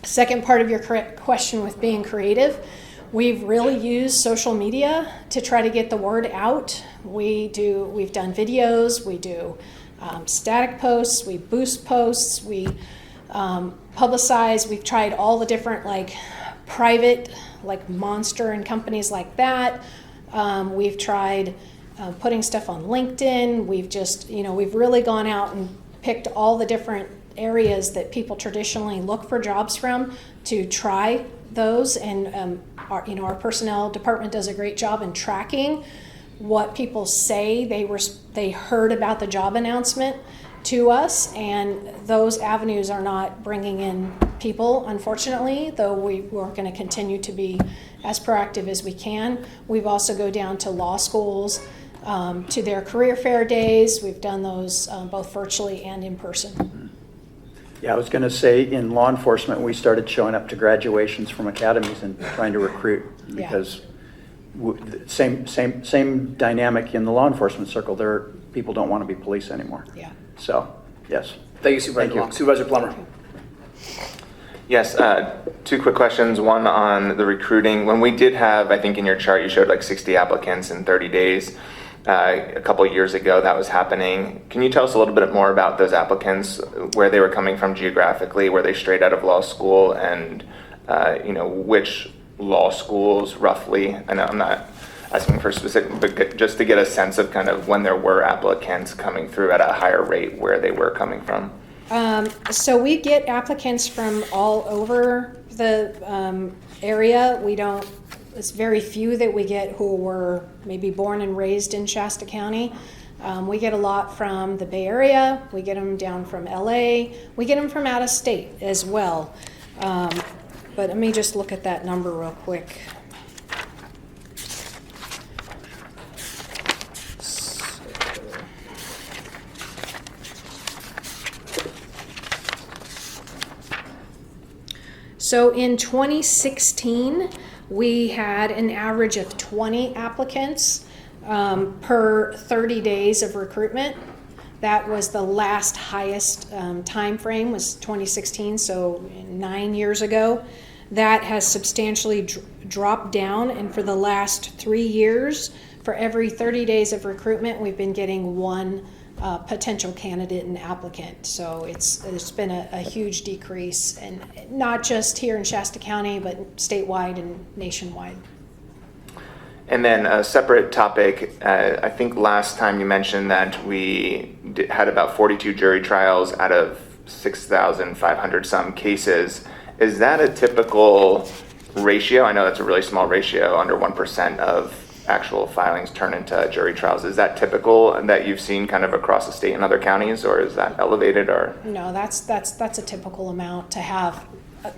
second part of your question with being creative, we've really used social media to try to get the word out. We've done videos, we do static posts, we boost posts, we publicize. We've tried all the different private, Monster and companies like that. We've tried putting stuff on LinkedIn. We've just, we've really gone out and picked all the different areas that people traditionally look for jobs from to try those. And our personnel department does a great job in tracking what people say they heard about the job announcement to us, and those avenues are not bringing in people, unfortunately, though we're going to continue to be as proactive as we can. We've also go down to law schools, to their career fair days. We've done those both virtually and in person. Yeah, I was going to say, in law enforcement, we started showing up to graduations from academies and trying to recruit, because same dynamic in the law enforcement circle. People don't want to be police anymore. Yeah. So, yes. Thank you, Supervisor Long. Supervisor Plummer. Yes, 2 quick questions. One on the recruiting. When we did have, I think in your chart you showed 60 applicants in 30 days. A couple of years ago that was happening. Can you tell us a little bit more about those applicants, where they were coming from geographically? Were they straight out of law school, and which law schools roughly? I know I'm not asking for specific, but just to get a sense of kind of when there were applicants coming through at a higher rate, where they were coming from. So we get applicants from all over the area. We don't it's very few that we get who were maybe born and raised in Shasta County. We get a lot from the Bay Area, we get them down from LA, we get them from out of state as well. But let me just look at that number real quick. So in 2016, we had an average of 20 applicants per 30 days of recruitment. That was the last highest time frame, was 2016, so 9 years ago. That has substantially dropped down, and for the last 3 years, for every 30 days of recruitment, we've been getting one potential candidate and applicant. So it's been a huge decrease, and not just here in Shasta County, but statewide and nationwide. And then a separate topic, I think last time you mentioned that we had about 42 jury trials out of 6,500 some cases. Is that a typical ratio? I know that's a really small ratio, under 1% of actual filings turn into jury trials. Is that typical that you've seen kind of across the state and other counties, or is that elevated? Or no, that's a typical amount to have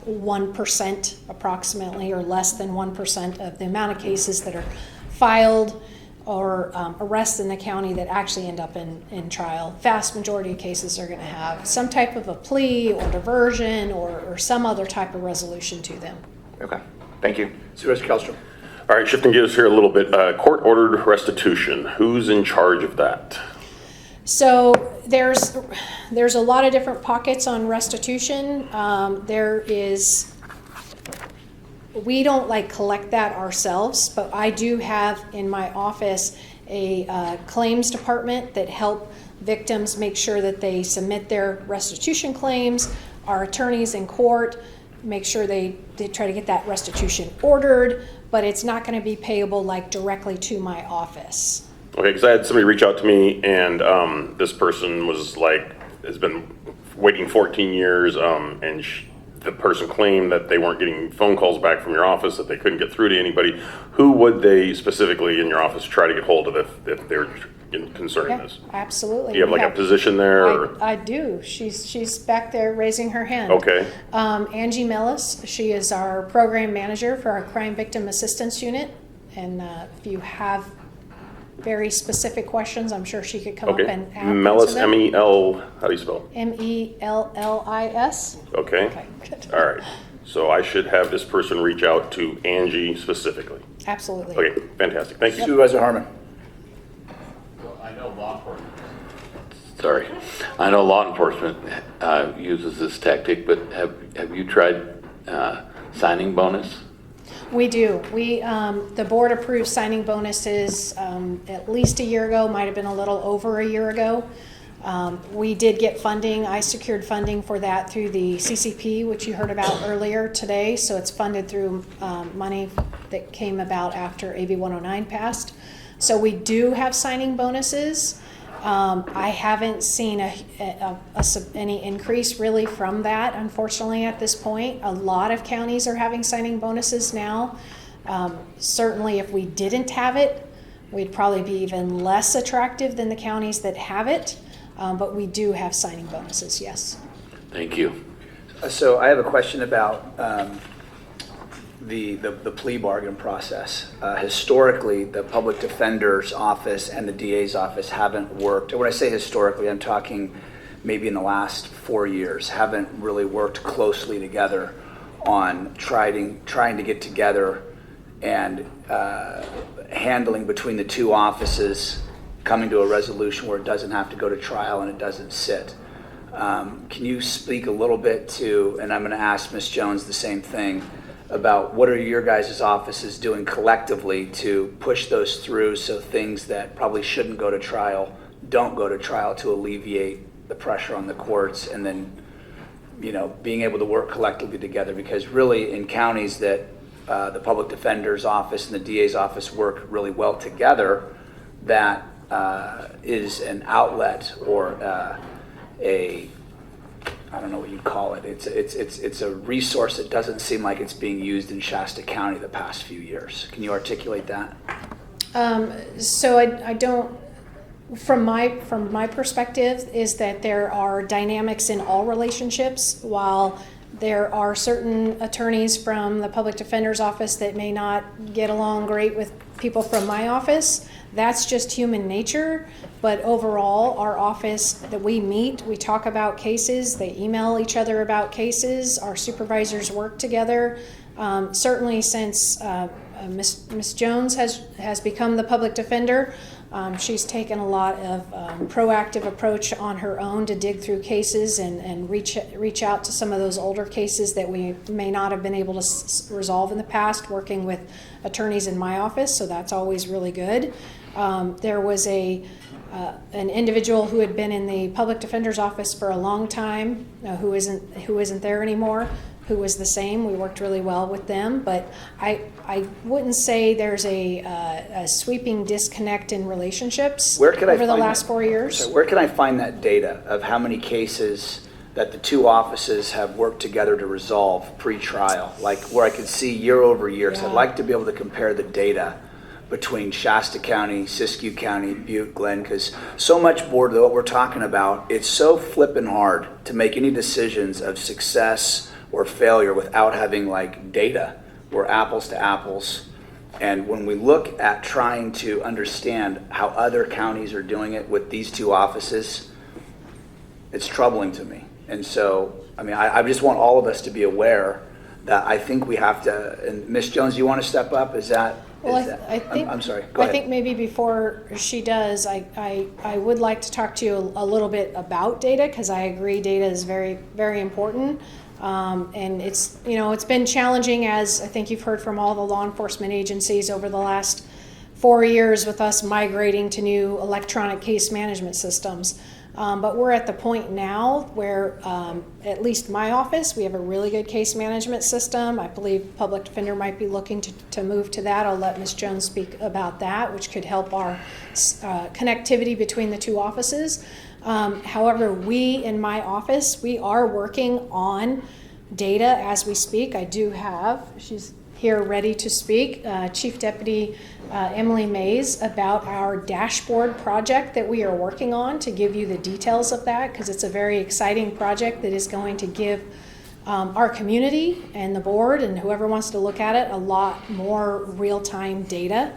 1% approximately, or less than 1% of the amount of cases that are filed or arrests in the county that actually end up in trial. Vast majority of cases are going to have some type of a plea or diversion or some other type of resolution to them. Okay, thank you. Supervisor Kellstrom. All right, shifting gears here a little bit. Court-ordered restitution. Who's in charge of that? So there's a lot of different pockets on restitution. We don't collect that ourselves, but I do have in my office a claims department that help victims make sure that they submit their restitution claims. Our attorneys in court make sure they try to get that restitution ordered, but it's not going to be payable directly to my office. Okay, because I had somebody reach out to me, and this person was has been waiting 14 years, and the person claimed that they weren't getting phone calls back from your office, that they couldn't get through to anybody. Who would they specifically in your office try to get hold of if they're concerning this? Absolutely. Do you have a position there? Or? I do. She's back there raising her hand. Okay. Angie Mellis, she is our program manager for our Crime Victim Assistance Unit, and if you have very specific questions, I'm sure she could come up and answer Mellis, them. M-E-L, how do you spell? M-E-L-L-I-S. Okay. Good. All right. So I should have this person reach out to Angie specifically. Absolutely. Okay, fantastic. Thank you. Supervisor Harmon. I know law enforcement. Sorry. I know law enforcement uses this tactic, but have you tried signing bonus? We do. The board approved signing bonuses at least a year ago, might have been a little over a year ago. We did get funding. I secured funding for that through the CCP, which you heard about earlier today. So it's funded through money that came about after AB 109 passed. So we do have signing bonuses. I haven't seen any increase really from that, unfortunately, at this point. A lot of counties are having signing bonuses now. Certainly, if we didn't have it, we'd probably be even less attractive than the counties that have it. But we do have signing bonuses, yes. Thank you. So I have a question about the plea bargain process. Historically, the public defender's office and the DA's office haven't worked. And when I say historically, I'm talking maybe in the last 4 years, haven't really worked closely together on trying to get together and handling between the two offices, coming to a resolution where it doesn't have to go to trial and it doesn't sit. Can you speak a little bit to, and I'm going to ask Ms. Jones the same thing, about what are your guys' offices doing collectively to push those through so things that probably shouldn't go to trial don't go to trial, to alleviate the pressure on the courts, and then being able to work collectively together? Because really in counties that the public defender's office and the DA's office work really well together, that is an outlet or a I don't know what you'd call it. It's a resource that doesn't seem like it's being used in Shasta County the past few years. Can you articulate that? So I don't, from my perspective, is that there are dynamics in all relationships. While there are certain attorneys from the public defender's office that may not get along great with people from my office, that's just human nature. But overall, our office, that we meet, we talk about cases, they email each other about cases, our supervisors work together. Certainly since Ms. Jones has become the public defender, she's taken a lot of proactive approach on her own to dig through cases and reach out to some of those older cases that we may not have been able to resolve in the past, working with attorneys in my office, so that's always really good. There was an individual who had been in the public defender's office for a long time, who isn't there anymore, who was the same. We worked really well with them, but I wouldn't say there's a sweeping disconnect in relationships over the last 4 years. So where can I find that data of how many cases that the two offices have worked together to resolve pre-trial, like where I could see year over year? Because I'd like to be able to compare the data between Shasta County, Siskiyou County, Butte, Glenn, because so much more to what we're talking about, it's so flippin' hard to make any decisions of success or failure without having like data or apples to apples. And when we look at trying to understand how other counties are doing it with these two offices, it's troubling to me. And so, I mean, I just want all of us to be aware that I think we have to, and Ms. Jones, you want to step up? Well, I think, I'm sorry, go ahead. I think maybe before she does, I would like to talk to you a little bit about data, because I agree data is very, very important. And it's been challenging, as I think you've heard from all the law enforcement agencies over the last 4 years with us migrating to new electronic case management systems. But we're at the point now where, at least my office, we have a really good case management system. I believe public defender might be looking to move to that. I'll let Ms. Jones speak about that, which could help our connectivity between the two offices. However, we in my office, we are working on data as we speak. I do have, she's here ready to speak, Chief Deputy Emily Mays, about our dashboard project that we are working on, to give you the details of that, because it's a very exciting project that is going to give our community and the board and whoever wants to look at it a lot more real-time data.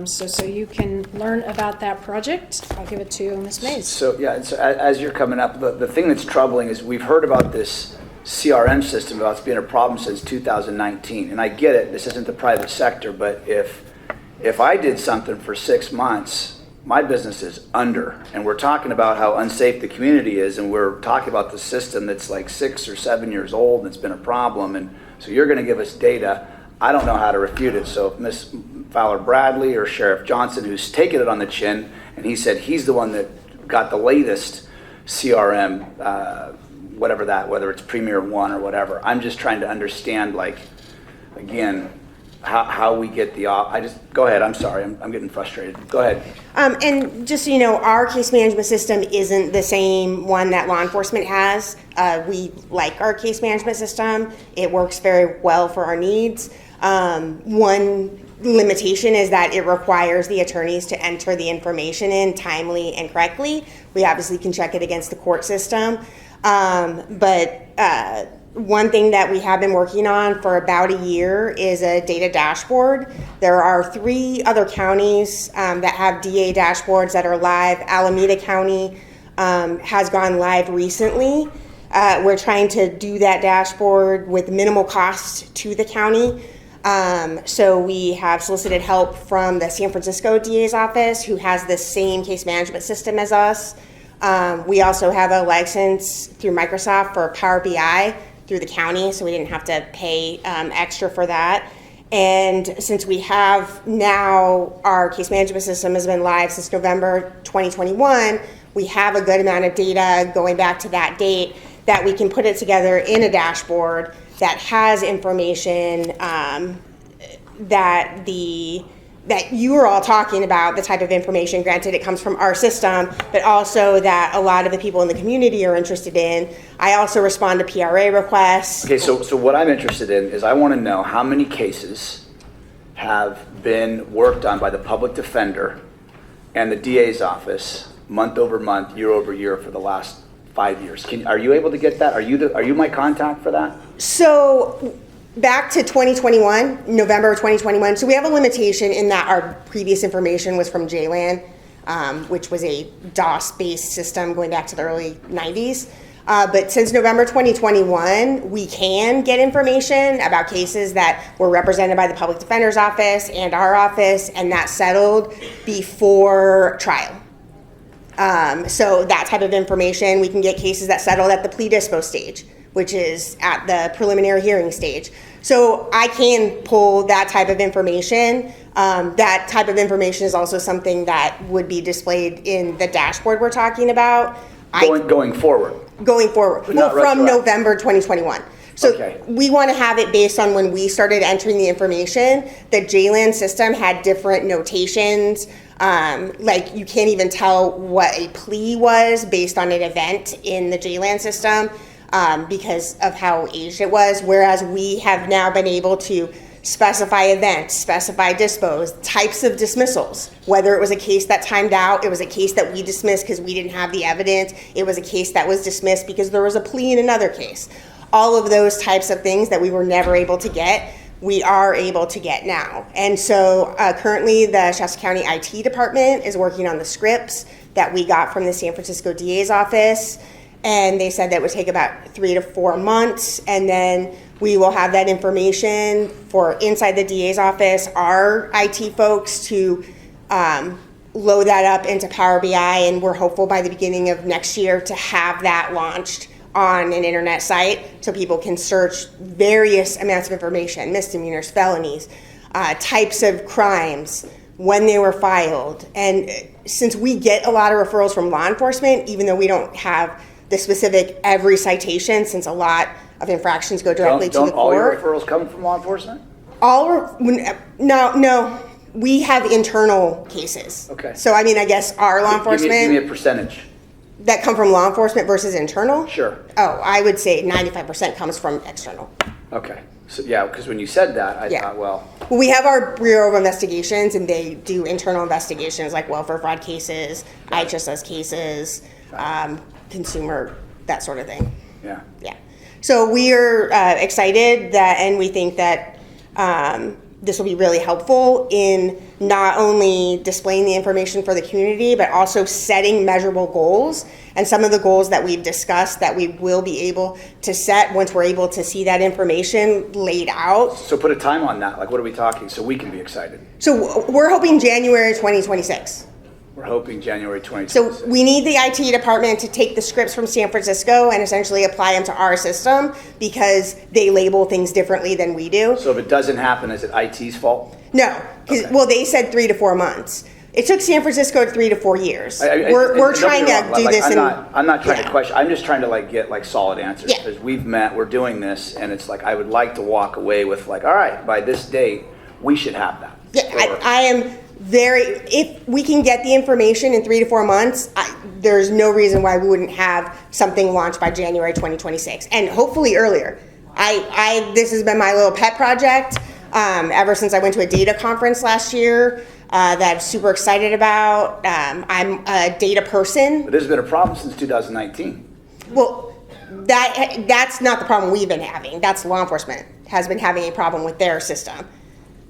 So you can learn about that project. I'll give it to Ms. Mays. So yeah, so as you're coming up, the thing that's troubling is we've heard about this CRM system, about it's been a problem since 2019. And I get it, this isn't the private sector, but if I did something for 6 months, my business is under. And we're talking about how unsafe the community is, and we're talking about the system that's like 6 or 7 years old and it's been a problem. And so you're going to give us data. I don't know how to refute it. So if Ms. Fowler Bradley or Sheriff Johnson, who's taken it on the chin, and he said he's the one that got the latest CRM, whether it's Premier One or whatever. I'm just trying to understand, like, again, how we get go ahead, I'm sorry, I'm getting frustrated. Go ahead. And just so you know, our case management system isn't the same one that law enforcement has. We like our case management system. It works very well for our needs. One limitation is that it requires the attorneys to enter the information in timely and correctly. We obviously can check it against the court system. But one thing that we have been working on for about a year is a data dashboard. There are 3 other counties that have DA dashboards that are live. Alameda County has gone live recently. We're trying to do that dashboard with minimal cost to the county. So we have solicited help from the San Francisco DA's office, who has the same case management system as us. We also have a license through Microsoft for Power BI through the county, so we didn't have to pay extra for that. And since we have now, our case management system has been live since November 2021, we have a good amount of data going back to that date that we can put it together in a dashboard that has information that the that you are all talking about, the type of information, granted it comes from our system, but also that a lot of the people in the community are interested in. I also respond to PRA requests. Okay, so what I'm interested in is I want to know how many cases have been worked on by the public defender and the DA's office month over month, year over year for the last 5 years. Are you able to get that? Are you my contact for that? So back to 2021, November of 2021. So we have a limitation in that our previous information was from JLAN, which was a DOS-based system going back to the early 90s. But since November 2021, we can get information about cases that were represented by the Public Defender's Office and our office, and that settled before trial. So that type of information, we can get cases that settled at the plea dispo stage, which is at the preliminary hearing stage. So I can pull that type of information. That type of information is also something that would be displayed in the dashboard we're talking about. Going forward. Going forward. But Well, not from retroactive. November 2021. So Okay. we want to have it based on when we started entering the information. The JLAN system had different notations. Like you can't even tell what a plea was based on an event in the JLAN system because of how aged it was. Whereas we have now been able to specify events, specify dispos, types of dismissals, whether it was a case that timed out, it was a case that we dismissed because we didn't have the evidence, it was a case that was dismissed because there was a plea in another case. All of those types of things that we were never able to get, we are able to get now. And so currently the Shasta County IT department is working on the scripts that we got from the San Francisco DA's office. And they said that would take about 3 to 4 months. And then we will have that information for inside the DA's office, our IT folks to load that up into Power BI. And we're hopeful by the beginning of next year to have that launched on an internet site so people can search various amounts of information, misdemeanors, felonies, types of crimes, when they were filed. And since we get a lot of referrals from law enforcement, even though we don't have the specific every citation, since a lot of infractions go directly to the Don't all your court. referrals come from law enforcement? No, we have internal cases. Okay. So I mean, I guess our law enforcement Give me a percentage. that come from law enforcement versus internal? Sure. Oh, I would say 95% comes from external. Okay. So yeah, because when you said that, I Yeah. thought, well, Well, we have our Bureau of Investigations, and they do internal investigations like welfare fraud cases, IHSS cases, consumer, that sort of thing. yeah. Yeah. So we are excited that, and we think that this will be really helpful in not only displaying the information for the community, but also setting measurable goals. And some of the goals that we've discussed that we will be able to set once we're able to see that information laid out. So put a time on that. Like, what are we talking? So we can be excited. So we're hoping January 2026. We're hoping January 2026. So we need the IT department to take the scripts from San Francisco and essentially apply them to our system because they label things differently than we do. So if it doesn't happen, is it IT's fault? No, because Okay. well, they said 3 to 4 months. It took San Francisco 3 to 4 years. We're don't get trying me to wrong, do like, this. I'm not trying yeah. to question. I'm just trying to like get like solid answers Yeah. because we've met. We're doing this, and it's like I would like to walk away with like, all right, by this date, we should have that. Yeah, Or- I am very. If we can get the information in 3 to 4 months, there's no reason why we wouldn't have something launched by January 2026, and hopefully earlier. This has been my little pet project ever since I went to a data conference last year that I'm super excited about. I'm a data person. But there's been a problem since 2019. Well, that's not the problem we've been having. That's law enforcement has been having a problem with their system.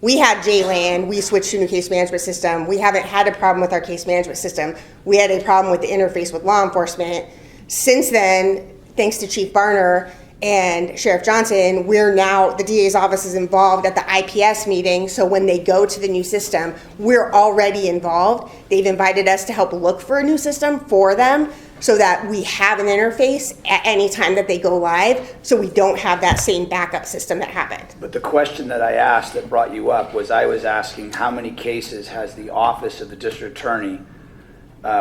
We had JLAN, we switched to a new case management system. We haven't had a problem with our case management system. We had a problem with the interface with law enforcement. Since then, thanks to Chief Barner and Sheriff Johnson, we're now, the DA's office is involved at the IPS meeting, so when they go to the new system, we're already involved. They've invited us to help look for a new system for them so that we have an interface at any time that they go live, so we don't have that same backup system that happened. But the question that I asked that brought you up was I was asking how many cases has the office of the district attorney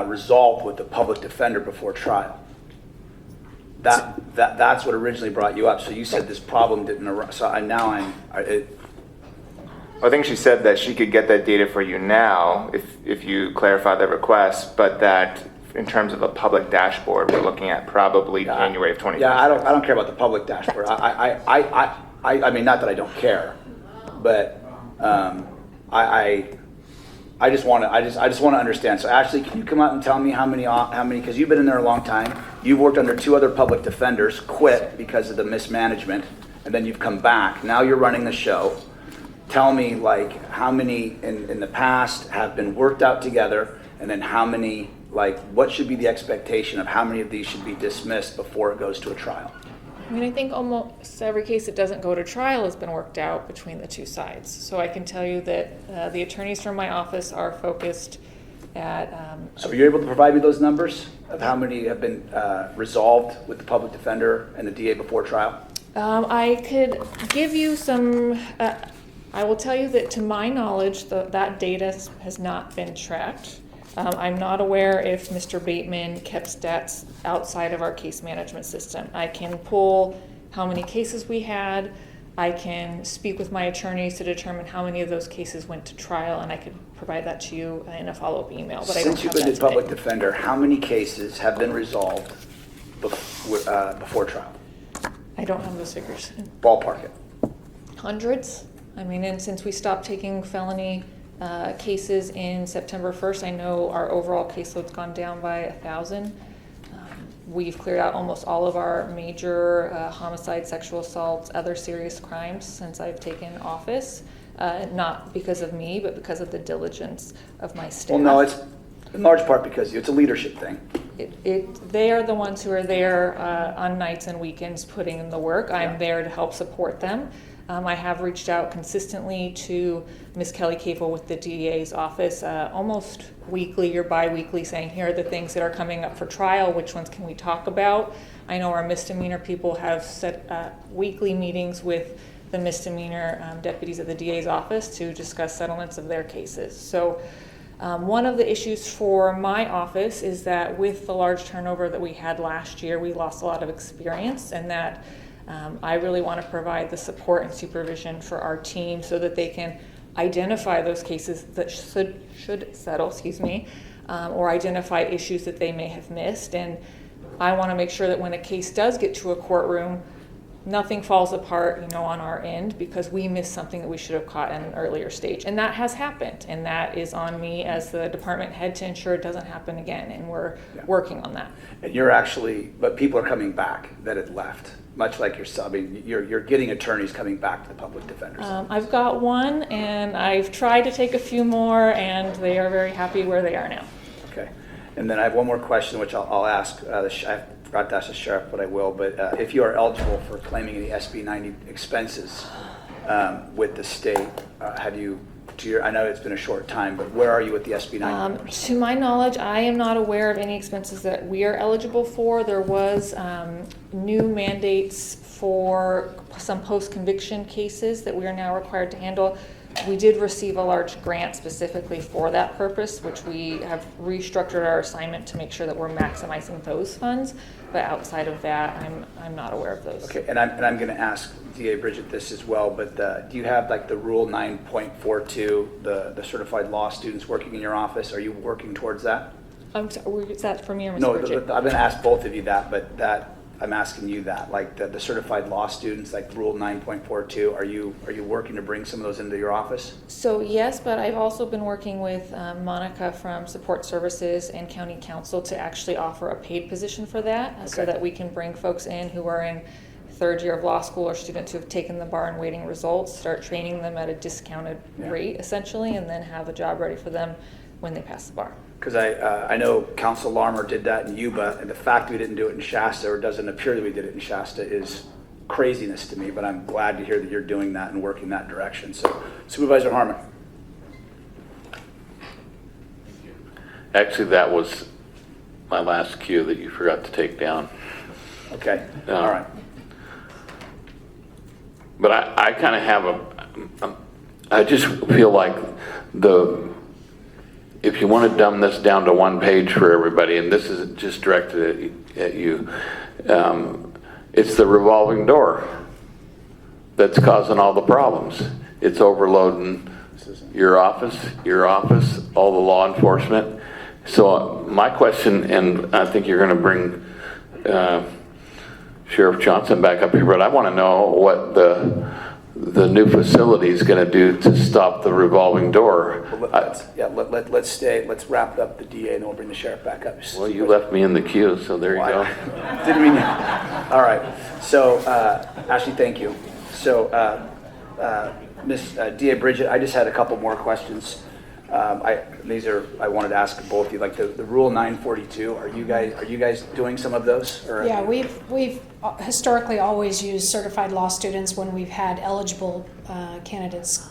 resolved with the public defender before trial? That's what originally brought you up. So you said this problem didn't arise. So I think she said that she could get that data for you now if you clarify the request, but that in terms of a public dashboard, we're looking at probably January of 2020. Yeah, I don't care about the public dashboard. I mean, not that I don't care, but I just want to understand. So Ashley, can you come out and tell me how many, because you've been in there a long time. You've worked under 2 other public defenders, quit because of the mismanagement, and then you've come back. Now you're running the show. Tell me, like, how many in the past have been worked out together, and then how many, like, what should be the expectation of how many of these should be dismissed before it goes to a trial? I mean, I think almost every case that doesn't go to trial has been worked out between the 2 sides. So I can tell you that the attorneys from my office are focused at... So are you able to provide me those numbers of how many have been resolved with the public defender and the DA before trial? I could give you some... I will tell you that to my knowledge, that data has not been tracked. I'm not aware if Mr. Bateman kept stats outside of our case management system. I can pull how many cases we had. I can speak with my attorneys to determine how many of those cases went to trial, and I could provide that to you in a follow-up email. But I don't Since have you've been that the public today. defender, how many cases have been resolved before trial? I don't have those figures. Ballpark it. Hundreds. I mean, and since we stopped taking felony cases in September 1st, I know our overall caseload's gone down by 1,000. We've cleared out almost all of our major homicide, sexual assaults, other serious crimes since I've taken office. Not because of me, but because of the diligence of my staff. Well, no, it's in large part because it's a leadership thing. They are the ones who are there on nights and weekends putting in the work. I'm there to help support them. I have reached out consistently to Ms. Kelly Cafel with the DA's office almost weekly or bi-weekly, saying here are the things that are coming up for trial, which ones can we talk about. I know our misdemeanor people have set weekly meetings with the misdemeanor deputies at the DA's office to discuss settlements of their cases. So one of the issues for my office is that with the large turnover that we had last year, we lost a lot of experience, and that I really want to provide the support and supervision for our team so that they can identify those cases that should settle, or identify issues that they may have missed. And I want to make sure that when a case does get to a courtroom, nothing falls apart, on our end because we missed something that we should have caught at an earlier stage. And that has happened, and that is on me as the department head to ensure it doesn't happen again, and we're working on that. And but people are coming back that had left, much like yourself. I mean, you're getting attorneys coming back to the public defenders. I've got one, and I've tried to take a few more, and they are very happy where they are now. Okay. And then I have one more question, which I'll ask. I forgot to ask the sheriff, but I will. But if you are eligible for claiming any SB 90 expenses with the state, have you? I know it's been a short time, but where are you with the SB 90 numbers? To my knowledge, I am not aware of any expenses that we are eligible for. There was new mandates for some post-conviction cases that we are now required to handle. We did receive a large grant specifically for that purpose, which we have restructured our assignment to make sure that we're maximizing those funds. But outside of that, I'm not aware of those. Okay, and I'm going to ask DA Bridget this as well, but do you have like the Rule 9.42, the certified law students working in your office? Are you working towards that? I'm sorry, is that from me or Ms. No, Bridget? I've been asked both of you that, but I'm asking you that, like the certified law students, like Rule 9.42, are you working to bring some of those into your office? So yes, but I've also been working with Monica from Support Services and County Council to actually offer a paid position for that, so that we can bring folks in who are in third year of law school or students who have taken the bar and waiting results, start training them at a discounted rate essentially, and then have a job ready for them when they pass the bar. Because I know Council Larmer did that in Yuba, and the fact we didn't do it in Shasta, or doesn't appear that we did it in Shasta, is craziness to me, but I'm glad to hear that you're doing that and working that direction. So, Supervisor Harmon. Actually, that was my last cue that you forgot to take down. Okay, all right. But I kind of have I just feel like if you want to dumb this down to one page for everybody, and this is just directed at you, it's the revolving door that's causing all the problems. It's overloading your office, all the law enforcement. So my question, and I think you're going to bring Sheriff Johnson back up here, but I want to know what the new facility is going to do to stop the revolving door. Let's wrap up the DA and then we'll bring the sheriff back up. Well, you left me in the queue, so there you go. Didn't mean all right. So, Ashley, thank you. So, Miss DA Bridget, I just had a couple more questions. I wanted to ask both of you, like the Rule 942. Are you guys doing some of those? Or Yeah, we've historically always used certified law students when we've had eligible candidates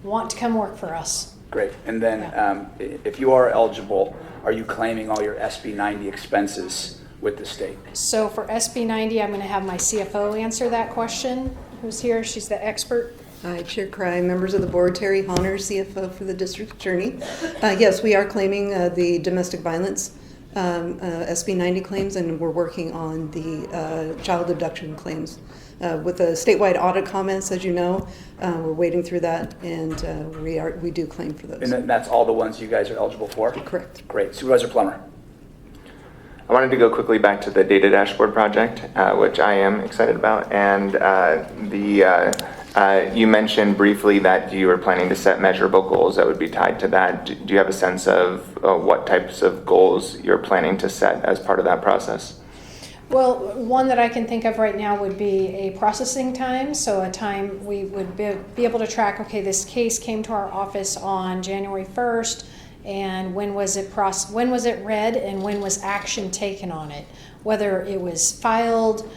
want to come work for us. Great. And then, if you are eligible, are you claiming all your SB 90 expenses with the state? So for SB 90, I'm going to have my CFO answer that question. Who's here? She's the expert. Hi, Chair Cry, members of the board, Terry Honor, CFO for the district attorney. Yes, we are claiming the domestic violence SB 90 claims, and we're working on the child abduction claims. With the statewide audit comments, as you know, we're waiting through that, and we do claim for those. And that's all the ones you guys are eligible for? Correct. Great. Supervisor Plummer. I wanted to go quickly back to the data dashboard project, which I am excited about, and you mentioned briefly that you were planning to set measurable goals that would be tied to that. Do you have a sense of what types of goals you're planning to set as part of that process? Well, one that I can think of right now would be a processing time. So a time we would be able to track, okay, this case came to our office on January 1st, and when was it read, and when was action taken on it? Whether it was filed,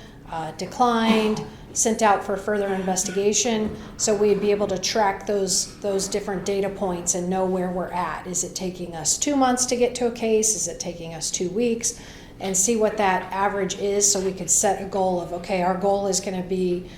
declined, sent out for further investigation. So we'd be able to track those different data points and know where we're at. Is it taking us 2 months to get to a case? Is it taking us 2 weeks? And see what that average is, so we could set a goal of, okay, our goal is going to be,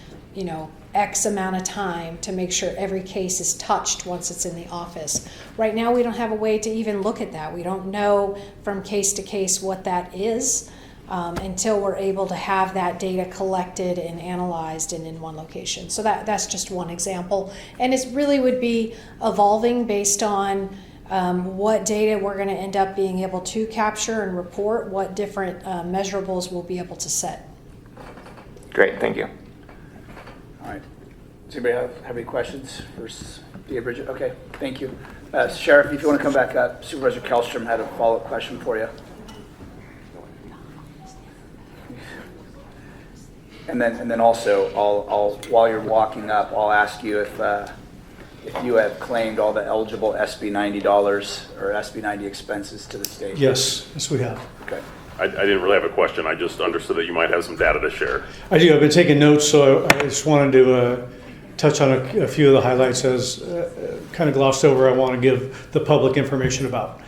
X amount of time to make sure every case is touched once it's in the office. Right now, we don't have a way to even look at that. We don't know from case to case what that is until we're able to have that data collected and analyzed and in one location. So that's just one example. And it really would be evolving based on what data we're going to end up being able to capture and report, what different measurables we'll be able to set. Great, thank you. All right. Does anybody have any questions for DA Bridget? Okay, thank you. Sheriff, if you want to come back up, Supervisor Kellstrom had a follow-up question for you. And then also, I'll while you're walking up, I'll ask you if you have claimed all the eligible SB 90 dollars or SB 90 expenses to the state. Yes, we have. Okay. I didn't really have a question. I just understood that you might have some data to share. I do. I've been taking notes, so I just wanted to touch on a few of the highlights as kind of glossed over. I want to give the public information about.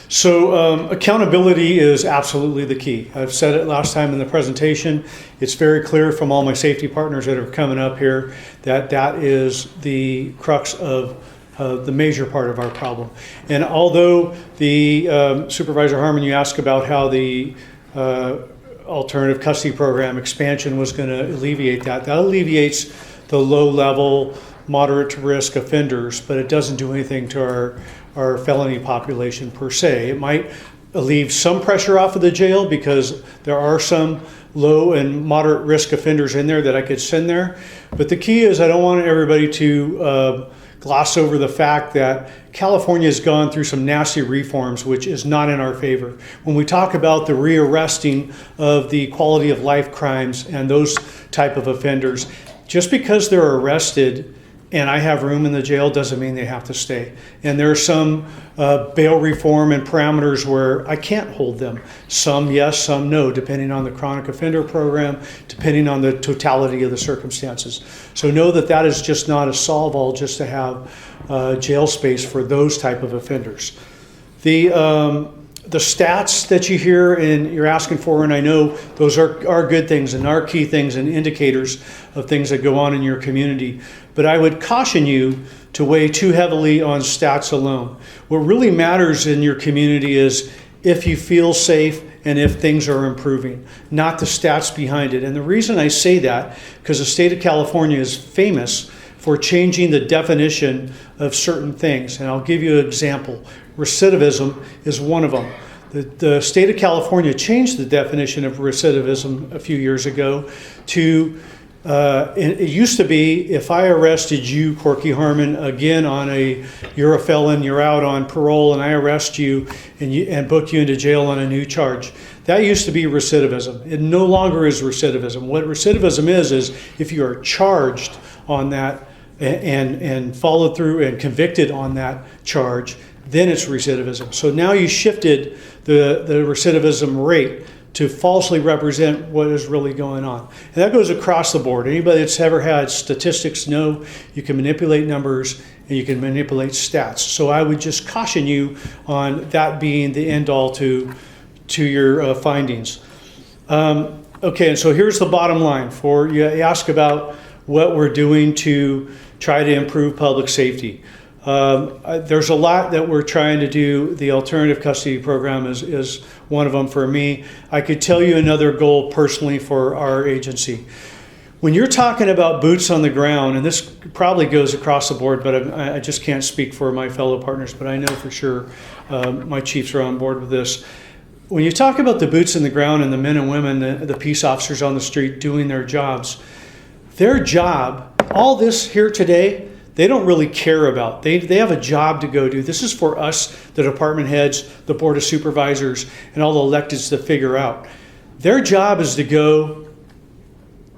So accountability is absolutely the key. I've said it last time in the presentation. It's very clear from all my safety partners that are coming up here that is the crux of the major part of our problem. And although the Supervisor Harmon, you asked about how the alternative custody program expansion was going to alleviate that. That alleviates the low-level, moderate-to-risk offenders, but it doesn't do anything to our felony population per se. It might alleviate some pressure off of the jail because there are some low and moderate risk offenders in there that I could send there. But the key is I don't want everybody to gloss over the fact that California has gone through some nasty reforms, which is not in our favor. When we talk about the rearresting of the quality of life crimes and those type of offenders, just because they're arrested and I have room in the jail doesn't mean they have to stay. And there are some bail reform and parameters where I can't hold them. Some yes, some no, depending on the chronic offender program, depending on the totality of the circumstances. So know that that is just not a solve-all just to have jail space for those type of offenders. The stats that you hear and you're asking for, and I know those are good things and are key things and indicators of things that go on in your community. But I would caution you to weigh too heavily on stats alone. What really matters in your community is if you feel safe and if things are improving, not the stats behind it. And the reason I say that, because the state of California is famous for changing the definition of certain things. And I'll give you an example. Recidivism is one of them. The state of California changed the definition of recidivism a few years ago to, it used to be, if I arrested you, Corky Harmon, again you're a felon, you're out on parole, and I arrest you and book you into jail on a new charge. That used to be recidivism. It no longer is recidivism. What recidivism is if you are charged on that and followed through and convicted on that charge, then it's recidivism. So now you shifted the recidivism rate to falsely represent what is really going on. And that goes across the board. Anybody that's ever had statistics know you can manipulate numbers and you can manipulate stats. So I would just caution you on that being the end all to your findings. Okay, and so here's the bottom line. You ask about what we're doing to try to improve public safety. There's a lot that we're trying to do. The alternative custody program is one of them for me. I could tell you another goal personally for our agency. When you're talking about boots on the ground, and this probably goes across the board, but I just can't speak for my fellow partners, but I know for sure my chiefs are on board with this. When you talk about the boots in the ground and the men and women, the peace officers on the street doing their jobs, their job, all this here today, they don't really care about. They have a job to go do. This is for us, the department heads, the board of supervisors, and all the electeds to figure out. Their job is to go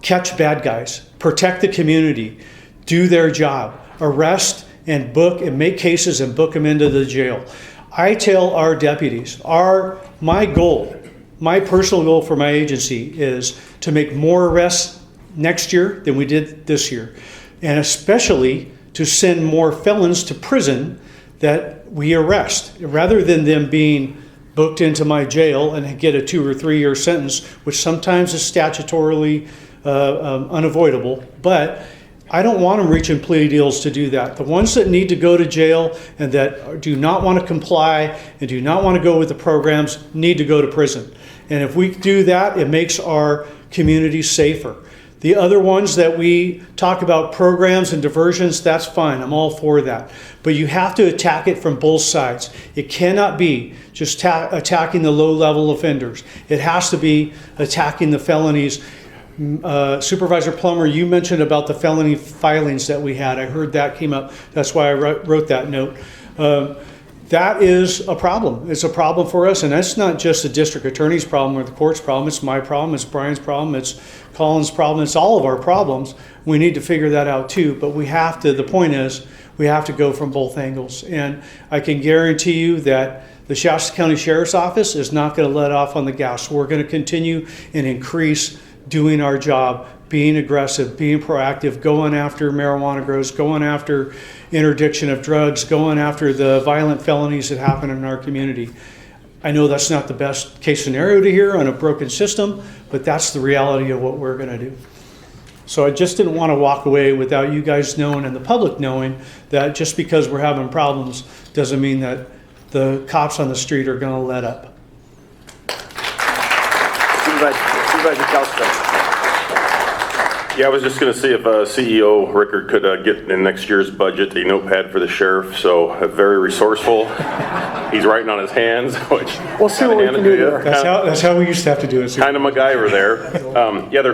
catch bad guys, protect the community, do their job, arrest and book and make cases and book them into the jail. I tell our deputies, my goal, my personal goal for my agency is to make more arrests next year than we did this year, and especially to send more felons to prison that we arrest, rather than them being booked into my jail and get a 2 or 3 year sentence, which sometimes is statutorily unavoidable. But I don't want them reaching plea deals to do that. The ones that need to go to jail and that do not want to comply and do not want to go with the programs need to go to prison. And if we do that, it makes our community safer. The other ones that we talk about, programs and diversions, that's fine. I'm all for that. But you have to attack it from both sides. It cannot be just attacking the low-level offenders. It has to be attacking the felonies. Supervisor Plummer, you mentioned about the felony filings that we had. I heard that came up. That's why I wrote that note. That is a problem. It's a problem for us, and that's not just the district attorney's problem or the court's problem. It's my problem. It's Brian's problem. It's Colin's problem. It's all of our problems. We need to figure that out too, but we have to, the point is, we have to go from both angles. And I can guarantee you that the Shasta County Sheriff's Office is not going to let off on the gas. We're going to continue and increase doing our job, being aggressive, being proactive, going after marijuana grows, going after interdiction of drugs, going after the violent felonies that happen in our community. I know that's not the best case scenario to hear on a broken system, but that's the reality of what we're going to do. So I just didn't want to walk away without you guys knowing and the public knowing that just because we're having problems doesn't mean that the cops on the street are going to let up. Supervisor Kelsey. Yeah, I was just going to see if CEO Rickard could get in next year's budget a notepad for the sheriff. So very resourceful. He's writing on his hands, which we'll see what we can do there. That's how we used to have to do it. Kind of MacGyver there. Yeah, the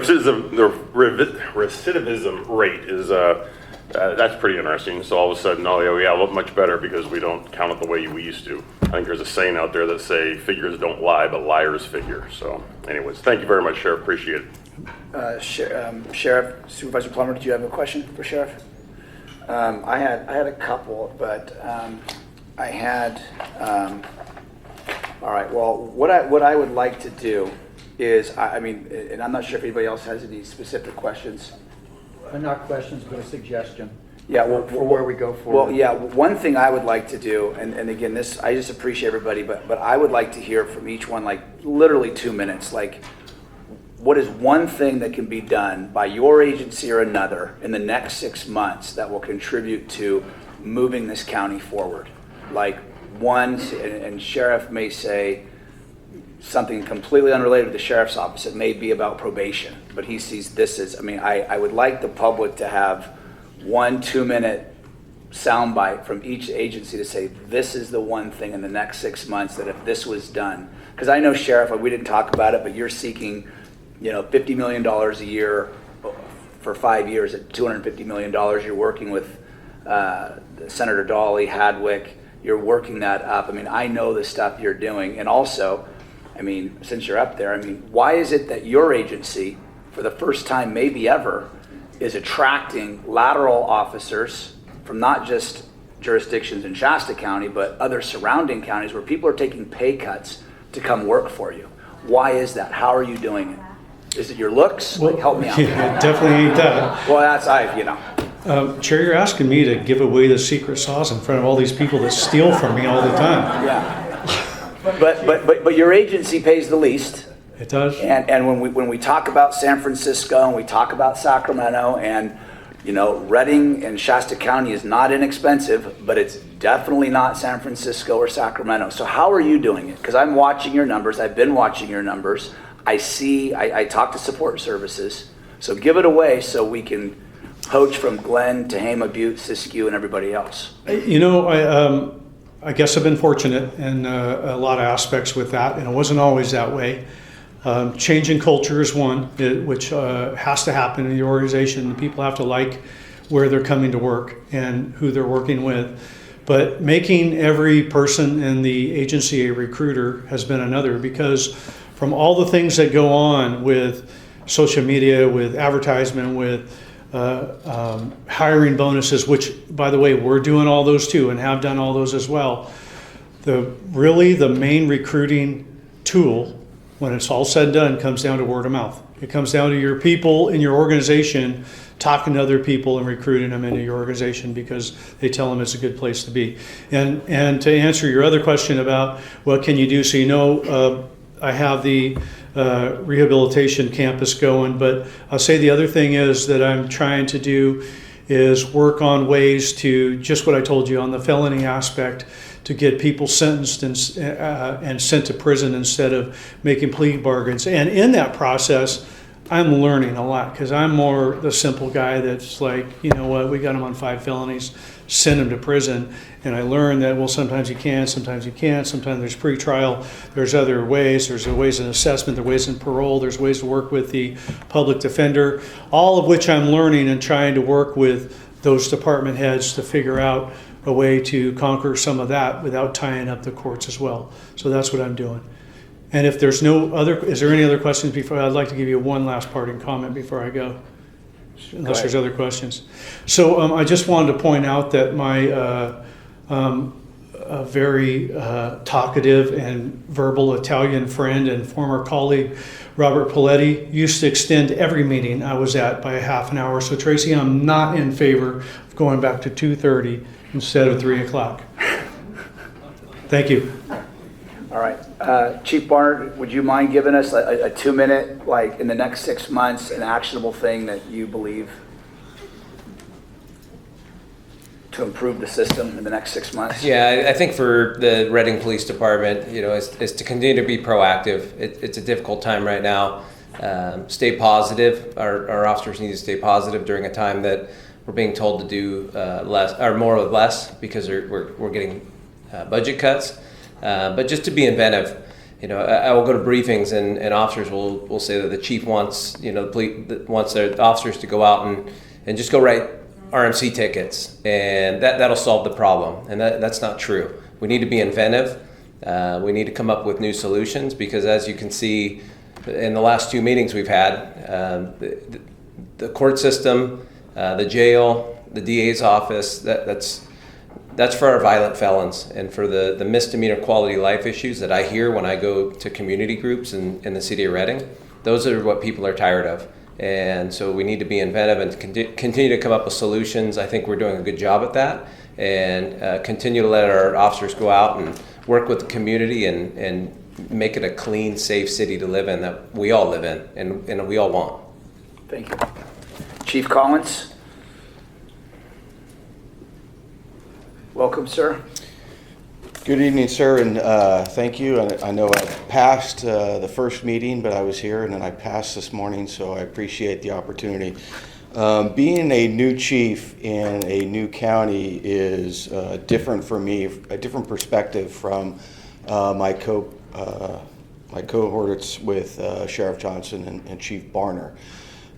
recidivism rate is that's pretty interesting. So all of a sudden, oh yeah, we look much better because we don't count it the way we used to. I think there's a saying out there that say figures don't lie, but liars figure. So, anyways, thank you very much, Sheriff. Appreciate it. Sheriff, Supervisor Plummer, did you have a question for Sheriff? I had a couple, but I had. All right. Well, what I would like to do is, I mean, and I'm not sure if anybody else has any specific questions. Not questions, but a suggestion. Yeah, well, for where we go forward. Well, yeah, one thing I would like to do, and again, this, I just appreciate everybody, but I would like to hear from each one, like literally 2 minutes, like what is one thing that can be done by your agency or another in the next 6 months that will contribute to moving this county forward? Like one, and Sheriff may say something completely unrelated to the Sheriff's Office. It may be about probation, but he sees this as, I mean, I would like the public to have 1 2-minute soundbite from each agency to say, this is the one thing in the next 6 months that if this was done, because I know, Sheriff, we didn't talk about it, but you're seeking, $50 million a year for 5 years at $250 million. You're working with Senator Dawley, Hadwick. You're working that up. I know the stuff you're doing. And also, since you're up there, why is it that your agency, for the first time maybe ever, is attracting lateral officers from not just jurisdictions in Shasta County, but other surrounding counties where people are taking pay cuts to come work for you? Why is that? How are you doing it? Is it your looks? Help me out. Yeah, it definitely ain't that. Well, that's, Chair, you're asking me to give away the secret sauce in front of all these people that steal from me all the time. Yeah. But your agency pays the least. It does. And when we talk about San Francisco and we talk about Sacramento and Redding and Shasta County is not inexpensive, but it's definitely not San Francisco or Sacramento. So how are you doing it? Because I'm watching your numbers. I've been watching your numbers. I talk to support services. So give it away so we can poach from Glen, Tehama, Butte, Siskiyou, and everybody else. I guess I've been fortunate in a lot of aspects with that, and it wasn't always that way. Changing culture is one, which has to happen in the organization. People have to like where they're coming to work and who they're working with. But making every person in the agency a recruiter has been another, because from all the things that go on with social media, with advertisement, with hiring bonuses, which, by the way, we're doing all those too and have done all those as well. The main recruiting tool, when it's all said and done, comes down to word of mouth. It comes down to your people in your organization talking to other people and recruiting them into your organization because they tell them it's a good place to be. And to answer your other question about what can you do, so I have the rehabilitation campus going, but I'll say the other thing is that I'm trying to do is work on ways to, just what I told you on the felony aspect, to get people sentenced and sent to prison instead of making plea bargains. And in that process, I'm learning a lot because I'm more the simple guy that's like, you know what, we got him on 5 felonies, send him to prison. And I learned that, well, sometimes you can, sometimes you can't, sometimes there's pretrial, there's other ways, there's ways in assessment, there's ways in parole, there's ways to work with the public defender, all of which I'm learning and trying to work with those department heads to figure out a way to conquer some of that without tying up the courts as well. So that's what I'm doing. And if there's is there any other questions before? I'd like to give you one last parting comment before I go, unless there's other questions. So I just wanted to point out that my very talkative and verbal Italian friend and former colleague, Robert Paletti, used to extend every meeting I was at by a half an hour. So Tracy, I'm not in favor of going back to 2:30 instead of 3 o'clock. Thank you. All right. Chief Barnard, would you mind giving us a 2-minute, in the next 6 months, an actionable thing that you believe to improve the system in the next 6 months? Yeah, I think for the Reading Police Department, is to continue to be proactive. It's a difficult time right now. Stay positive. Our officers need to stay positive during a time that we're being told to do less or more with less because we're getting budget cuts. But just to be inventive, I will go to briefings and officers will say that the chief wants wants their officers to go out and just go write RMC tickets, and that'll solve the problem. And that's not true. We need to be inventive. We need to come up with new solutions because, as you can see in the last 2 meetings we've had, the court system, the jail, the DA's office, that's for our violent felons and for the misdemeanor quality of life issues that I hear when I go to community groups in the city of Reading. Those are what people are tired of. And so we need to be inventive and continue to come up with solutions. I think we're doing a good job at that, and continue to let our officers go out and work with the community and make it a clean, safe city to live in that we all live in and we all want. Thank you. Chief Collins. Welcome, sir. Good evening, sir, and thank you. I know I passed the first meeting, but I was here, and then I passed this morning, so I appreciate the opportunity. Being a new chief in a new county is different for me, a different perspective from my cohorts with Sheriff Johnson and Chief Barner.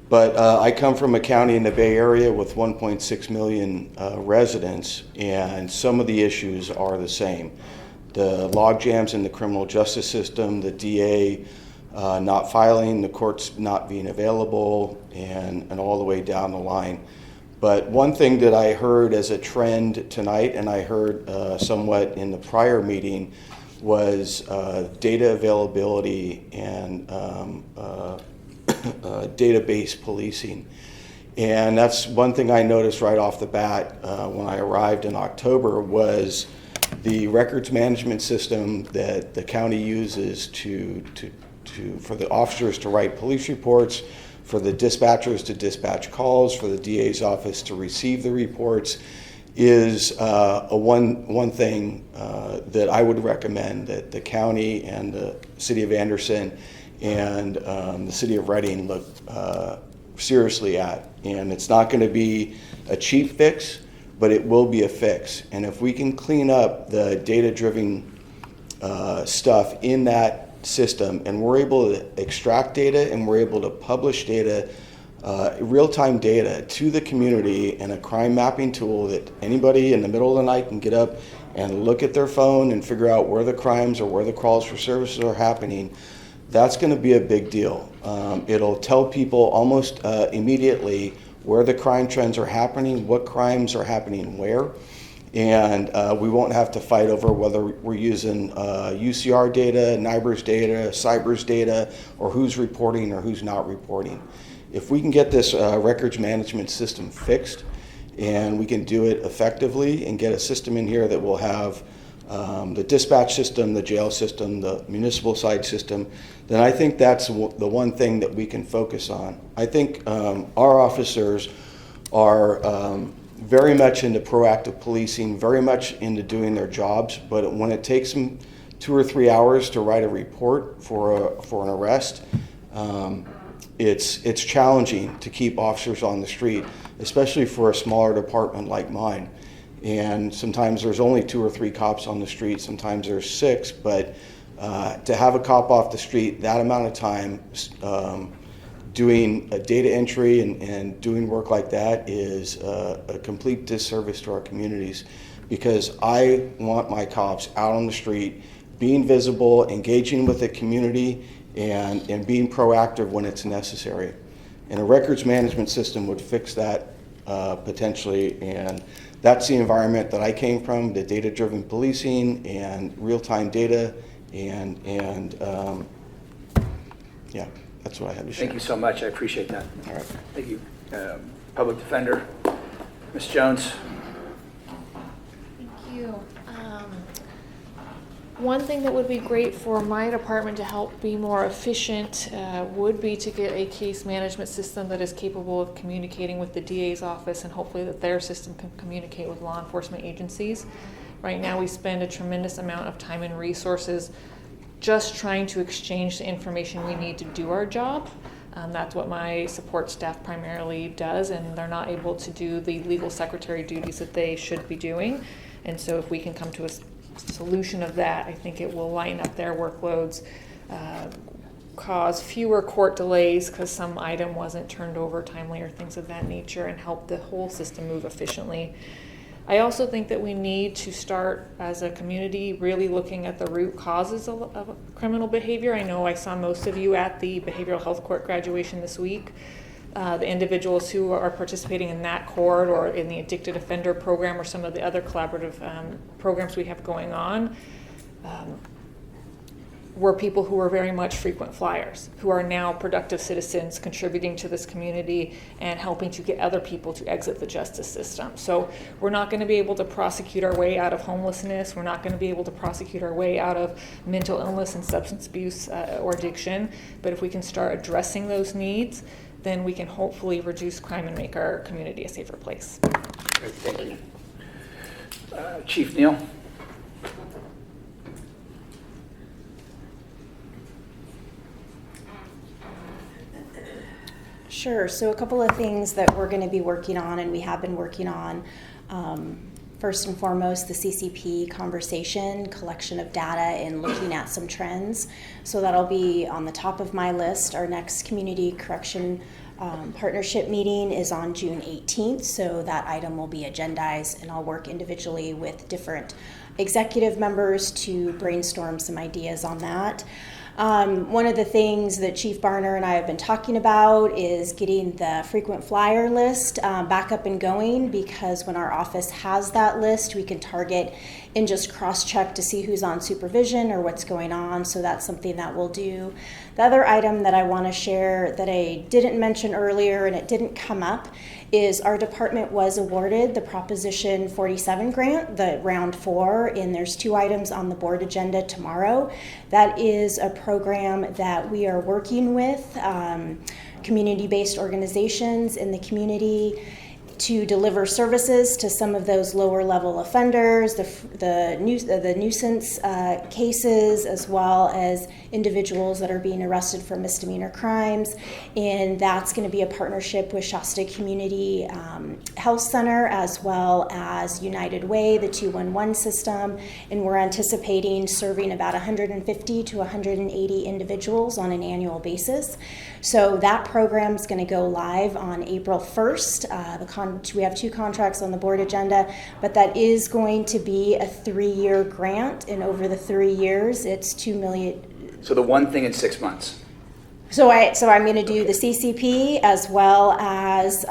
But I come from a county in the Bay Area with 1.6 million residents, and some of the issues are the same. The log jams in the criminal justice system, the DA not filing, the courts not being available, and all the way down the line. But one thing that I heard as a trend tonight, and I heard somewhat in the prior meeting, was data availability and database policing. And that's one thing I noticed right off the bat when I arrived in October was the records management system that the county uses for the officers to write police reports, for the dispatchers to dispatch calls, for the DA's office to receive the reports, is one thing that I would recommend that the county and the city of Anderson and the city of Reading look seriously at. And it's not going to be a cheap fix, but it will be a fix. And if we can clean up the data-driven stuff in that system, and we're able to extract data and we're able to publish data, real-time data to the community in a crime mapping tool that anybody in the middle of the night can get up and look at their phone and figure out where the crimes or where the calls for services are happening, that's going to be a big deal. It'll tell people almost immediately where the crime trends are happening, what crimes are happening where, and we won't have to fight over whether we're using UCR data, NIBRS data, CYBRS data, or who's reporting or who's not reporting. If we can get this records management system fixed and we can do it effectively and get a system in here that will have the dispatch system, the jail system, the municipal side system, then I think that's the one thing that we can focus on. I think our officers are very much into proactive policing, very much into doing their jobs, but when it takes them 2 or 3 hours to write a report for an arrest, it's challenging to keep officers on the street, especially for a smaller department like mine. And sometimes there's only 2 or 3 cops on the street, sometimes there's 6, but to have a cop off the street that amount of time doing a data entry and doing work like that is a complete disservice to our communities, because I want my cops out on the street, being visible, engaging with the community, and being proactive when it's necessary. And a records management system would fix that potentially, and that's the environment that I came from, the data-driven policing and real-time data, and yeah. That's what I have to share. Thank you so much. I appreciate that. All right. Thank you. Public Defender, Ms. Jones. Thank you. One thing that would be great for my department to help be more efficient would be to get a case management system that is capable of communicating with the DA's office, and hopefully that their system can communicate with law enforcement agencies. Right now we spend a tremendous amount of time and resources just trying to exchange the information we need to do our job. That's what my support staff primarily does, and they're not able to do the legal secretary duties that they should be doing. And so if we can come to a solution of that, I think it will lighten up their workloads, cause fewer court delays because some item wasn't turned over timely or things of that nature, and help the whole system move efficiently. I also think that we need to start as a community really looking at the root causes of criminal behavior. I know I saw most of you at the behavioral health court graduation this week. The individuals who are participating in that court or in the addicted offender program or some of the other collaborative programs we have going on were people who were very much frequent flyers, who are now productive citizens contributing to this community and helping to get other people to exit the justice system. So we're not going to be able to prosecute our way out of homelessness. We're not going to be able to prosecute our way out of mental illness and substance abuse or addiction. But if we can start addressing those needs, then we can hopefully reduce crime and make our community a safer place. Great, thank you. Chief Neal. Sure. So a couple of things that we're going to be working on, and we have been working on. First and foremost, the CCP conversation, collection of data, and looking at some trends. So that'll be on the top of my list. Our next community correction partnership meeting is on June 18th, so that item will be agendized, and I'll work individually with different executive members to brainstorm some ideas on that. One of the things that Chief Barner and I have been talking about is getting the frequent flyer list back up and going, because when our office has that list, we can target and just cross-check to see who's on supervision or what's going on. So that's something that we'll do. The other item that I want to share that I didn't mention earlier and it didn't come up is our department was awarded the Proposition 47 grant, the round 4, and there's 2 items on the board agenda tomorrow. That is a program that we are working with community-based organizations in the community to deliver services to some of those lower level offenders, the nuisance cases, as well as individuals that are being arrested for misdemeanor crimes. And that's going to be a partnership with Shasta Community Health Center, as well as United Way, the 211 system. And we're anticipating serving about 150 to 180 individuals on an annual basis. So that program is going to go live on April 1st. We have 2 contracts on the board agenda, but that is going to be a 3-year grant, and over the 3 years, it's $2 million. So the one thing in 6 months. So I'm going to do the CCP as well as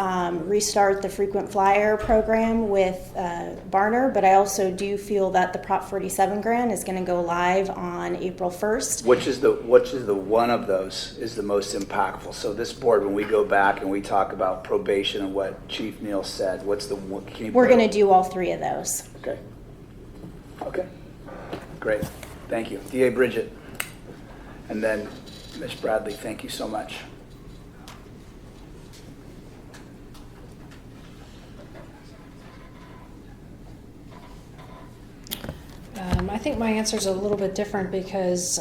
restart the frequent flyer program with Barner, but I also do feel that the Prop 47 grant is going to go live on April 1st. Which is the one of those is the most impactful? So this board, when we go back and we talk about probation and what Chief Neal said, what's the one? We're going to do all 3 of those. Okay. Great. Thank you. DA Bridget. And then Ms. Bradley, thank you so much. I think my answer is a little bit different because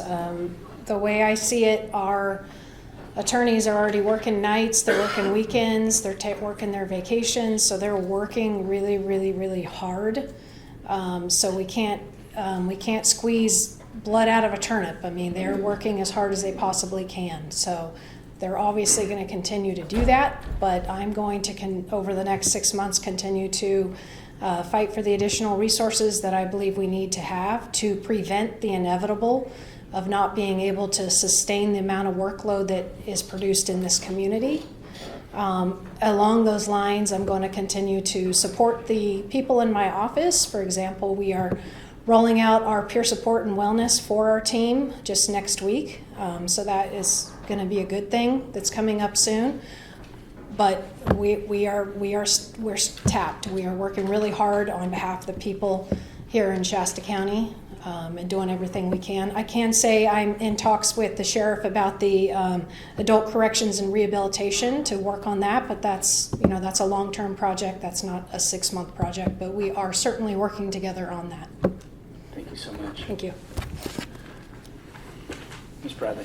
the way I see it, our attorneys are already working nights, they're working weekends, they're working their vacations, so they're working really, really, really hard. So we can't squeeze blood out of a turnip. I mean, they're working as hard as they possibly can. So they're obviously going to continue to do that, but I'm going to, over the next 6 months, continue to fight for the additional resources that I believe we need to have to prevent the inevitable of not being able to sustain the amount of workload that is produced in this community. Along those lines, I'm going to continue to support the people in my office. For example, we are rolling out our peer support and wellness for our team just next week. So that is going to be a good thing that's coming up soon. But we're tapped. We are working really hard on behalf of the people here in Shasta County and doing everything we can. I can say I'm in talks with the sheriff about the adult corrections and rehabilitation to work on that, but that's a long-term project. That's not a 6-month project, but we are certainly working together on that. Thank you so much. Thank you. Ms. Bradley.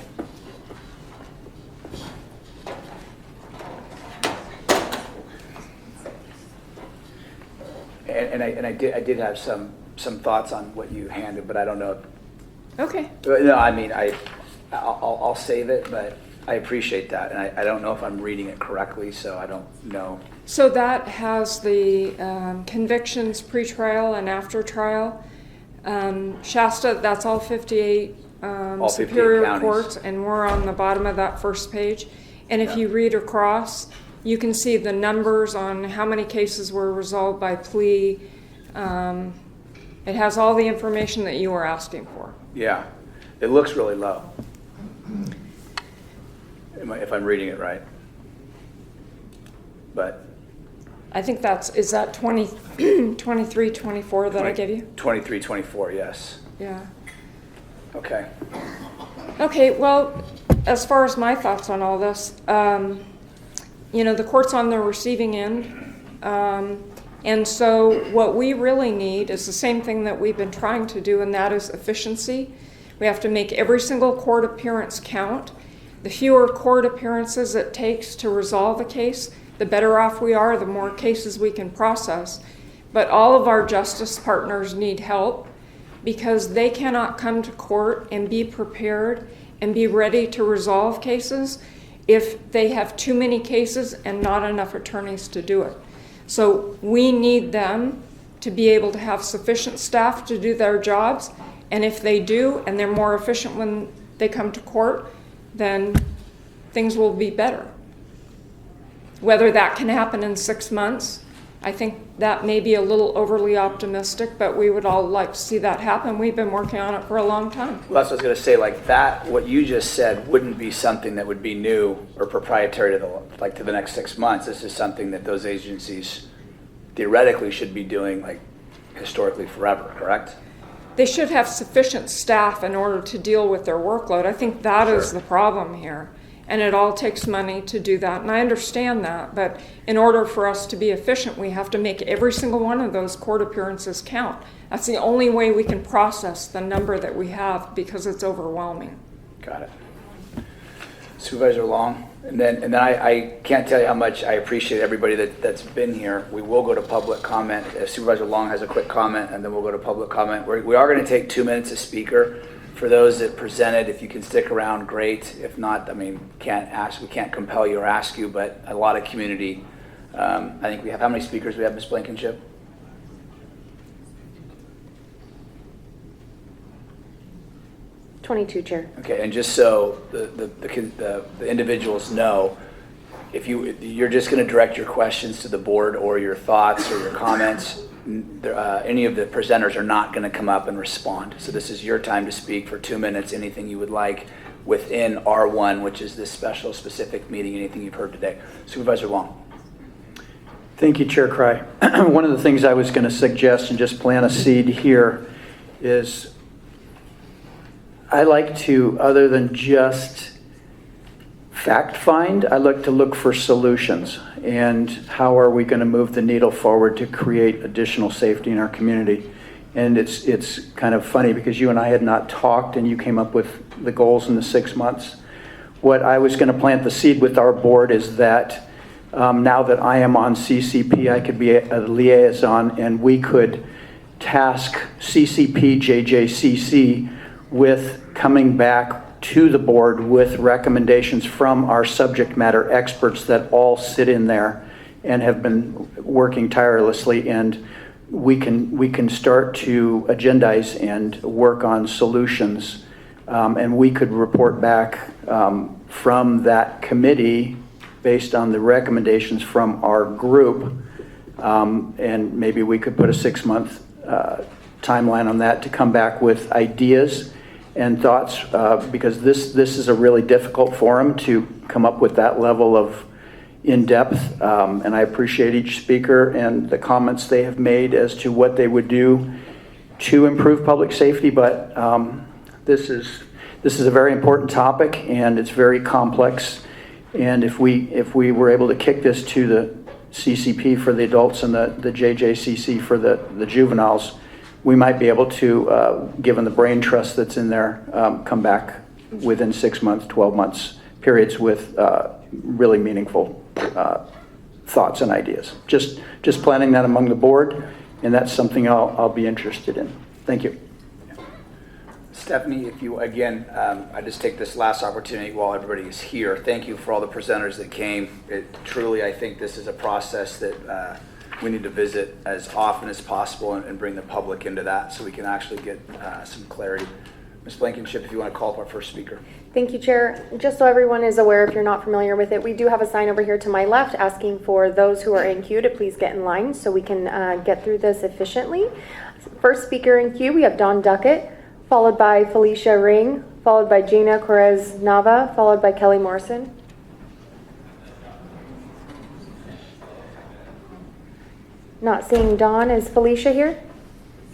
And I did have some thoughts on what you handed, but I don't know. Okay. No, I mean, I'll save it, but I appreciate that, and I don't know if I'm reading it correctly, so I don't know. So that has the convictions pre-trial and after trial. Shasta, that's all 58 all 58 superior counties. courts, and we're on the bottom of that first page. And if you read across, you can see the numbers on how many cases were resolved by plea. It has all the information that you were asking for. Yeah, it looks really low, if I'm reading it right. But I think is that 23, 24 that I gave you? 23, 24, yes. Yeah. Okay. Okay, well, as far as my thoughts on all this, the court's on the receiving end. And so what we really need is the same thing that we've been trying to do, and that is efficiency. We have to make every single court appearance count. The fewer court appearances it takes to resolve a case, the better off we are, the more cases we can process. But all of our justice partners need help because they cannot come to court and be prepared and be ready to resolve cases if they have too many cases and not enough attorneys to do it. So we need them to be able to have sufficient staff to do their jobs, and if they do and they're more efficient when they come to court, then things will be better. Whether that can happen in 6 months, I think that may be a little overly optimistic, but we would all like to see that happen. We've been working on it for a long time. Well, that's what I was going to say. Like that, what you just said wouldn't be something that would be new or proprietary to the next 6 months. This is something that those agencies theoretically should be doing like historically forever, correct? They should have sufficient staff in order to deal with their workload. I think that is the problem here. And it all takes money to do that. And I understand that. But in order for us to be efficient, we have to make every single one of those court appearances count. That's the only way we can process the number that we have because it's overwhelming. Got it. Supervisor Long. And then I can't tell you how much I appreciate everybody that's been here. We will go to public comment. Supervisor Long has a quick comment, and then we'll go to public comment. We are going to take 2 minutes a speaker. For those that presented, if you can stick around, great. If not, I mean, we can't compel you or ask you, but a lot of community. I think we have, how many speakers we have, Ms. Blankenship? '22, Chair. Okay, and just so the individuals know, if you're just going to direct your questions to the board or your thoughts or your comments, any of the presenters are not going to come up and respond. So this is your time to speak for 2 minutes, anything you would like within R1, which is this special specific meeting, anything you've heard today. Supervisor Long. Thank you, Chair Cry. One of the things I was going to suggest and just plant a seed here is I like to, other than just fact find, I like to look for solutions and how are we going to move the needle forward to create additional safety in our community. And it's kind of funny because you and I had not talked and you came up with the goals in the 6 months. What I was going to plant the seed with our board is that now that I am on CCP, I could be a liaison and we could task CCP, JJCC with coming back to the board with recommendations from our subject matter experts that all sit in there and have been working tirelessly, and we can start to agendize and work on solutions, and we could report back from that committee based on the recommendations from our group, and maybe we could put a 6-month timeline on that to come back with ideas and thoughts, because this is a really difficult forum to come up with that level of in-depth, and I appreciate each speaker and the comments they have made as to what they would do to improve public safety, but this is a very important topic and it's very complex, and if we were able to kick this to the CCP for the adults and the JJCC for the juveniles, we might be able to, given the brain trust that's in there, come back within 6 months, 12 months periods with really meaningful thoughts and ideas. Just planning that among the board, and that's something I'll be interested in. Thank you. Stephanie, if you, again, I just take this last opportunity while everybody is here. Thank you for all the presenters that came. Truly, I think this is a process that we need to visit as often as possible and bring the public into that so we can actually get some clarity. Ms. Blankenship, if you want to call up our first speaker. Thank you, Chair. Just so everyone is aware, if you're not familiar with it, we do have a sign over here to my left asking for those who are in queue to please get in line so we can get through this efficiently. First speaker in queue, we have Don Duckett, followed by Felicia Ring, followed by Gina Correz Nava, followed by Kelly Morrison. Not seeing Dawn. Is Felicia here?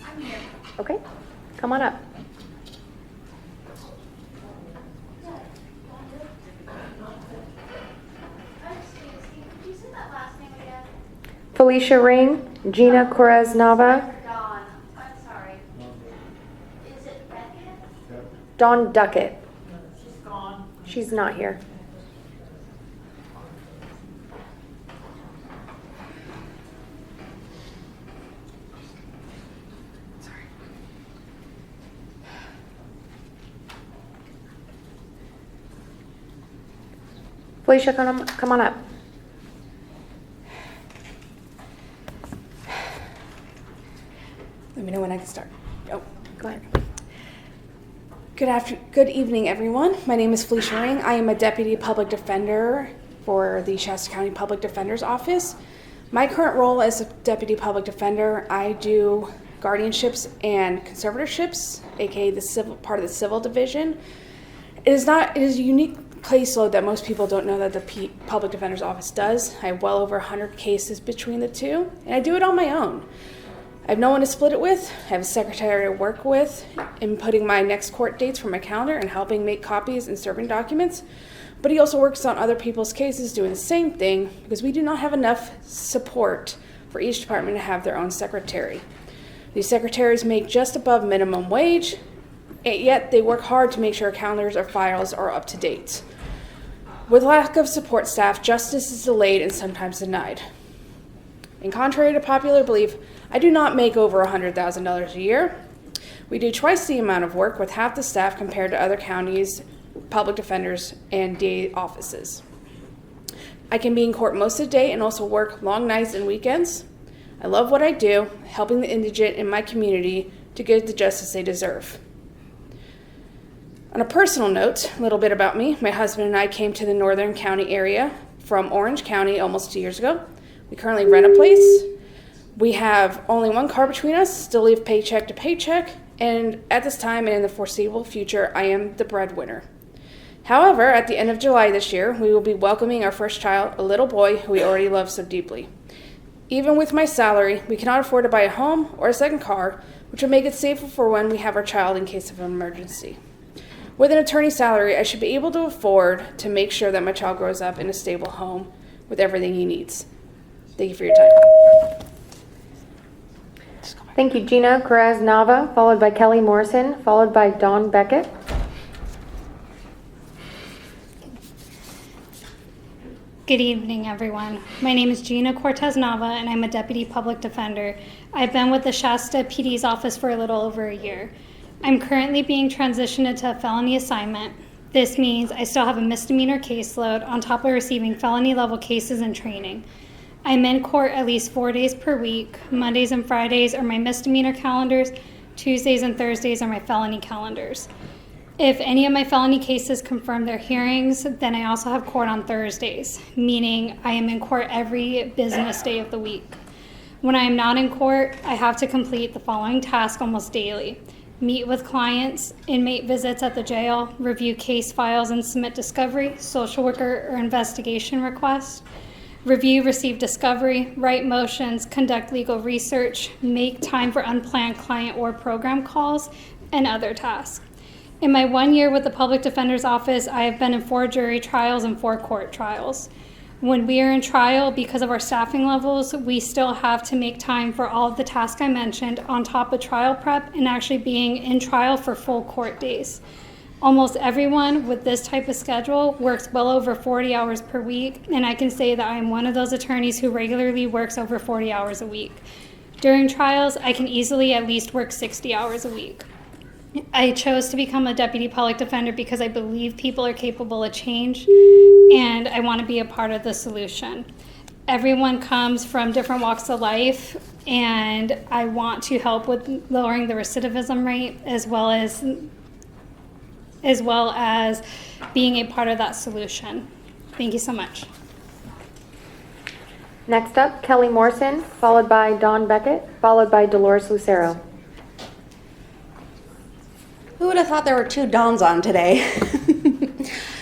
I'm here. Okay, come on up. Could you say that last name again? Felicia Ring, Gina Correz Nava, Dawn. I'm sorry. Is it Beckett? Dawn Duckett. She's gone. She's not here. Felicia, come on up. Let me know when I can start. Oh, go ahead. Good evening, everyone. My name is Felicia Ring. I am a deputy public defender for the Shasta County Public Defender's Office. My current role as a deputy public defender, I do guardianships and conservatorships, aka the civil part of the civil division. It is a unique caseload that most people don't know that the public defender's office does. I have well over 100 cases between the two, and I do it on my own. I have no one to split it with. I have a secretary I work with in putting my next court dates for my calendar and helping make copies and serving documents. But he also works on other people's cases doing the same thing because we do not have enough support for each department to have their own secretary. These secretaries make just above minimum wage, yet they work hard to make sure calendars or files are up to date. With lack of support staff, justice is delayed and sometimes denied. And contrary to popular belief, I do not make over $100,000 a year. We do twice the amount of work with half the staff compared to other counties, public defenders, and DA offices. I can be in court most of the day and also work long nights and weekends. I love what I do, helping the indigent in my community to get the justice they deserve. On a personal note, a little bit about me. My husband and I came to the Northern County area from Orange County almost 2 years ago. We currently rent a place. We have only one car between us, still live paycheck to paycheck, and at this time and in the foreseeable future, I am the breadwinner. However, at the end of July this year, we will be welcoming our first child, a little boy who we already love so deeply. Even with my salary, we cannot afford to buy a home or a second car, which would make it safer for when we have our child in case of an emergency. With an attorney's salary, I should be able to afford to make sure that my child grows up in a stable home with everything he needs. Thank you for your time. Thank you, Gina Perez-Nava, followed by Kelly Morrison, followed by Dawn Beckett. Good evening, everyone. My name is Gina Cortez-Nava, and I'm a deputy public defender. I've been with the Shasta PD's office for a little over a year. I'm currently being transitioned into a felony assignment. This means I still have a misdemeanor caseload on top of receiving felony level cases and training. I'm in court at least 4 days per week. Mondays and Fridays are my misdemeanor calendars. Tuesdays and Thursdays are my felony calendars. If any of my felony cases confirm their hearings, then I also have court on Thursdays, meaning I am in court every business day of the week. When I am not in court, I have to complete the following tasks almost daily: meet with clients, inmate visits at the jail, review case files and submit discovery, social worker or investigation requests, review, receive discovery, write motions, conduct legal research, make time for unplanned client or program calls, and other tasks. In my 1 year with the Public Defender's Office, I have been in 4 jury trials and 4 court trials. When we are in trial, because of our staffing levels, we still have to make time for all of the tasks I mentioned on top of trial prep and actually being in trial for full court days. Almost everyone with this type of schedule works well over 40 hours per week, and I can say that I am one of those attorneys who regularly works over 40 hours a week. During trials, I can easily at least work 60 hours a week. I chose to become a deputy public defender because I believe people are capable of change, and I want to be a part of the solution. Everyone comes from different walks of life, and I want to help with lowering the recidivism rate as well as being a part of that solution. Thank you so much. Next up, Kelly Morrison, followed by Dawn Beckett, followed by Dolores Lucero. Who would have thought there were 2 Dawns on today?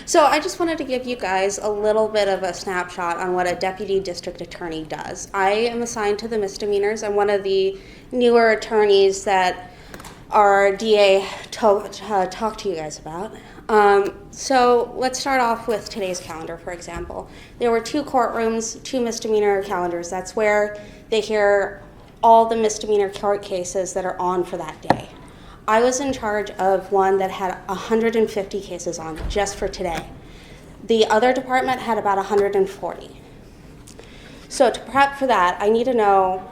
So I just wanted to give you guys a little bit of a snapshot on what a deputy district attorney does. I am assigned to the misdemeanors. I'm one of the newer attorneys that our DA talked to you guys about. So let's start off with today's calendar, for example. There were 2 courtrooms, 2 misdemeanor calendars. That's where they hear all the misdemeanor court cases that are on for that day. I was in charge of one that had 150 cases on just for today. The other department had about 140. So to prep for that, I need to know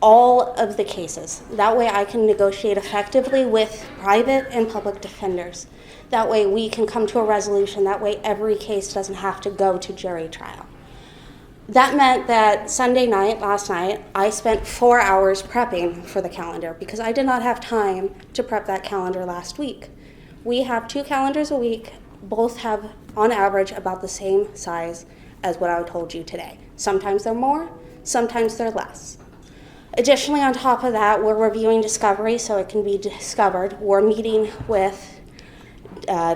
all of the cases. That way I can negotiate effectively with private and public defenders. That way we can come to a resolution. That way every case doesn't have to go to jury trial. That meant that Sunday night, last night, I spent 4 hours prepping for the calendar because I did not have time to prep that calendar last week. We have 2 calendars a week. Both have, on average, about the same size as what I told you today. Sometimes they're more, sometimes they're less. Additionally, on top of that, we're reviewing discovery so it can be discovered. We're meeting with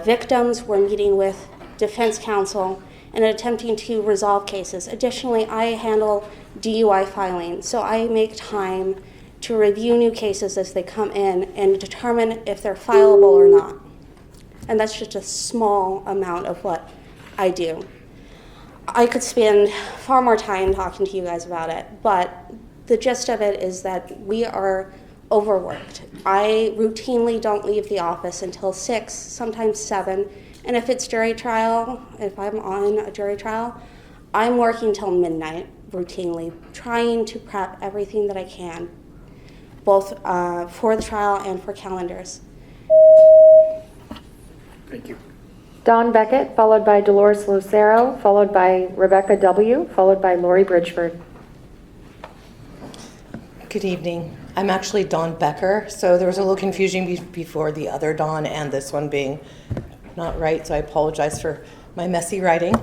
victims, we're meeting with defense counsel, and attempting to resolve cases. Additionally, I handle DUI filing, so I make time to review new cases as they come in and determine if they're fileable or not. And that's just a small amount of what I do. I could spend far more time talking to you guys about it, but the gist of it is that we are overworked. I routinely don't leave the office until 6, sometimes 7, and if it's jury trial, if I'm on a jury trial, I'm working till midnight routinely, trying to prep everything that I can, both for the trial and for calendars. Thank you. Don Beckett, followed by Dolores Lucero, followed by Rebecca W., followed by Lori Bridgeford. Good evening. I'm actually Dawn Becker, so there was a little confusion before the other Dawn and this one being not right, so I apologize for my messy writing.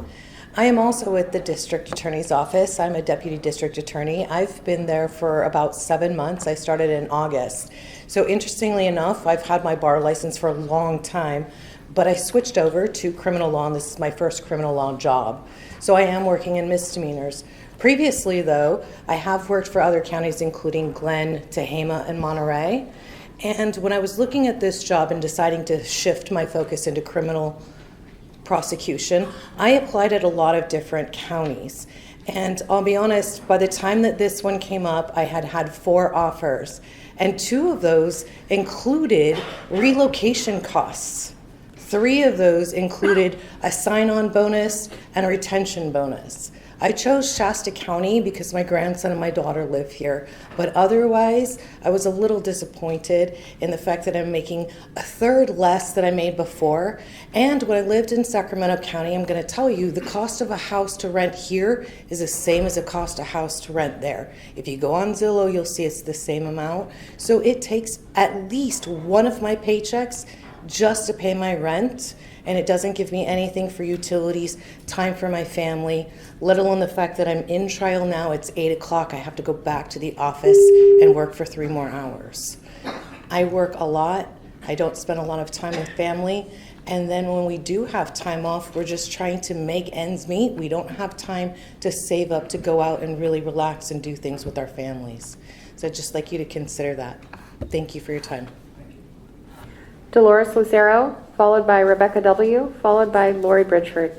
I am also with the District Attorney's Office. I'm a Deputy District Attorney. I've been there for about 7 months. I started in August. So interestingly enough, I've had my bar license for a long time, but I switched over to criminal law, and this is my first criminal law job. So I am working in misdemeanors. Previously, though, I have worked for other counties, including Glenn, Tehama, and Monterey. And when I was looking at this job and deciding to shift my focus into criminal prosecution, I applied at a lot of different counties. And I'll be honest, by the time that this one came up, I had had 4 offers. And 2 of those included relocation costs. 3 of those included a sign-on bonus and a retention bonus. I chose Shasta County because my grandson and my daughter live here, but otherwise I was a little disappointed in the fact that I'm making a third less than I made before. And when I lived in Sacramento County, I'm going to tell you the cost of a house to rent here is the same as the cost of a house to rent there. If you go on Zillow, you'll see it's the same amount. So it takes at least one of my paychecks just to pay my rent, and it doesn't give me anything for utilities, time for my family, let alone the fact that I'm in trial now. It's 8 o'clock. I have to go back to the office and work for 3 more hours. I work a lot. I don't spend a lot of time with family. And then when we do have time off, we're just trying to make ends meet. We don't have time to save up to go out and really relax and do things with our families. So I'd just like you to consider that. Thank you for your time. Dolores Lucero, followed by Rebecca W., followed by Lori Bridgeford.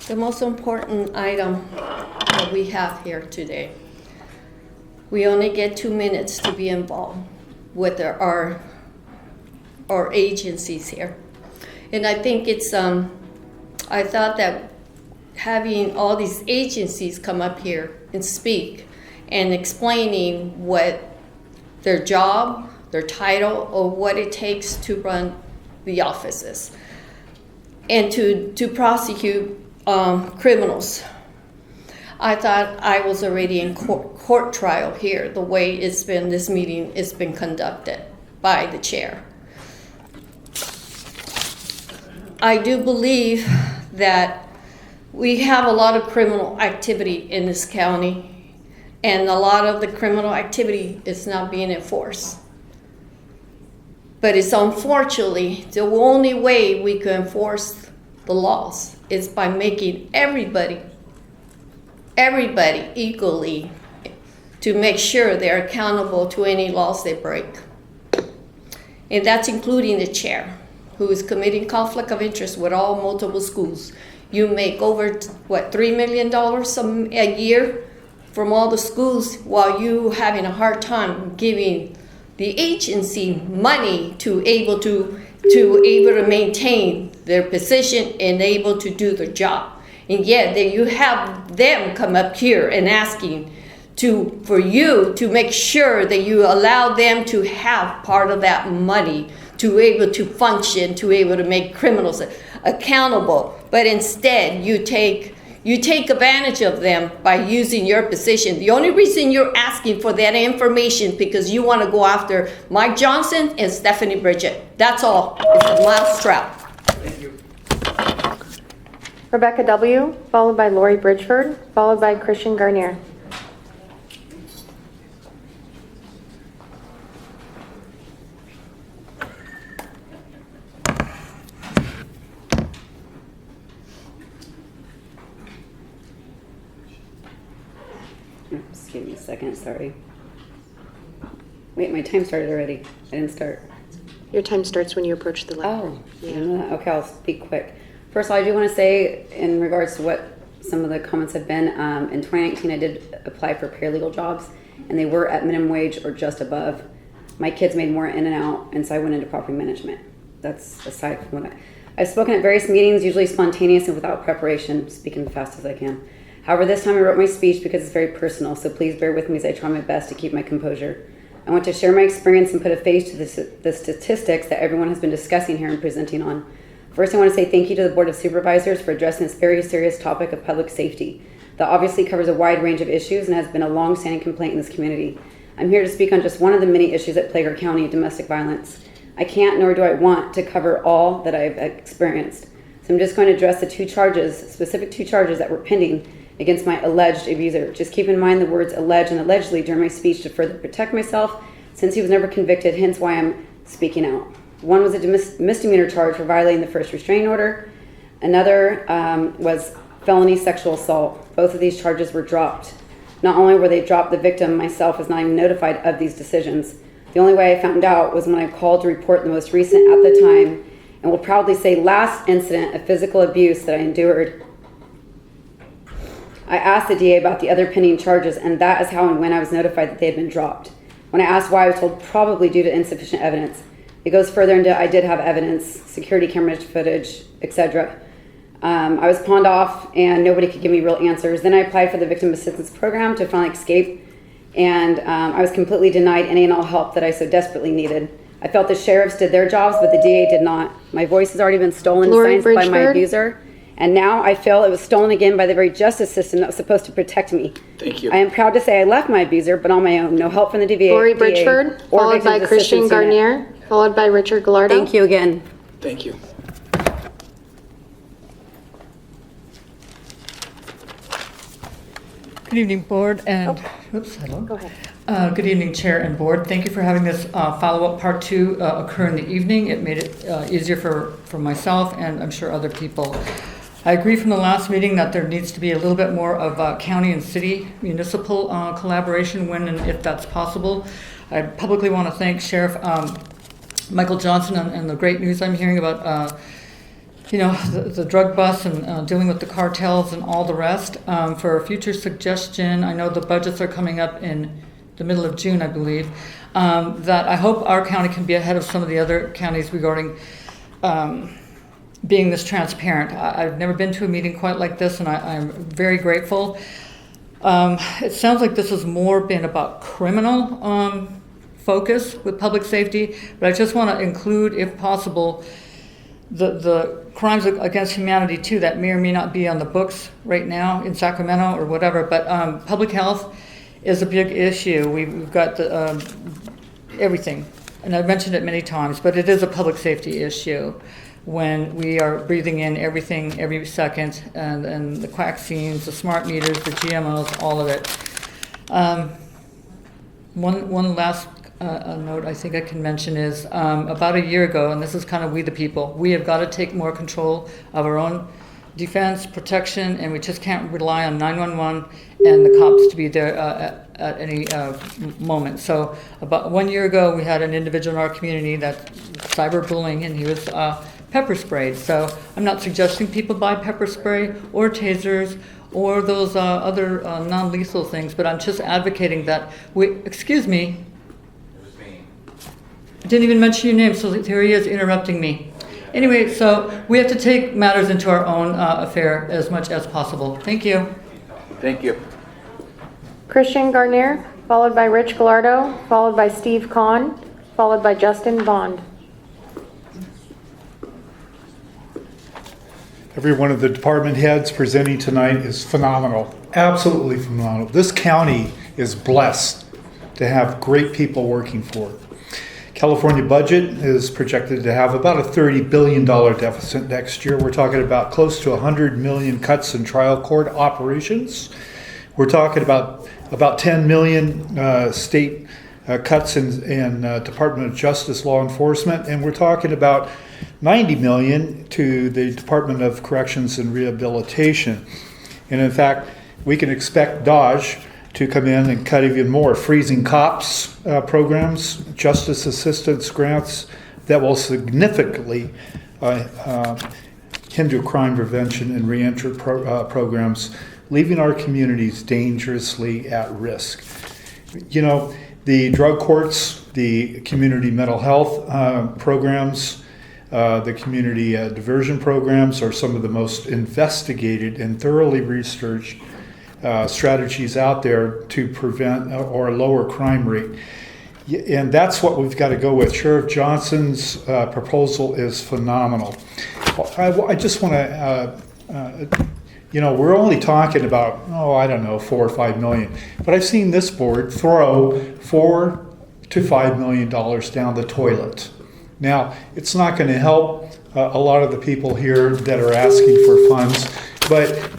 The most important item that we have here today. We only get 2 minutes to be involved with our agencies here. And I think it's, I thought that having all these agencies come up here and speak and explaining what their job, their title, or what it takes to run the offices and to prosecute criminals. I thought I was already in court trial here, the way this meeting has been conducted by the chair. I do believe that we have a lot of criminal activity in this county, and a lot of the criminal activity is not being enforced. But it's unfortunately the only way we can enforce the laws is by making everybody equally, to make sure they're accountable to any laws they break. And that's including the chair, who is committing conflict of interest with all multiple schools. You make over, $3 million a year from all the schools, while you having a hard time giving the agency money to able to maintain their position and able to do their job. And yet then you have them come up here and asking for you to make sure that you allow them to have part of that money to be able to function, to be able to make criminals accountable. But instead you take advantage of them by using your position. The only reason you're asking for that information because you want to go after Mike Johnson and Stephanie Bridget. That's all. It's a mousetrap. Thank you. Rebecca W., followed by Lori Bridgeford, followed by Christian Garnier. Oops, give me a second, sorry. Wait, my time started already. I didn't start. Your time starts when you approach the lectern. Oh, yeah. Okay, I'll speak quick. First of all, I do want to say in regards to what some of the comments have been, in 2019 I did apply for paralegal jobs and they were at minimum wage or just above. My kids made more in and out, and so I went into property management. That's aside from what I've spoken at various meetings, usually spontaneous and without preparation, speaking as fast as I can. However, this time I wrote my speech because it's very personal, so please bear with me as I try my best to keep my composure. I want to share my experience and put a face to the statistics that everyone has been discussing here and presenting on. First, I want to say thank you to the Board of Supervisors for addressing this very serious topic of public safety that obviously covers a wide range of issues and has been a long-standing complaint in this community. I'm here to speak on just one of the many issues that plague our county, domestic violence. I can't nor do I want to cover all that I've experienced. So I'm just going to address the specific two charges that were pending against my alleged abuser. Just keep in mind the words alleged and allegedly during my speech to further protect myself since he was never convicted, hence why I'm speaking out. One was a misdemeanor charge for violating the first restraining order. Another was felony sexual assault. Both of these charges were dropped. Not only were they dropped, the victim, myself, was not even notified of these decisions. The only way I found out was when I called to report the most recent at the time, and will proudly say last incident of physical abuse that I endured. I asked the DA about the other pending charges, and that is how and when I was notified that they had been dropped. When I asked why, I was told probably due to insufficient evidence. It goes further into I did have evidence, security camera footage, etc. I was pawned off and nobody could give me real answers. Then I applied for the Victim Assistance Program to finally escape, and I was completely denied any and all help that I so desperately needed. I felt the sheriffs did their jobs, but the DA did not. My voice has already been stolen Lori by my Bridgeford. abuser, and now I feel it was stolen again by the very justice system that was supposed to protect me. Thank you. I am proud to say I left my abuser, but on my own. No help from the DA. Lori Bridgeford, or followed by Victims Christian Assistance Unit. Garnier, followed by Richard Gallardo. Thank you again. Thank you. Good evening, Board, and hello. Go ahead. Good evening, Chair and Board. Thank you for having this follow-up Part 2 occur in the evening. It made it easier for myself and I'm sure other people. I agree from the last meeting that there needs to be a little bit more of county and city municipal collaboration when and if that's possible. I publicly want to thank Sheriff Michael Johnson and the great news I'm hearing about the drug bust and dealing with the cartels and all the rest. For a future suggestion, I know the budgets are coming up in the middle of June, I believe, that I hope our county can be ahead of some of the other counties regarding being this transparent. I've never been to a meeting quite like this, and I'm very grateful. It sounds like this has more been about criminal focus with public safety, but I just want to include, if possible, the crimes against humanity too that may or may not be on the books right now in Sacramento or whatever, but public health is a big issue. We've got everything, and I've mentioned it many times, but it is a public safety issue when we are breathing in everything every second, and the vaccines, the smart meters, the GMOs, all of it. One last note I think I can mention is about a year ago, and this is kind of we the people, we have got to take more control of our own defense, protection, and we just can't rely on 911 and the cops to be there at any moment. So about 1 year ago, we had an individual in our community that cyberbullying, and he was pepper sprayed. So I'm not suggesting people buy pepper spray or tasers or those other non-lethal things, but I'm just advocating that we, excuse me, I didn't even mention your name, so here he is interrupting me. Anyway, so we have to take matters into our own affair as much as possible. Thank you. Thank you. Christian Garnier, followed by Rich Gallardo, followed by Steve Kahn, followed by Justin Bond. Every one of the department heads presenting tonight is phenomenal, absolutely phenomenal. This county is blessed to have great people working for it. California budget is projected to have about a $30 billion deficit next year. We're talking about close to 100 million cuts in trial court operations. We're talking about 10 million state cuts in Department of Justice law enforcement, and we're talking about 90 million to the Department of Corrections and Rehabilitation. And in fact, we can expect Dodge to come in and cut even more, freezing cops programs, justice assistance grants that will significantly hinder crime prevention and reentry programs, leaving our communities dangerously at risk. You know, the drug courts, the community mental health programs, the community diversion programs are some of the most investigated and thoroughly researched strategies out there to prevent or lower crime rate. And that's what we've got to go with. Sheriff Johnson's proposal is phenomenal. I just want to, we're only talking about, I don't know, $4 or $5 million. But I've seen this board throw $4 to $5 million down the toilet. Now, it's not going to help a lot of the people here that are asking for funds, but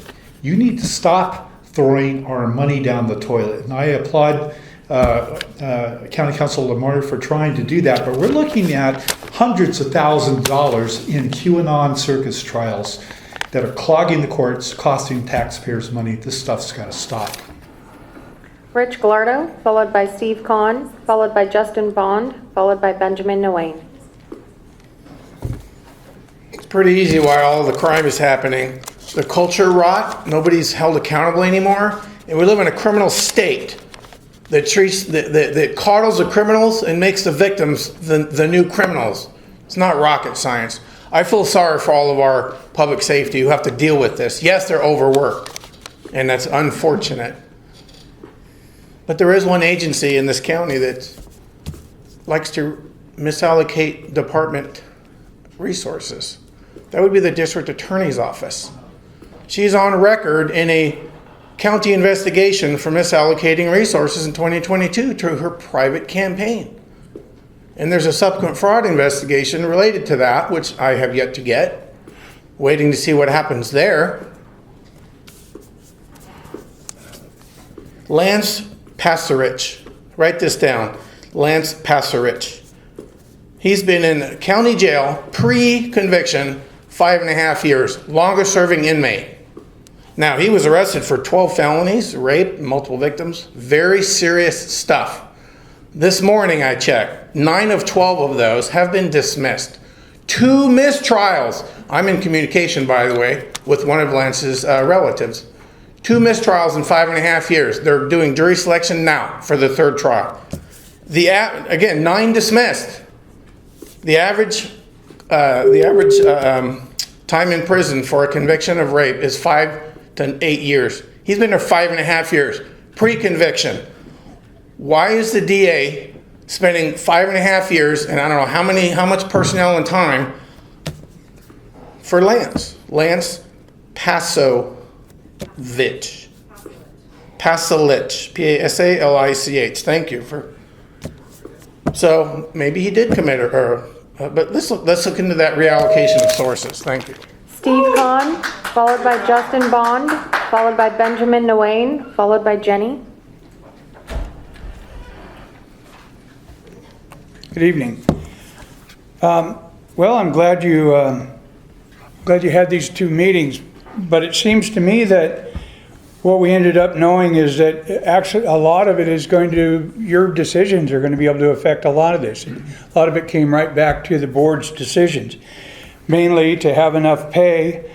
you need to stop throwing our money down the toilet. And I applaud County Council Lamar for trying to do that, but we're looking at hundreds of thousands of dollars in QAnon circus trials that are clogging the courts, costing taxpayers money. This stuff's got to stop. Rich Gallardo, followed by Steve Kahn, followed by Justin Bond, followed by Benjamin Nguyen. It's pretty easy why all the crime is happening. The culture rot, nobody's held accountable anymore, and we live in a criminal state that treats, that coddles the criminals and makes the victims the new criminals. It's not rocket science. I feel sorry for all of our public safety who have to deal with this. Yes, they're overworked, and that's unfortunate. But there is one agency in this county that likes to misallocate department resources. That would be the district attorney's office. She's on record in a county investigation for misallocating resources in 2022 to her private campaign. And there's a subsequent fraud investigation related to that, which I have yet to get. Waiting to see what happens there. Lance Pasarich. Write this down. Lance Pasarich. He's been in county jail pre-conviction 5.5 years. Longest serving inmate. Now, he was arrested for 12 felonies, rape, multiple victims. Very serious stuff. This morning I checked. 9 of 12 of those have been dismissed. 2 mistrials. I'm in communication, by the way, with one of Lance's relatives. 2 mistrials in 5.5 years. They're doing jury selection now for the 3rd trial. Again, 9 dismissed. The average time in prison for a conviction of rape is 5 to 8 years. He's been there 5.5 years, pre-conviction. Why is the DA spending 5.5 years, and I don't know how much personnel and time for Lance? Lance Pasovich. Pasalich. P-A-S-A-L-I-C-H. Thank you for. So maybe he did commit but let's look into that reallocation of sources. Thank you. Steve Kahn, followed by Justin Bond, followed by Benjamin Nguyen, followed by Jenny. Good evening. Well, I'm glad you had these 2 meetings, but it seems to me that what we ended up knowing is that actually a lot of it is your decisions are going to be able to affect a lot of this. A lot of it came right back to the board's decisions, mainly to have enough pay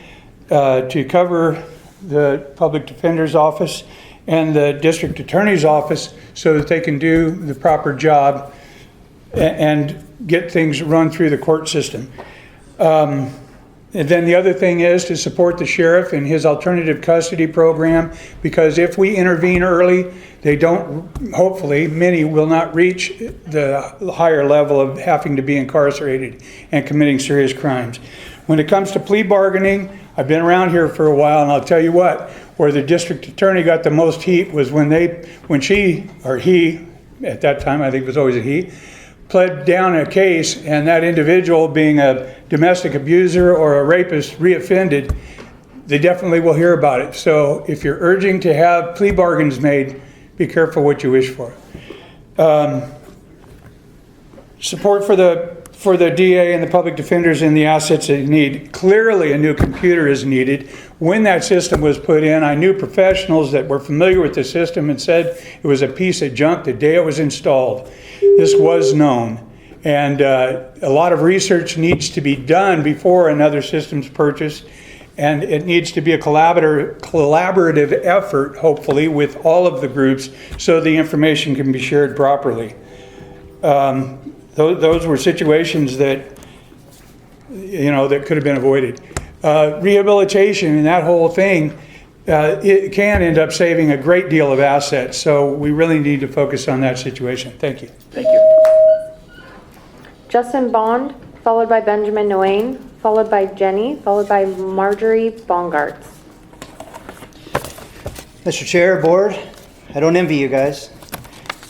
to cover the public defender's office and the district attorney's office so that they can do the proper job and get things run through the court system. And then the other thing is to support the sheriff in his alternative custody program, because if we intervene early, they don't, hopefully, many will not reach the higher level of having to be incarcerated and committing serious crimes. When it comes to plea bargaining, I've been around here for a while, and I'll tell you what, where the district attorney got the most heat was when she, or he, at that time I think it was always a he, pled down a case, and that individual, being a domestic abuser or a rapist, reoffended, they definitely will hear about it. So if you're urging to have plea bargains made, be careful what you wish for. Support for the DA and the public defenders and the assets they need. Clearly a new computer is needed. When that system was put in, I knew professionals that were familiar with the system and said it was a piece of junk the day it was installed. This was known. And a lot of research needs to be done before another system's purchased. And it needs to be a collaborative effort, hopefully, with all of the groups so the information can be shared properly. Those were situations that, that could have been avoided. Rehabilitation and that whole thing, it can end up saving a great deal of assets. So we really need to focus on that situation. Thank you. Thank you. Justin Bond, followed by Benjamin Nguyen, followed by Jenny, followed by Marjorie Bongartz. Mr. Chair, Board, I don't envy you guys,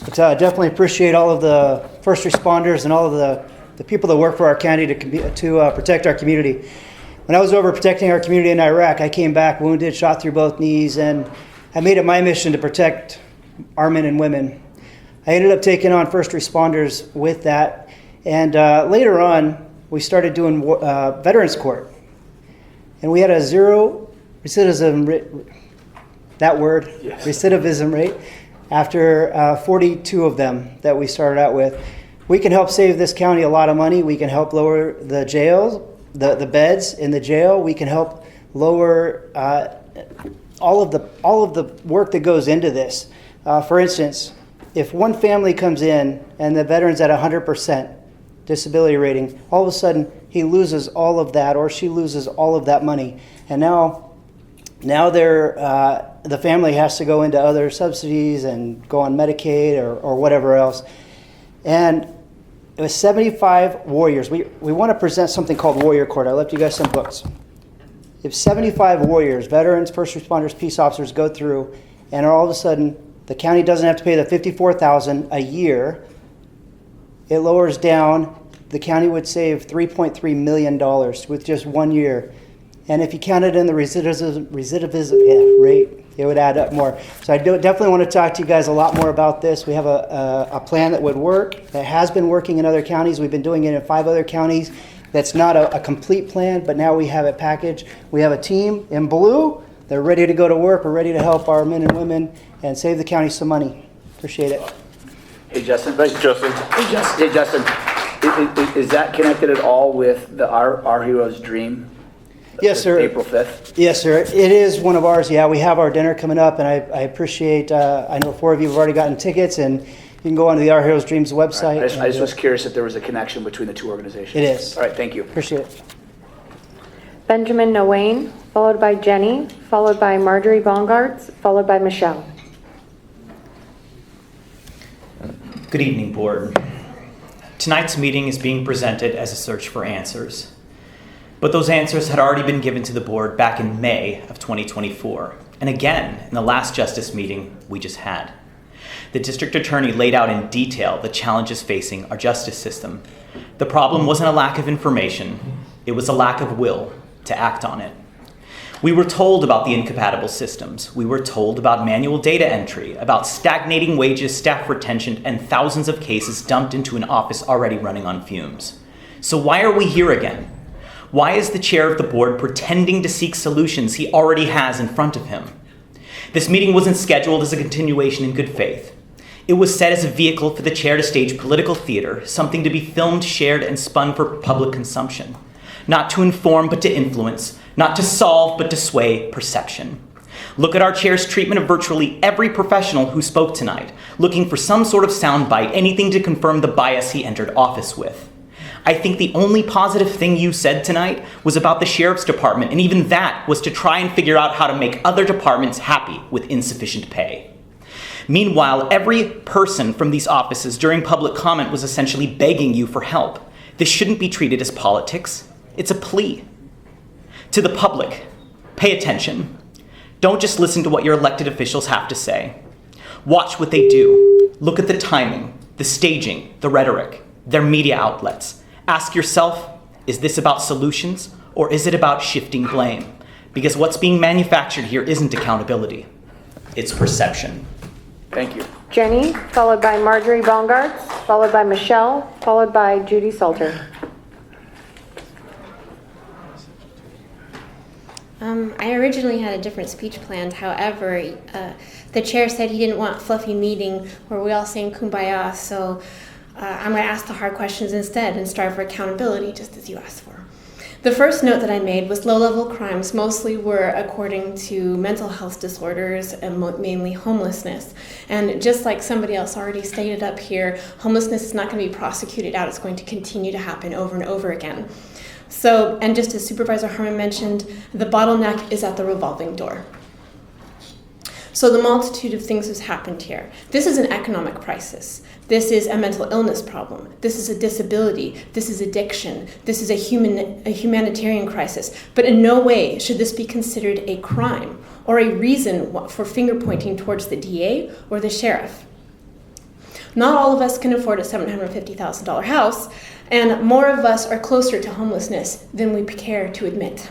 but I definitely appreciate all of the first responders and all of the people that work for our county to protect our community. When I was over protecting our community in Iraq, I came back wounded, shot through both knees, and I made it my mission to protect our men and women. I ended up taking on first responders with that, and later on, we started doing Veterans Court, and we had a zero recidivism rate, recidivism rate, after 42 of them that we started out with. We can help save this county a lot of money. We can help lower the jails, the beds in the jail. We can help lower all of the work that goes into this. For instance, if one family comes in and the veteran's at 100% disability rating, all of a sudden he loses all of that, or she loses all of that money, and now the family has to go into other subsidies and go on Medicaid or whatever else. And it was 75 warriors. We want to present something called Warrior Court. I left you guys some books. If 75 warriors, veterans, first responders, peace officers go through, and all of a sudden the county doesn't have to pay the $54,000 a year, it lowers down. The county would save $3.3 million with just 1 year. And if you count it in the recidivism rate, it would add up more. So I definitely want to talk to you guys a lot more about this. We have a plan that would work, that has been working in other counties. We've been doing it in 5 other counties. That's not a complete plan, but now we have it packaged. We have a team in blue. They're ready to go to work. We're ready to help our men and women and save the county some money. Appreciate it. Hey, Justin. Hey, Justin. Is that connected at all with our Heroes Dream? Yes, sir. April 5th? Yes, sir. It is one of ours. Yeah, we have our dinner coming up, and I appreciate, I know 4 of you have already gotten tickets, and you can go onto the Our Heroes Dreams website. Right. I just was curious if there was a connection between the two organizations. It is. All right, thank you. Appreciate it. Benjamin Nguyen, followed by Jenny, followed by Marjorie Bongartz, followed by Michelle. Good evening, Board. Tonight's meeting is being presented as a search for answers. But those answers had already been given to the Board back in May of 2024, and again in the last Justice meeting we just had. The District Attorney laid out in detail the challenges facing our justice system. The problem wasn't a lack of information, it was a lack of will to act on it. We were told about the incompatible systems. We were told about manual data entry, about stagnating wages, staff retention, and thousands of cases dumped into an office already running on fumes. So why are we here again? Why is the chair of the board pretending to seek solutions he already has in front of him? This meeting wasn't scheduled as a continuation in good faith. It was set as a vehicle for the chair to stage political theater, something to be filmed, shared, and spun for public consumption. Not to inform, but to influence. Not to solve, but to sway perception. Look at our chair's treatment of virtually every professional who spoke tonight, looking for some sort of soundbite, anything to confirm the bias he entered office with. I think the only positive thing you said tonight was about the sheriff's department, and even that was to try and figure out how to make other departments happy with insufficient pay. Meanwhile, every person from these offices during public comment was essentially begging you for help. This shouldn't be treated as politics. It's a plea. To the public, pay attention. Don't just listen to what your elected officials have to say. Watch what they do. Look at the timing, the staging, the rhetoric, their media outlets. Ask yourself, is this about solutions or is it about shifting blame? Because what's being manufactured here isn't accountability. It's perception. Thank you. Jenny, followed by Marjorie Baumgartz, followed by Michelle, followed by Judy Salter. I originally had a different speech planned. However, the chair said he didn't want a fluffy meeting where we all sing Kumbaya, so I'm going to ask the hard questions instead and strive for accountability, just as you asked for. The first note that I made was low-level crimes mostly were according to mental health disorders and mainly homelessness. And just like somebody else already stated up here, homelessness is not going to be prosecuted out. It's going to continue to happen over and over again. So, and just as Supervisor Harmon mentioned, the bottleneck is at the revolving door. So the multitude of things has happened here. This is an economic crisis. This is a mental illness problem. This is a disability. This is addiction. This is a humanitarian crisis. But in no way should this be considered a crime or a reason for finger pointing towards the DA or the sheriff. Not all of us can afford a $750,000 house, and more of us are closer to homelessness than we care to admit.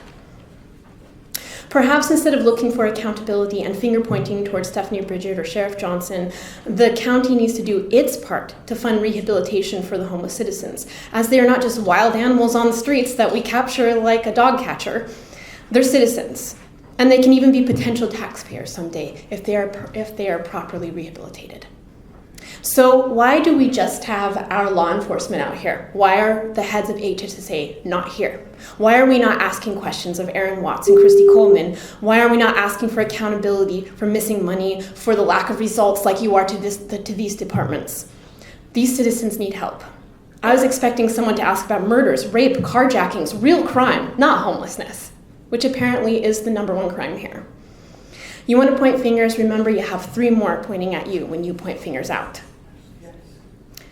Perhaps instead of looking for accountability and finger pointing towards Stephanie Bridget or Sheriff Johnson, the county needs to do its part to fund rehabilitation for the homeless citizens, as they are not just wild animals on the streets that we capture like a dog catcher. They're citizens, and they can even be potential taxpayers someday if they are properly rehabilitated. So why do we just have our law enforcement out here? Why are the heads of HSSA not here? Why are we not asking questions of Aaron Watts and Christy Coleman? Why are we not asking for accountability for missing money, for the lack of results like you are to these departments? These citizens need help. I was expecting someone to ask about murders, rape, carjackings, real crime, not homelessness, which apparently is the #1 crime here. You want to point fingers, remember you have 3 more pointing at you when you point fingers out.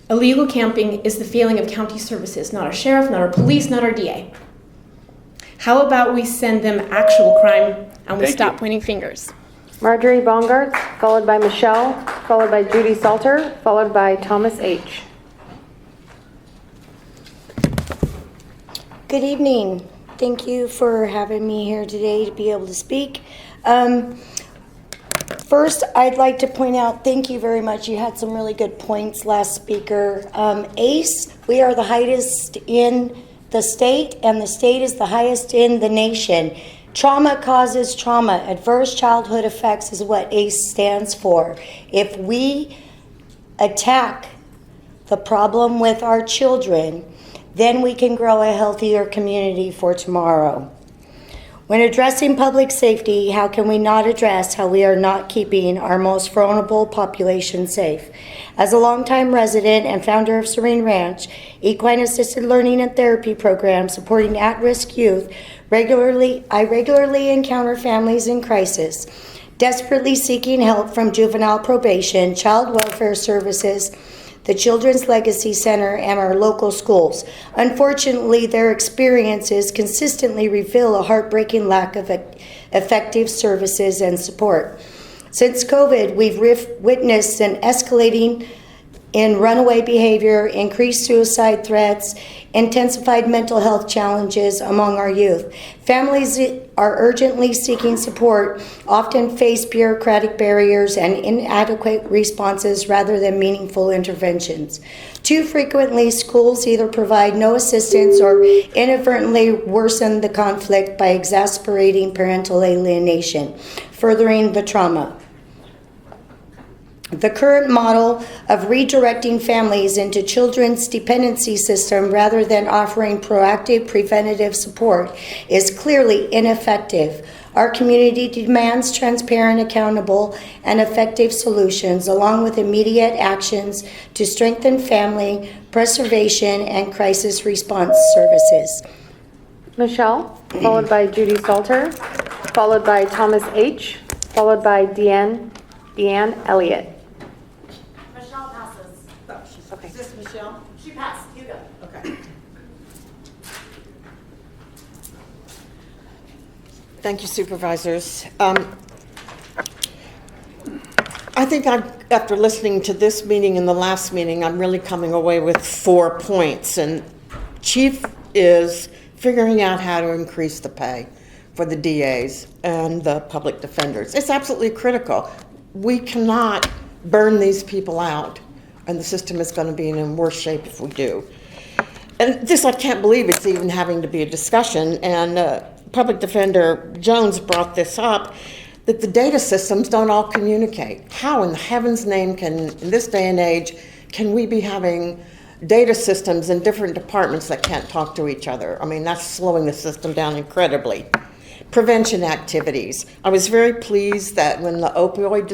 Illegal camping is the failing of county services, not our sheriff, not our police, not our DA. How about we send them actual crime and we stop pointing fingers? Marjorie Baumgartz, followed by Michelle, followed by Judy Salter, followed by Thomas H. Good evening. Thank you for having me here today to be able to speak. First, I'd like to point out, thank you very much. You had some really good points, last speaker. ACE, we are the highest in the state, and the state is the highest in the nation. Trauma causes trauma. Adverse childhood effects is what ACE stands for. If we attack the problem with our children, then we can grow a healthier community for tomorrow. When addressing public safety, how can we not address how we are not keeping our most vulnerable population safe? As a longtime resident and founder of Serene Ranch, equine assisted learning and therapy program supporting at-risk youth, I regularly encounter families in crisis, desperately seeking help from juvenile probation, child welfare services, the Children's Legacy Center, and our local schools. Unfortunately, their experiences consistently reveal a heartbreaking lack of effective services and support. Since COVID, we've witnessed an escalating in runaway behavior, increased suicide threats, intensified mental health challenges among our youth. Families are urgently seeking support, often face bureaucratic barriers and inadequate responses rather than meaningful interventions. Too frequently, schools either provide no assistance or inadvertently worsen the conflict by exacerbating parental alienation, furthering the trauma. The current model of redirecting families into children's dependency system rather than offering proactive preventative support is clearly ineffective. Our community demands transparent, accountable, and effective solutions along with immediate actions to strengthen family preservation and crisis response services. Michelle, followed by Judy Salter, followed by Thomas H., followed by Deanne Elliott. Michelle passes. Oh, she's okay. Is this Michelle? She passed. You go. Okay. Thank you, supervisors. I think after listening to this meeting and the last meeting, I'm really coming away with 4 points. And chief is figuring out how to increase the pay for the DAs and the public defenders. It's absolutely critical. We cannot burn these people out, and the system is going to be in worse shape if we do. And this, I can't believe it's even having to be a discussion. And Public Defender Jones brought this up, that the data systems don't all communicate. How in heaven's name can, in this day and age, can we be having data systems in different departments that can't talk to each other? I mean, that's slowing the system down incredibly. Prevention activities. I was very pleased that when the opioid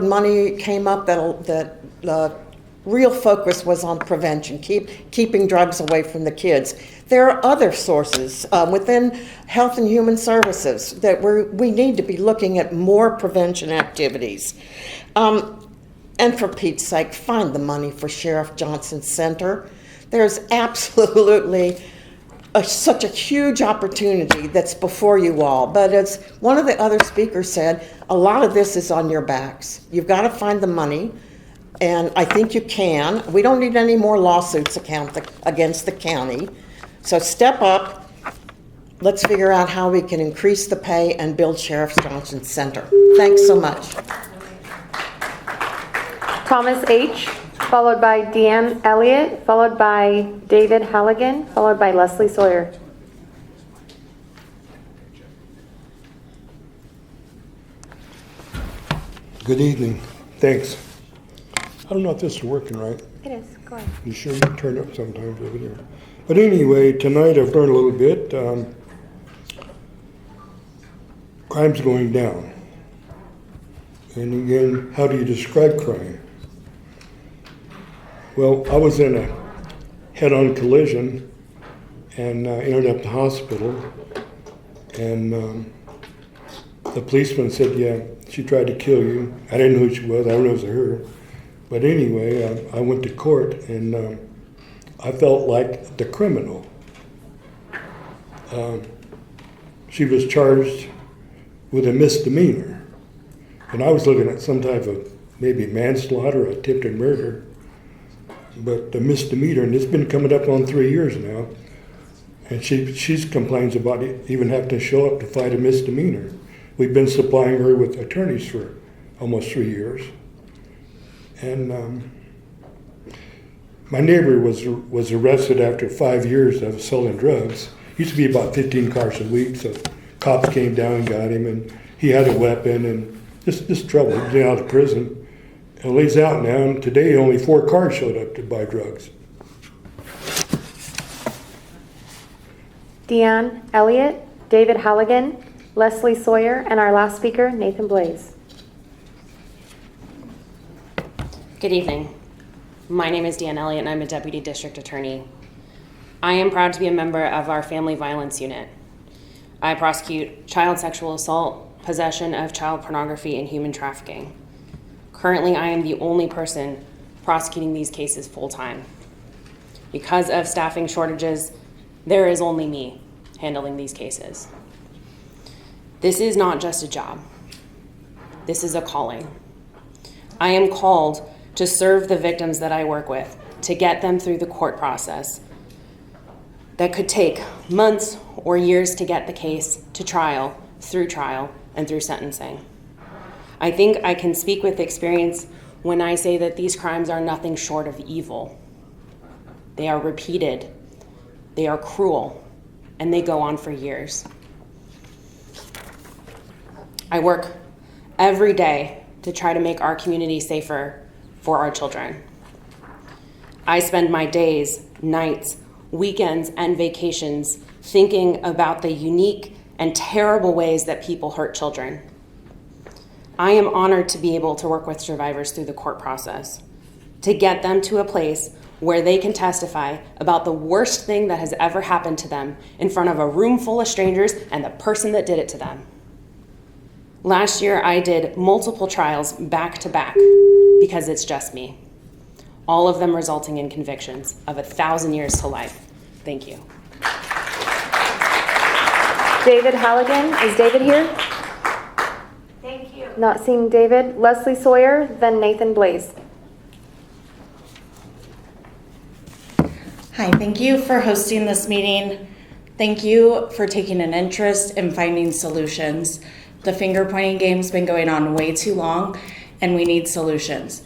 money came up, that the real focus was on prevention, keeping drugs away from the kids. There are other sources within Health and Human Services that we need to be looking at more prevention activities. And for Pete's sake, find the money for Sheriff Johnson's Center. There's absolutely such a huge opportunity that's before you all. But as one of the other speakers said, a lot of this is on your backs. You've got to find the money. And I think you can. We don't need any more lawsuits against the county. So step up. Let's figure out how we can increase the pay and build Sheriff Johnson's Center. Thanks so much. Thomas H., followed by Deanne Elliott, followed by David Halligan, followed by Leslie Sawyer. Good evening. Thanks. I don't know if this is working right. It is. Go ahead. You sure you turn up sometimes over there. But anyway, tonight I've learned a little bit. Crime's going down. And again, how do you describe crime? Well, I was in a head-on collision and ended up in the hospital. And the policeman said, yeah, she tried to kill you. I didn't know who she was. I don't know if it was her. But anyway, I went to court and I felt like the criminal. She was charged with a misdemeanor. And I was looking at some type of maybe manslaughter or attempted murder. But the misdemeanor, and it's been coming up on 3 years now. And she complains about it, even having to show up to fight a misdemeanor. We've been supplying her with attorneys for almost 3 years. And my neighbor was arrested after 5 years of selling drugs. Used to be about 15 cars a week, so cops came down and got him, and he had a weapon and just trouble. He's out of prison. And he's out now, and today only 4 cars showed up to buy drugs. Deanne Elliott, David Halligan, Leslie Sawyer, and our last speaker, Nathan Blaze. Good evening. My name is Deanne Elliott, and I'm a Deputy District Attorney. I am proud to be a member of our Family Violence Unit. I prosecute child sexual assault, possession of child pornography, and human trafficking. Currently, I am the only person prosecuting these cases full-time. Because of staffing shortages, there is only me handling these cases. This is not just a job. This is a calling. I am called to serve the victims that I work with, to get them through the court process that could take months or years to get the case to trial, and through sentencing. I think I can speak with experience when I say that these crimes are nothing short of evil. They are repeated, they are cruel, and they go on for years. I work every day to try to make our community safer for our children. I spend my days, nights, weekends, and vacations thinking about the unique and terrible ways that people hurt children. I am honored to be able to work with survivors through the court process, to get them to a place where they can testify about the worst thing that has ever happened to them in front of a room full of strangers and the person that did it to them. Last year, I did multiple trials back to back because it's just me, all of them resulting in convictions of 1,000 years to life. Thank you. David Halligan, is David here? Thank you. Not seeing David. Leslie Sawyer, then Nathan Blaze. Hi, thank you for hosting this meeting. Thank you for taking an interest in finding solutions. The finger pointing game's been going on way too long, and we need solutions.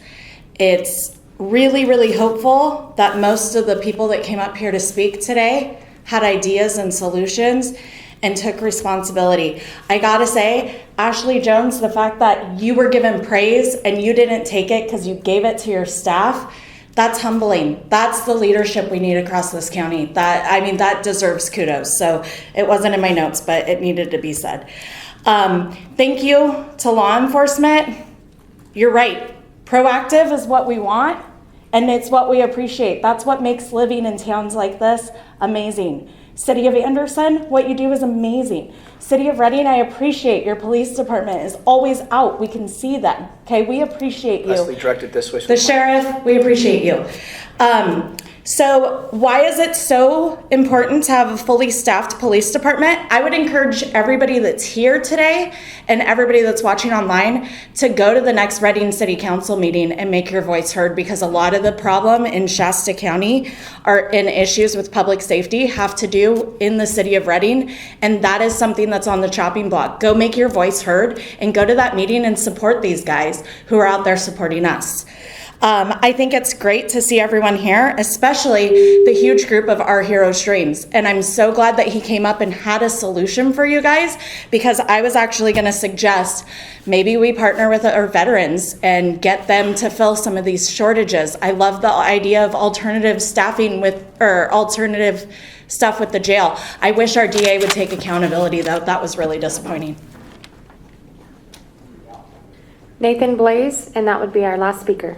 It's really, really hopeful that most of the people that came up here to speak today had ideas and solutions and took responsibility. I gotta say, Ashley Jones, the fact that you were given praise and you didn't take it because you gave it to your staff, that's humbling. That's the leadership we need across this county. That deserves kudos. So it wasn't in my notes, but it needed to be said. Thank you to law enforcement. You're right. Proactive is what we want, and it's what we appreciate. That's what makes living in towns like this amazing. City of Anderson, what you do is amazing. City of Reading, I appreciate your police department is always out. We can see them. Okay, we appreciate you. Leslie, direct it this way. The sheriff, we appreciate you. So why is it so important to have a fully staffed police department? I would encourage everybody that's here today and everybody that's watching online to go to the next Reading City Council meeting and make your voice heard, because a lot of the problem in Shasta County in issues with public safety have to do in the city of Reading, and that is something that's on the chopping block. Go make your voice heard and go to that meeting and support these guys who are out there supporting us. I think it's great to see everyone here, especially the huge group of Our Heroes Dreams. And I'm so glad that he came up and had a solution for you guys, because I was actually going to suggest maybe we partner with our veterans and get them to fill some of these shortages. I love the idea of alternative staffing or alternative stuff with the jail. I wish our DA would take accountability, though. That was really disappointing. Nathan Blaze, and that would be our last speaker.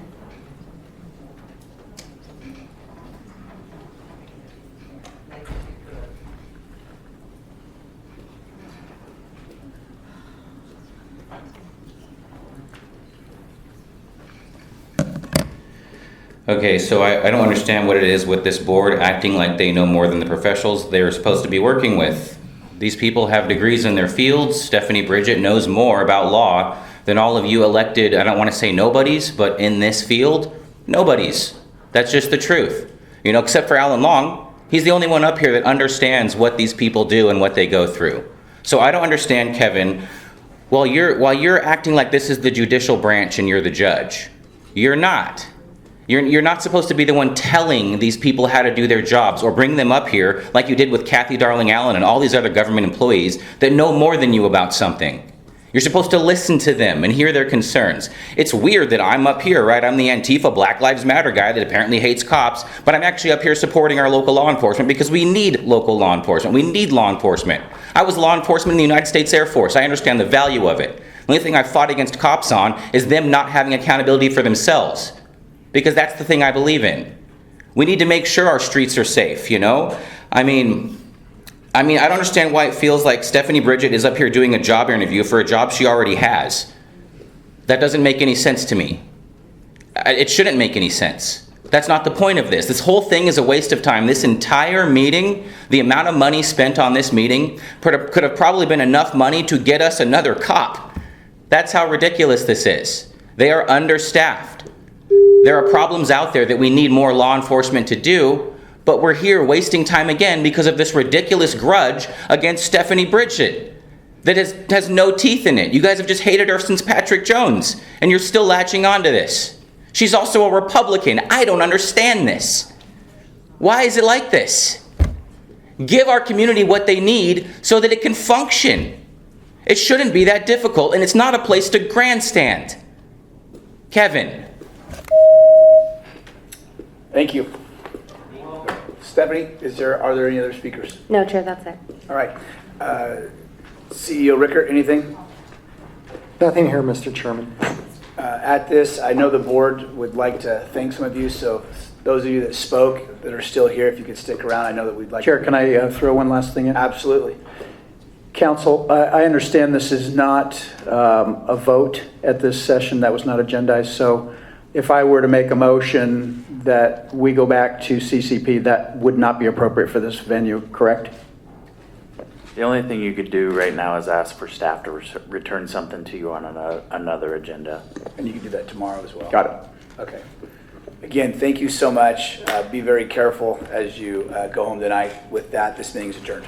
Okay, so I don't understand what it is with this board acting like they know more than the professionals they're supposed to be working with. These people have degrees in their fields. Stephanie Bridget knows more about law than all of you elected, I don't want to say nobodies, but in this field, nobodies. That's just the truth. You know, except for Alan Long, he's the only one up here that understands what these people do and what they go through. So I don't understand, Kevin, while you're acting like this is the judicial branch and you're the judge, you're not. You're not supposed to be the one telling these people how to do their jobs or bring them up here like you did with Kathy Darling Allen and all these other government employees that know more than you about something. You're supposed to listen to them and hear their concerns. It's weird that I'm up here, right? I'm the Antifa Black Lives Matter guy that apparently hates cops, but I'm actually up here supporting our local law enforcement because we need local law enforcement. We need law enforcement. I was law enforcement in the United States Air Force. I understand the value of it. The only thing I've fought against cops on is them not having accountability for themselves, because that's the thing I believe in. We need to make sure our streets are safe, you know? I mean, I don't understand why it feels like Stephanie Bridget is up here doing a job interview for a job she already has. That doesn't make any sense to me. It shouldn't make any sense. That's not the point of this. This whole thing is a waste of time. This entire meeting, the amount of money spent on this meeting could have probably been enough money to get us another cop. That's how ridiculous this is. They are understaffed. There are problems out there that we need more law enforcement to do, but we're here wasting time again because of this ridiculous grudge against Stephanie Bridget that has no teeth in it. You guys have just hated her since Patrick Jones, and you're still latching onto this. She's also a Republican. I don't understand this. Why is it like this? Give our community what they need so that it can function. It shouldn't be that difficult, and it's not a place to grandstand. Kevin. Thank you. Stephanie, are there any other speakers? No, Chair, that's it. All right. CEO Rickert, anything? Nothing here, Mr. Chairman. At this, I know the board would like to thank some of you, so those of you that spoke that are still here, if you could stick around, I know that we'd like Chair, can I throw one last thing in? Absolutely. Council, I understand this is not a vote at this session. That was not agendized. So if I were to make a motion that we go back to CCP, that would not be appropriate for this venue, correct? The only thing you could do right now is ask for staff to return something to you on another agenda. And you can do that tomorrow as well. Got it. Okay. Again, thank you so much. Be very careful as you go home tonight. With that, this meeting is adjourned.